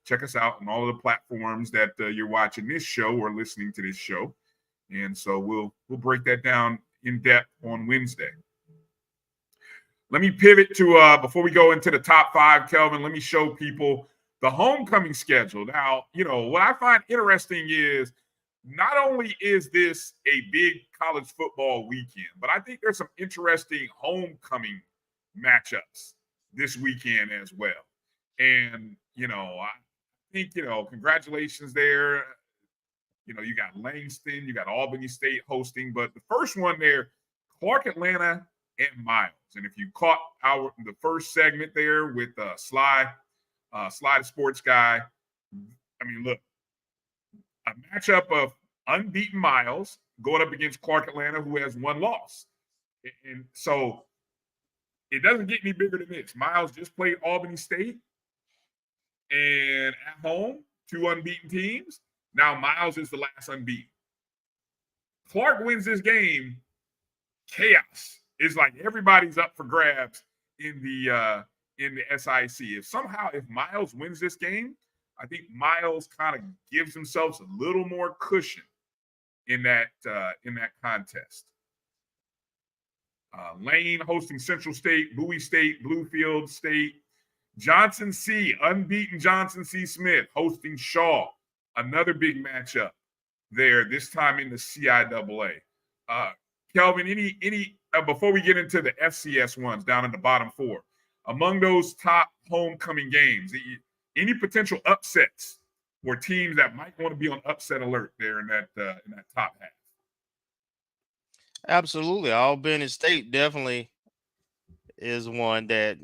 check us out on all of the platforms that you're watching this show or listening to this show, and so we'll break that down in depth on Wednesday. Let me pivot to before we go into the top 5, Kelvin. Let me show people the homecoming schedule. Now, what I find interesting is not only is this a big college football weekend, but I think there's some interesting homecoming matchups this weekend as well. And, I think, congratulations there. You got Langston, you got Albany State hosting, but the first one there, Clark Atlanta and Miles. And if you caught the first segment there with Sly the Sports Guy, I mean, look, a matchup of unbeaten Miles going up against Clark Atlanta, who has 1 loss. And so it doesn't get any bigger than this. Miles just played Albany State, and at home, 2 unbeaten teams. Now Miles is the last unbeaten. Clark wins this game, chaos. It's like everybody's up for grabs in the SIC. If Miles wins this game, I think Miles kind of gives himself a little more cushion in that contest. Lane hosting Central State, Bowie State, Bluefield State. Johnson C, unbeaten Johnson C. Smith hosting Shaw. Another big matchup there, this time in the CIAA. Kelvin, any before we get into the FCS ones down in the bottom four, among those top homecoming games, any potential upsets or teams that might want to be on upset alert there in that top half? Absolutely. Albany State definitely is one that,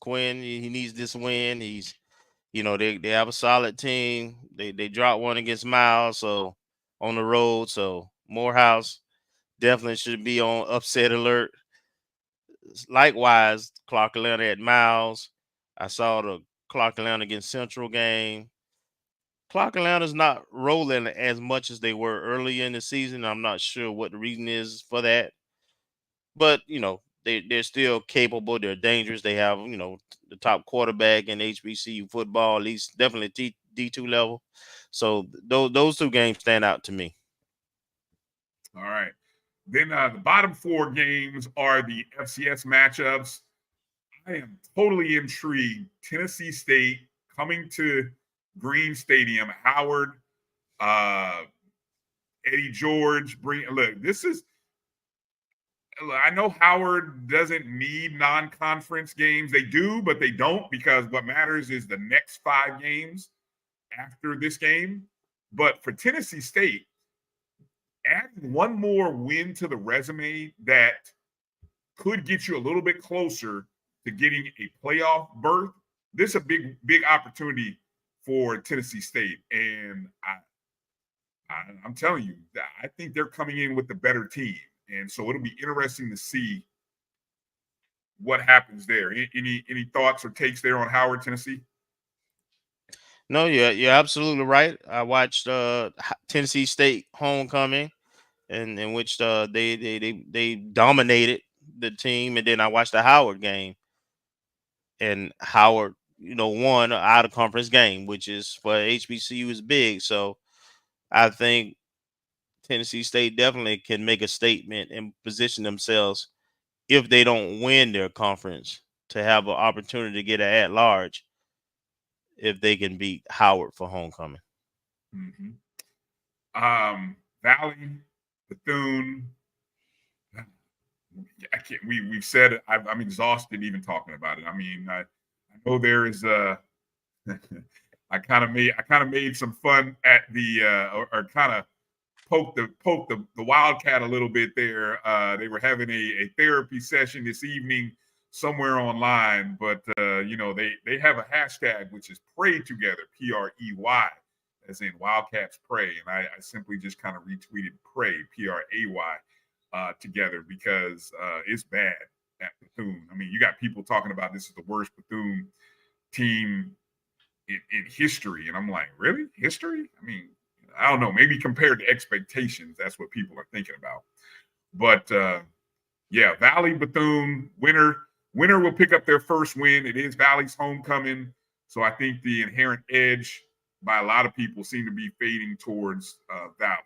Quinn, he needs this win. He's, they have a solid team. They dropped one against Miles, so on the road. So Morehouse definitely should be on upset alert. Likewise, Clark Atlanta at Miles. I saw the Clark Atlanta against Central game. Clark Atlanta's not rolling as much as they were earlier in the season. I'm not sure what the reason is for that. But, they're still capable. They're dangerous. They have, the top quarterback in HBCU football, at least definitely D2 level. So those two games stand out to me. All right. Then the bottom four games are the FCS matchups. I am totally intrigued. Tennessee State coming to Green Stadium. Howard, Eddie George. I know Howard doesn't need non-conference games. They do, but they don't, because what matters is the next 5 games after this game. But for Tennessee State, adding one more win to the resume that could get you a little bit closer to getting a playoff berth, this is a big opportunity for Tennessee State. And I'm telling you, I think they're coming in with the better team. And so it'll be interesting to see what happens there. Any thoughts or takes there on Howard, Tennessee? No, you're absolutely right. I watched Tennessee State homecoming, in which they dominated the team, and then I watched the Howard game, and Howard, won an out of conference game, which is for HBCU is big. So I think Tennessee State definitely can make a statement and position themselves, if they don't win their conference, to have an opportunity to get an at-large if they can beat Howard for homecoming. Mm-hmm. Valley, Bethune. I can't. We've said it. I'm exhausted even talking about it. I mean, I know there is a. I kind of made some fun at the or kind of poked the Wildcat a little bit there. They were having a therapy session this evening somewhere online, but they have a hashtag which is Pray Together, PREY, as in Wildcats Pray, and I simply just kind of retweeted Pray, PRAY, together, because it's bad at Bethune. I mean, you got people talking about this is the worst Bethune team in history, and I'm like, really? History? I mean, I don't know, maybe compared to expectations, that's what people are thinking about. But yeah, Valley, Bethune, winner will pick up their first win. It is Valley's homecoming, so I think the inherent edge by a lot of people seem to be fading towards Valley.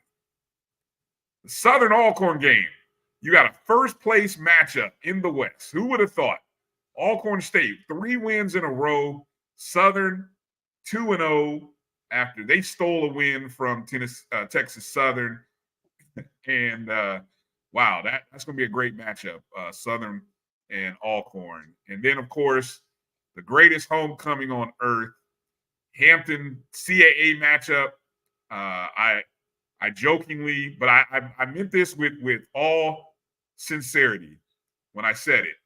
The Southern Alcorn game, you got a first place matchup in the West. Who would have thought? Alcorn State, 3 wins in a row. Southern, 2-0. After they stole a win from Texas Southern. And wow, that's going to be a great matchup, Southern and Alcorn. And then, of course, the greatest homecoming on earth, Hampton CAA matchup. I jokingly, but I meant this with all sincerity when I said it.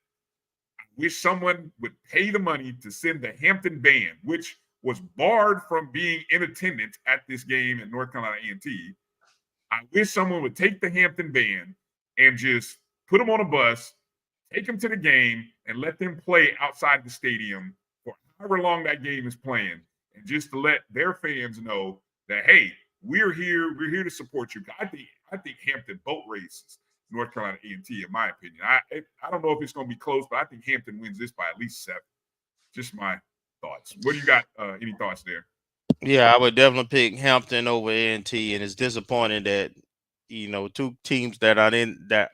I wish someone would pay the money to send the Hampton band, which was barred from being in attendance at this game at North Carolina A&T. I wish someone would take the Hampton band and just put them on a bus, take them to the game, and let them play outside the stadium for however long that game is playing, and just to let their fans know that, hey, we're here to support you. I think Hampton boat races North Carolina A&T, in my opinion. I don't know if it's going to be close, but I think Hampton wins this by at least 7. Just my thoughts. What do you got? Any thoughts there? Yeah, I would definitely pick Hampton over A&T, and it's disappointing that 2 teams that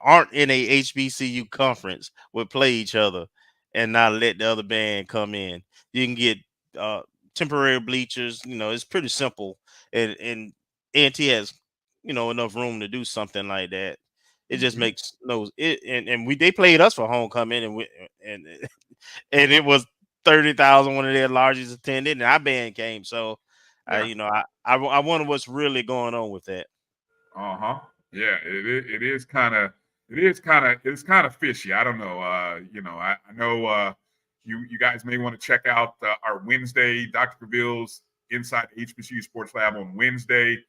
aren't in a HBCU conference would play each other and not let the other band come in. You can get temporary bleachers. It's pretty simple, and A&T has enough room to do something like that. It just makes they played us for homecoming, and and it was 30,000, one of their largest attended, and our band came. So I wonder what's really going on with that. Yeah, it's kind of fishy. I don't know. I know you guys may want to check out our Wednesday, Dr. Cavill's Inside the HBCU Sports Lab on Wednesday.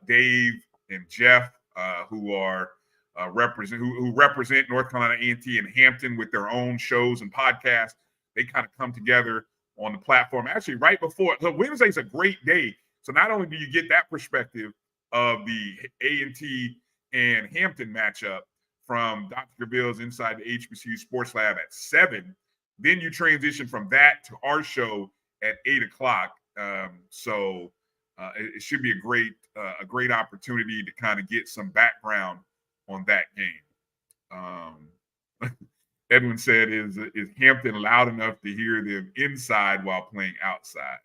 Dave and Jeff, who are who represent North Carolina A&T and Hampton with their own shows and podcasts, they kind of come together on the platform. Actually, right before, so Wednesday's a great day. So not only do you get that perspective of the A&T and Hampton matchup from Dr. Cavill's Inside the HBCU Sports Lab at 7, then you transition from that to our show at 8 o'clock. So it should be a great opportunity to kind of get some background on that game. Edwin said, is Hampton loud enough to hear them inside while playing outside?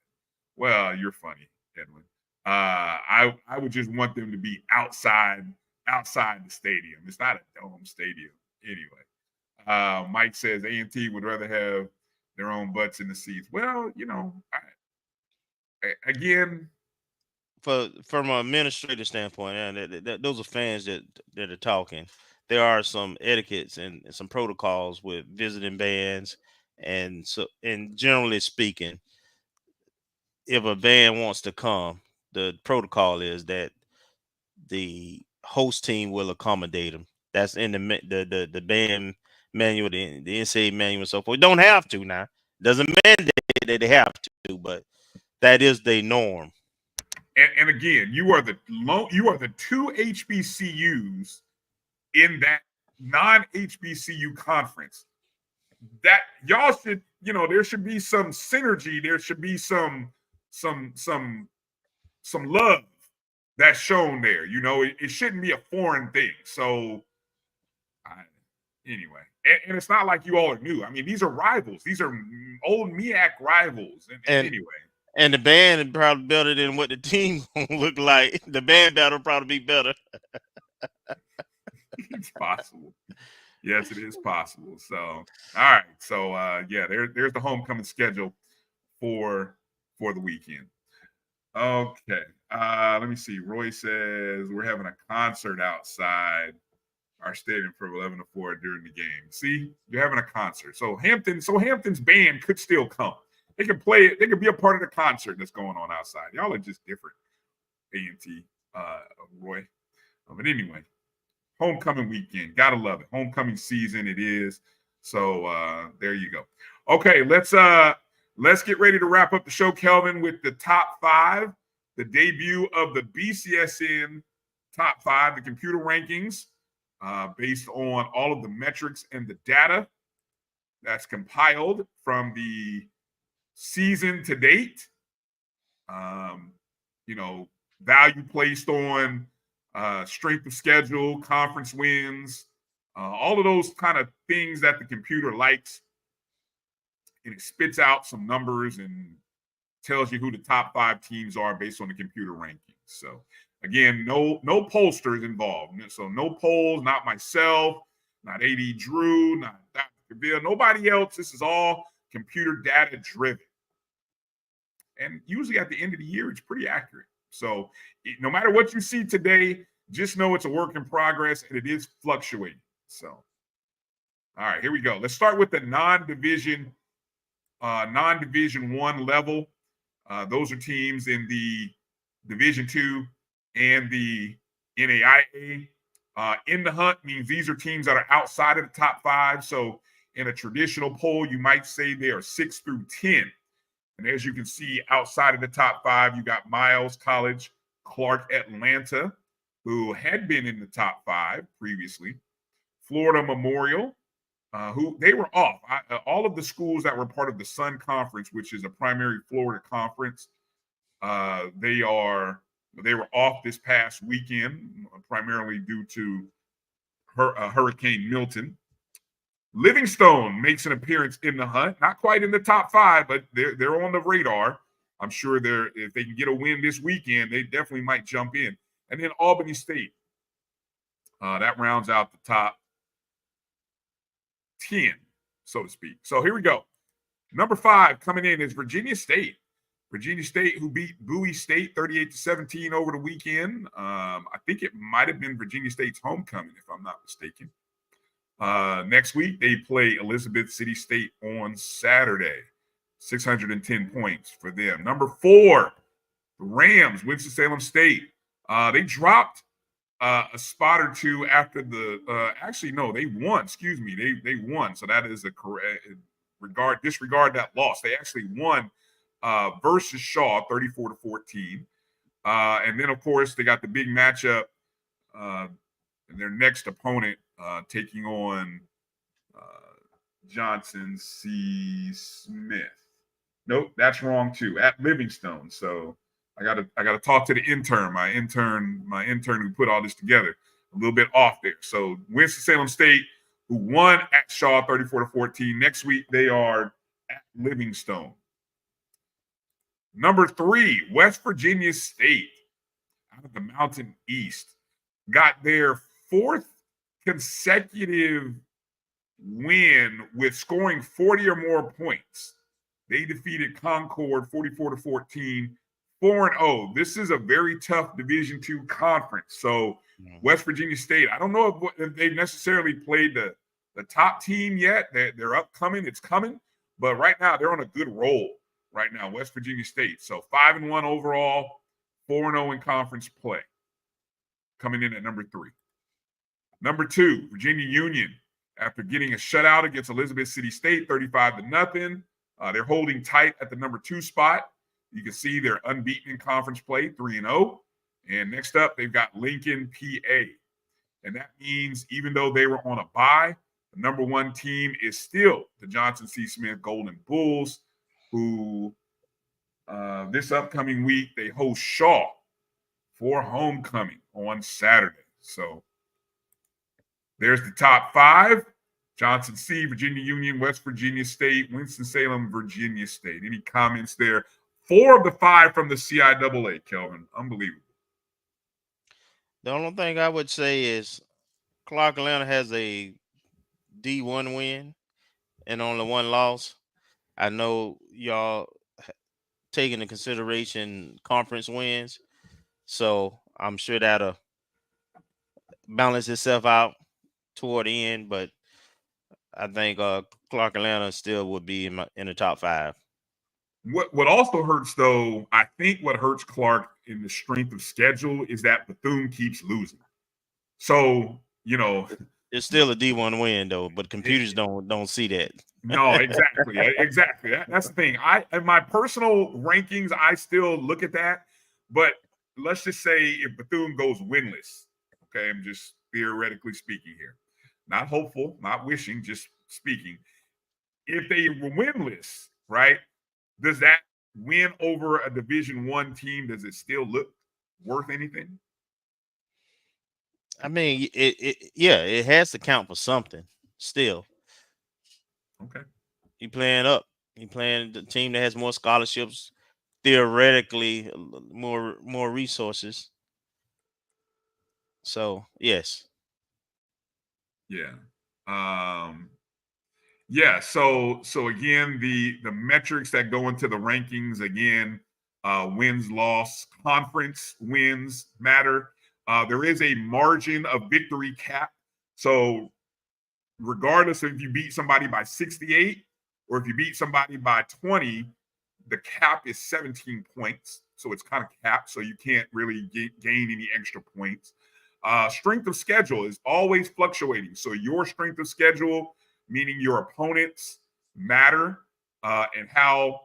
Well, you're funny, Edwin. I would just want them to be outside the stadium. It's not a dome stadium anyway. Mike says A&T would rather have their own butts in the seats. Well, again, from an administrative standpoint, and those are fans that are talking. There are some etiquettes and some protocols with visiting bands, and generally speaking, if a band wants to come, the protocol is that the host team will accommodate them. That's in the band manual, the NCAA manual, and so forth. Don't have to now. Doesn't mandate that they have to, but that is the norm. And again, you are the two HBCUs in that non-HBCU conference that y'all should, there should be some synergy. There should be some love that's shown there. It shouldn't be a foreign thing. So anyway, and it's not like you all are new. I mean, these are rivals. These are old MEAC rivals. And anyway. And the band is probably better than what the team look like. The band battle probably be better. It's possible. Yes, it is possible. So, all right. So, there's the homecoming schedule for the weekend. Okay. Let me see. Roy says we're having a concert outside our stadium from 11 to 4 during the game. See, you're having a concert. So Hampton's band could still come. They can play it. They could be a part of the concert that's going on outside. Y'all are just different, A&T, Roy. But anyway, homecoming weekend. Gotta love it. Homecoming season it is. So there you go. Okay, let's get ready to wrap up the show, Kelvin, with the top 5, the debut of the BCSN top 5, the computer rankings, based on all of the metrics and the data that's compiled from the season to date. Value placed on strength of schedule, conference wins, all of those kind of things that the computer likes. And it spits out some numbers and tells you who the top 5 teams are based on the computer rankings. So again, no pollsters involved. So no polls, not myself, not AD Drew, not Dr. Cavill, nobody else. This is all computer data driven. And usually at the end of the year, it's pretty accurate. So no matter what you see today, just know it's a work in progress and it is fluctuating. So, all right, here we go. Let's start with the non-division 1 level. Those are teams in the Division 2 and the NAIA. In the hunt means these are teams that are outside of the top 5. So in a traditional poll, you might say they are 6 through 10. And as you can see, outside of the top 5, you got Miles College, Clark Atlanta, who had been in the top 5 previously. Florida Memorial, who they were off. All of the schools that were part of the Sun Conference, which is a primary Florida conference, they were off this past weekend, primarily due to Hurricane Milton. Livingstone makes an appearance in the hunt, not quite in the top 5, but they're on the radar. I'm sure if they can get a win this weekend, they definitely might jump in. And then Albany State, that rounds out the top 10, so to speak. So here we go. Number 5 coming in is Virginia State. Virginia State, who beat Bowie State 38-17 over the weekend. I think it might have been Virginia State's homecoming, if I'm not mistaken. Next week, they play Elizabeth City State on Saturday. 610 points for them. Number 4, the Rams, Winston-Salem State. They dropped a spot or two after they won. Excuse me. They won. So that is a correct disregard that loss. They actually won versus Shaw 34-14. And then, of course, they got the big matchup and their next opponent taking on Johnson C. Smith. Nope, that's wrong too. At Livingstone. So I gotta talk to the intern, my intern who put all this together. A little bit off there. So Winston-Salem State, who won at Shaw 34-14. Next week they are at Livingstone. Number 3, West Virginia State, out of the Mountain East, got their 4th consecutive win with scoring 40 or more points. They defeated Concord 44-14, 4-0. This is a very tough Division II conference. So West Virginia State, I don't know if they necessarily played the top team yet. They're upcoming. It's coming. But right now, they're on a good roll right now, West Virginia State. So 5-1 overall, 4-0 in conference play. Coming in at number 3. Number 2, Virginia Union. After getting a shutout against Elizabeth City State, 35-0. They're holding tight at the number 2 spot. You can see they're unbeaten in conference play, 3-0. And next up, they've got Lincoln, PA. And that means even though they were on a bye, the number 1 team is still the Johnson C. Smith Golden Bulls, who this upcoming week, they host Shaw for homecoming on Saturday. So there's the top 5. Johnson C., Virginia Union, West Virginia State, Winston-Salem, Virginia State. Any comments there? 4 of the 5 from the CIAA, Kelvin. Unbelievable. The only thing I would say is Clark Atlanta has a D1 win and only 1 loss. I know y'all take into consideration conference wins, so I'm sure that'll balance itself out toward the end, but I think Clark Atlanta still would be in the top 5. What also hurts, though, I think what hurts Clark in the strength of schedule is that Bethune keeps losing. So, it's still a D1 win, though, but computers don't see that. No, exactly. Exactly. That's the thing. In my personal rankings, I still look at that. But let's just say if Bethune goes winless, okay, I'm just theoretically speaking here. Not hopeful, not wishing, just speaking. If they were winless, right, does that win over a Division I team, does it still look worth anything? I mean, it has to count for something still. Okay. You playing up. You playing the team that has more scholarships, theoretically more resources. So, yes. Yeah. Yeah. So again, the metrics that go into the rankings, again, wins, loss, conference wins matter. There is a margin of victory cap. So regardless of if you beat somebody by 68 or if you beat somebody by 20, the cap is 17 points. So it's kind of capped. So you can't really gain any extra points. Strength of schedule is always fluctuating. So your strength of schedule, meaning your opponents, matter, and how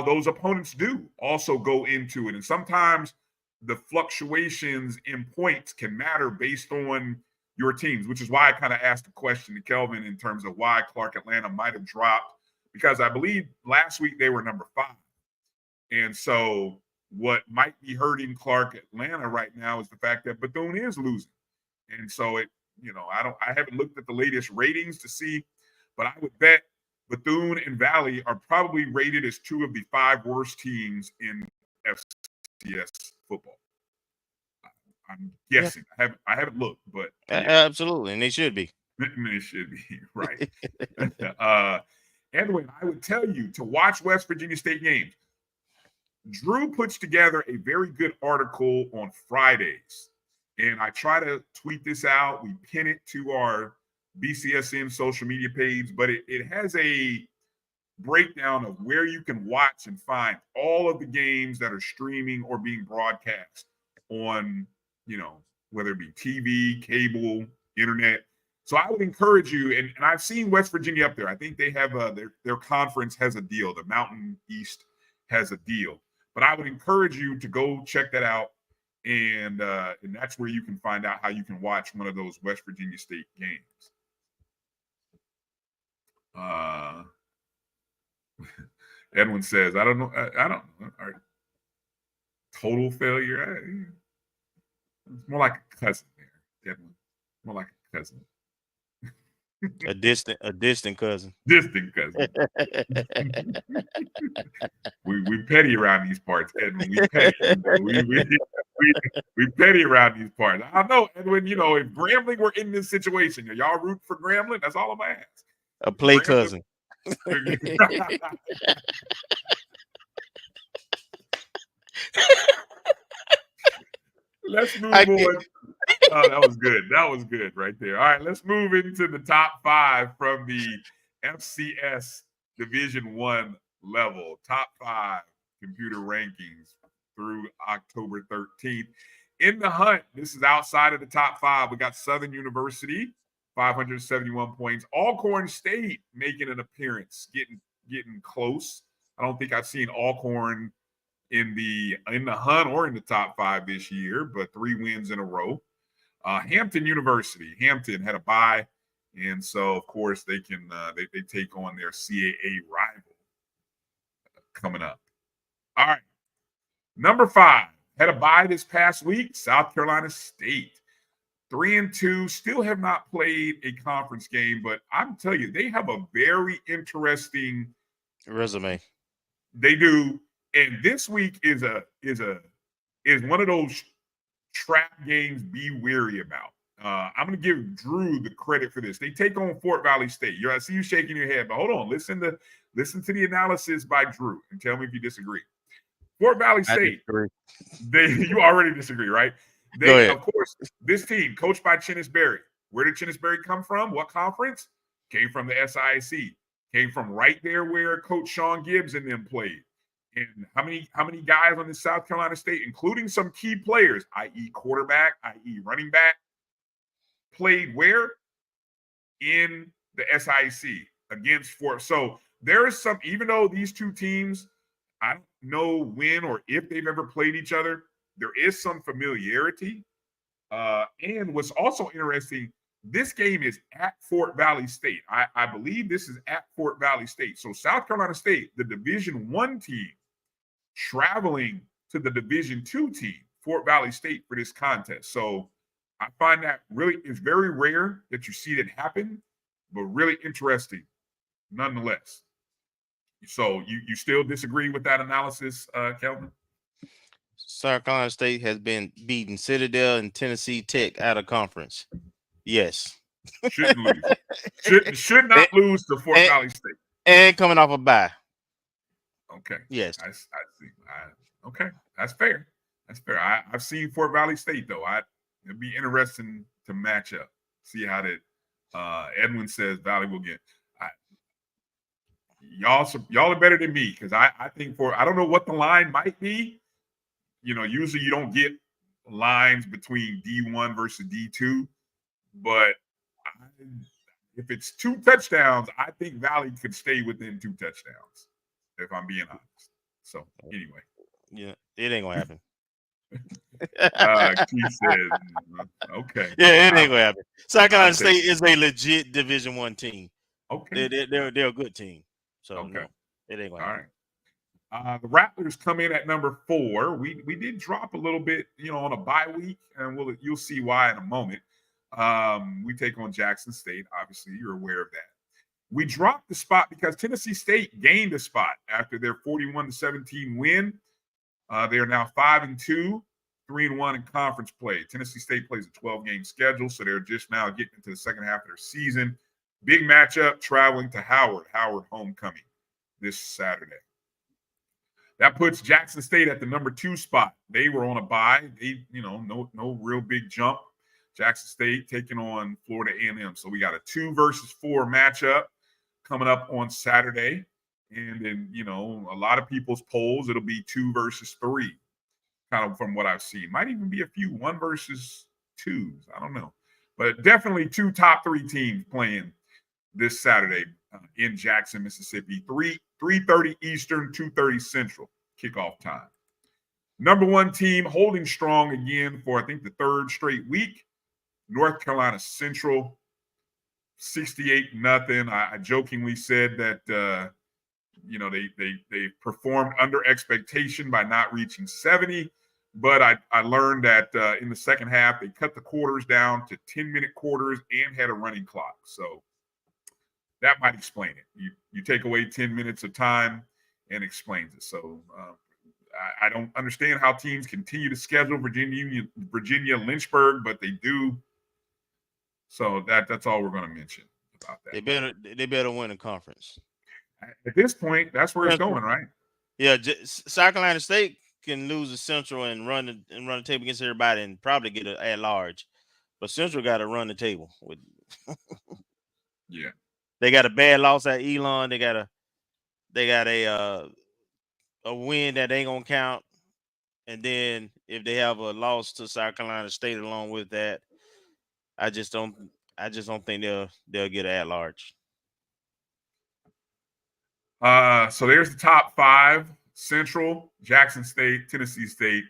those opponents do also go into it. And sometimes the fluctuations in points can matter based on your teams, which is why I kind of asked the question to Kelvin in terms of why Clark Atlanta might have dropped, because I believe last week they were number 5. And so what might be hurting Clark Atlanta right now is the fact that Bethune is losing. And so I haven't looked at the latest ratings to see, but I would bet Bethune and Valley are probably rated as 2 of the 5 worst teams in FCS football. I'm guessing. I haven't looked, but yeah. Absolutely, and they should be. They should be, right. Edwin, I would tell you to watch West Virginia State games. Drew puts together a very good article on Fridays, and I try to tweet this out. We pin it to our BCSN social media page, but it has a breakdown of where you can watch and find all of the games that are streaming or being broadcast on, whether it be TV, cable, internet. So I would encourage you, and I've seen West Virginia up there. I think they have their conference has a deal. The Mountain East has a deal. But I would encourage you to go check that out, and that's where you can find out how you can watch one of those West Virginia State games. Edwin says, I don't know. I don't know. Total failure. It's more like a cousin there, Edwin. More like a cousin. A distant cousin. Distant cousin. we petty around these parts, Edwin. We petty. we petty around these parts. I know, Edwin. If Grambling were in this situation, y'all root for Grambling? That's all I'm asking. A play cousin. Let's move on. Oh, that was good. That was good right there. All right, let's move into the top 5 from the FCS Division I level. Top 5 computer rankings through October 13th. In the hunt, this is outside of the top 5. We got Southern University, 571 points. Alcorn State making an appearance, getting close. I don't think I've seen Alcorn in the hunt or in the top 5 this year, but 3 wins in a row. Hampton University. Hampton had a bye, and so of course they can they take on their CAA rival coming up. All right, number 5 had a bye this past week. South Carolina State, 3-2, still have not played a conference game, but I'm telling you, they have a very interesting resume. They do, and this week is one of those trap games be wary about. I'm going to give Drew the credit for this. They take on Fort Valley State. I see you shaking your head, but hold on. Listen to the analysis by Drew and tell me if you disagree. Fort Valley State, you already disagree, right? Of course, this team, coached by Chennis Berry. Where did Chennis Berry come from? What conference? Came from the SIAC. Came from right there where Coach Sean Gibbs and them played. And how many guys on the South Carolina State, including some key players, i.e. quarterback, i.e. running back, played where? In the SIAC against Fort. So there is some, even though these two teams, I don't know when or if they've ever played each other, there is some familiarity. And what's also interesting, this game is at Fort Valley State. I believe this is at Fort Valley State. So South Carolina State, the Division I team, traveling to the Division II team, Fort Valley State, for this contest. So I find that really is very rare that you see that happen, but really interesting nonetheless. So you still disagree with that analysis, Kelvin? South Carolina State has been beating Citadel and Tennessee Tech out of conference. Yes. Shouldn't lose. Should not lose to Fort Valley State. And coming off a bye. Okay. Yes. I see. Okay. That's fair. That's fair. I've seen Fort Valley State, though. It'd be interesting to match up. See how that Edwin says Valley will get. Y'all are better than me, because I think I don't know what the line might be. Usually you don't get lines between D1 versus D2, but if it's 2 touchdowns, I think Valley could stay within 2 touchdowns, if I'm being honest. So anyway. Yeah, it ain't gonna happen. Keith says, okay. Yeah, it ain't gonna happen. South Carolina State is a legit Division I team. Okay. They're a good team. So okay. No, it ain't gonna happen. All right. The Rattlers come in at number 4. We did drop a little bit, on a bye week, and you'll see why in a moment. We take on Jackson State. Obviously, you're aware of that. We dropped the spot because Tennessee State gained a spot after their 41-17 win. They are now 5-2, 3-1 in conference play. Tennessee State plays a 12-game schedule, so they're just now getting into the second half of their season. Big matchup, traveling to Howard homecoming this Saturday. That puts Jackson State at the number 2 spot. They were on a bye. They, no real big jump. Jackson State taking on Florida A&M. So we got a 2 versus 4 matchup coming up on Saturday. And then, a lot of people's polls, it'll be 2 versus 3, kind of from what I've seen. Might even be a few 1 versus 2s. I don't know. But definitely 2 top 3 teams playing this Saturday in Jackson, Mississippi. 3:30 Eastern, 2:30 Central kickoff time. Number 1 team holding strong again for, I think, the 3rd straight week. North Carolina Central, 68-0. I jokingly said that, they performed under expectation by not reaching 70. But I learned that in the second half, they cut the quarters down to 10-minute quarters and had a running clock. So that might explain it. You take away 10 minutes of time and explains it. So I don't understand how teams continue to schedule Virginia, Lynchburg, but they do. So that's all we're going to mention about that. They better win a conference. At this point, that's where it's going, right? Yeah, South Carolina State can lose the Central and run the table against everybody and probably get an at-large, but Central got to run the table with. Yeah, they got a bad loss at Elon. They got a win that ain't gonna count, and then if they have a loss to South Carolina State along with that, I just don't think they'll get an at-large. So there's the top 5: Central, Jackson State, Tennessee State,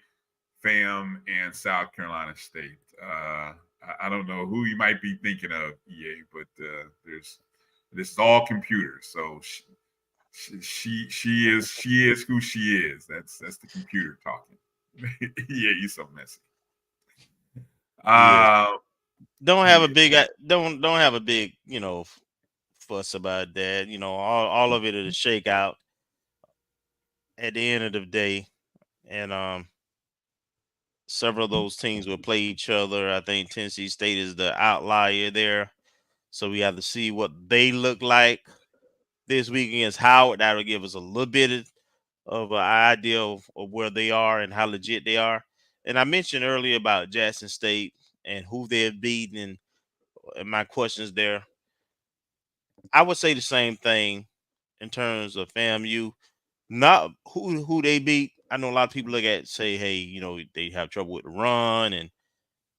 FAM, and South Carolina State. I don't know who you might be thinking of, EA, but this is all computers. So she is who she is. That's the computer talking. Yeah, you're so messy. Don't have a big fuss about that. All of it is a shakeout at the end of the day, and several of those teams will play each other. I think Tennessee State is the outlier there, so we have to see what they look like this week against Howard. That'll give us a little bit of an idea of where they are and how legit they are. And I mentioned earlier about Jackson State and who they've beaten, and my questions there. I would say the same thing in terms of FAMU, not who they beat. I know a lot of people look at it and say, hey, they have trouble with the run,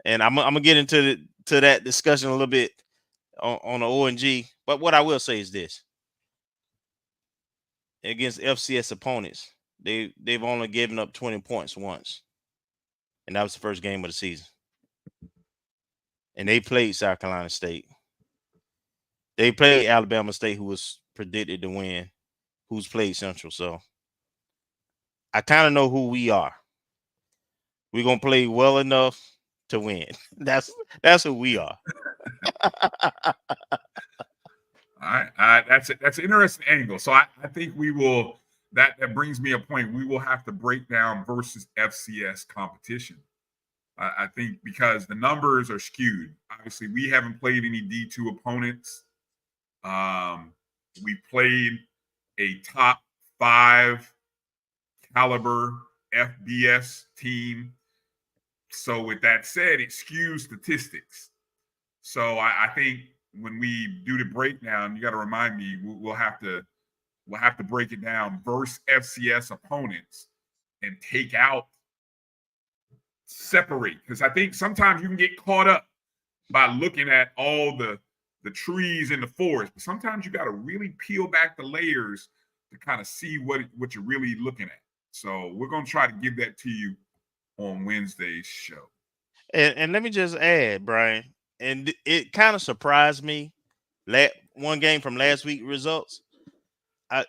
and I'm gonna get into that discussion a little bit on the O&G. But what I will say is this: against FCS opponents, they've only given up 20 points once, and that was the first game of the season. And they played South Carolina State. They played Alabama State, who was predicted to win, who's played Central. So I kind of know who we are. We're gonna play well enough to win. That's who we are. All right, that's an interesting angle. So I think we will. That brings me a point. We will have to break down versus FCS competition. I think because the numbers are skewed. Obviously, we haven't played any D2 opponents. We played a top 5 caliber FBS team. So with that said, it skews statistics. So I think when we do the breakdown, you got to remind me, we'll have to break it down versus FCS opponents and take out, separate, because I think sometimes you can get caught up by looking at all the trees in the forest, but sometimes you got to really peel back the layers to kind of see what you're really looking at. So we're going to try to give that to you on Wednesday's show. And let me just add, Brian, and it kind of surprised me. One game from last week results.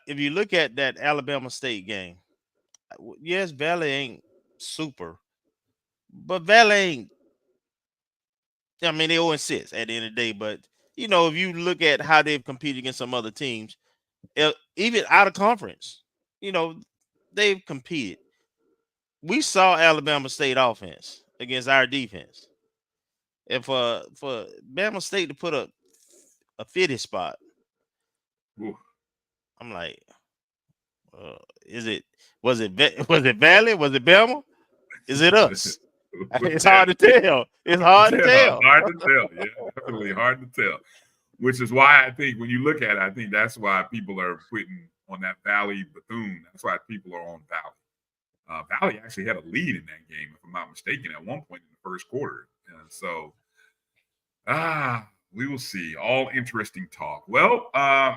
If you look at that Alabama State game, yes, Valley ain't super, but Valley ain't I mean, they 0-6 at the end of the day. But you know, if you look at how they've competed against some other teams, even out of conference, you know, they've competed. We saw Alabama State offense against our defense. And for Bama State to put a 50 spot, Ooh. I'm like, was it Valley? Was it Bama? Is it us? It's hard to tell. It's hard to tell. Hard to tell. Yeah, definitely hard to tell. Which is why I think when you look at it, I think that's why people are putting on that Valley Bethune. That's why people are on Valley. Valley actually had a lead in that game, if I'm not mistaken, at one point in the first quarter. And so, we will see. All interesting talk. Well,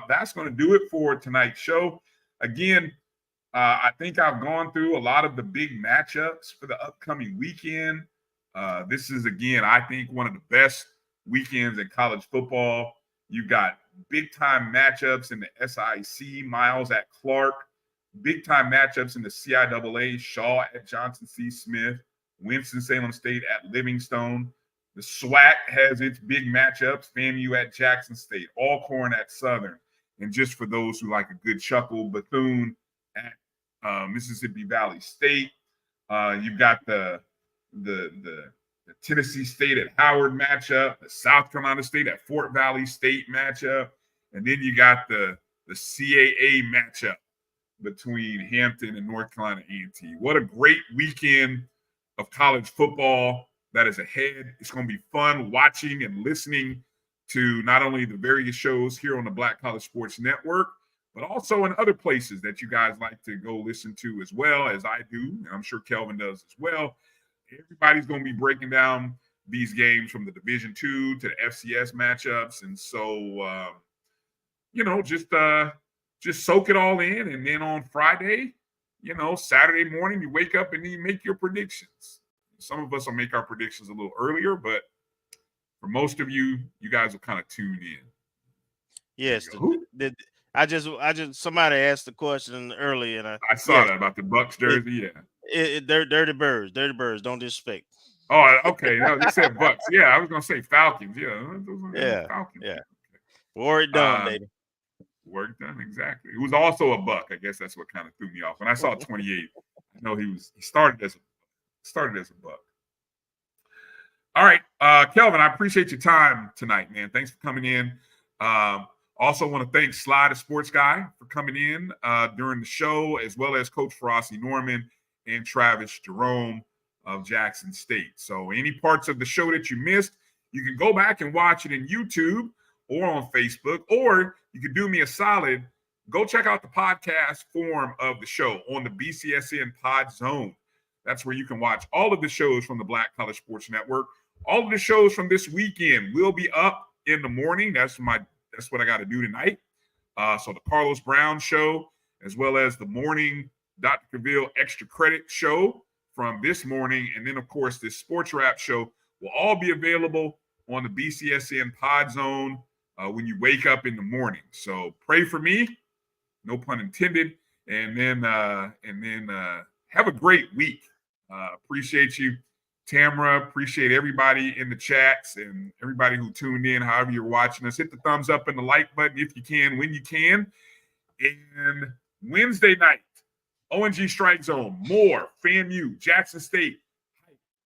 that's going to do it for tonight's show. Again, I think I've gone through a lot of the big matchups for the upcoming weekend. This is, again, I think one of the best weekends in college football. You've got big-time matchups in the SIAC, Miles at Clark. Big-time matchups in the CIAA, Shaw at Johnson C. Smith, Winston-Salem State at Livingstone. The SWAC has its big matchups, FAMU at Jackson State, Alcorn at Southern. And just for those who like a good chuckle, Bethune at Mississippi Valley State. You've got the Tennessee State at Howard matchup, the South Carolina State at Fort Valley State matchup, and then you got the CAA matchup between Hampton and North Carolina A&T. What a great weekend of college football that is ahead. It's going to be fun watching and listening to not only the various shows here on the Black College Sports Network, but also in other places that you guys like to go listen to as well, as I do, and I'm sure Kelvin does as well. Everybody's going to be breaking down these games from the Division II to the FCS matchups. And so, just soak it all in. And then on Friday, Saturday morning, you wake up and you make your predictions. Some of us will make our predictions a little earlier, but for most of you, you guys will kind of tune in. Yes. I just somebody asked the question earlier, and I saw that about the Bucks jersey. Dirty Birds. Don't disrespect. Oh, okay. No, they said Bucks. Yeah, I was gonna say Falcons. Yeah. Falcons. Yeah. Work done, baby. Work done, exactly. It was also a Buck. I guess that's what kind of threw me off. When I saw 28, I know he started as a Buck. All right, Kelvin, I appreciate your time tonight, man. Thanks for coming in. Also want to thank Sly the Sports Guy for coming in during the show, as well as Coach Farasi Norman and Travis Jerome of Jackson State. So any parts of the show that you missed, you can go back and watch it in YouTube or on Facebook, or you can do me a solid, go check out the podcast form of the show on the BCSN Pod Zone. That's where you can watch all of the shows from the Black College Sports Network. All of the shows from this weekend will be up in the morning. That's what I got to do tonight. So the Carlos Brown show, as well as the morning Dr. Cavill Extra Credit show from this morning. And then, of course, this SportsWrap show will all be available on the BCSN Pod Zone when you wake up in the morning. So pray for me, no pun intended. And then have a great week. Appreciate you, Tamara. Appreciate everybody in the chats and everybody who tuned in, however you're watching us. Hit the thumbs up and the like button if you can, when you can. And Wednesday night, ONG Strike Zone, more FAMU, Jackson State.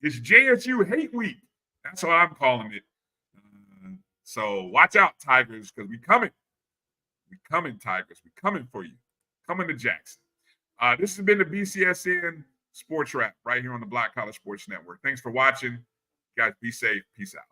It's JSU Hate Week. That's what I'm calling it. So watch out, Tigers, because we coming. We coming, Tigers. We coming for you. Coming to Jackson. This has been the BCSN SportsWrap right here on the Black College Sports Network. Thanks for watching. You guys be safe. Peace out.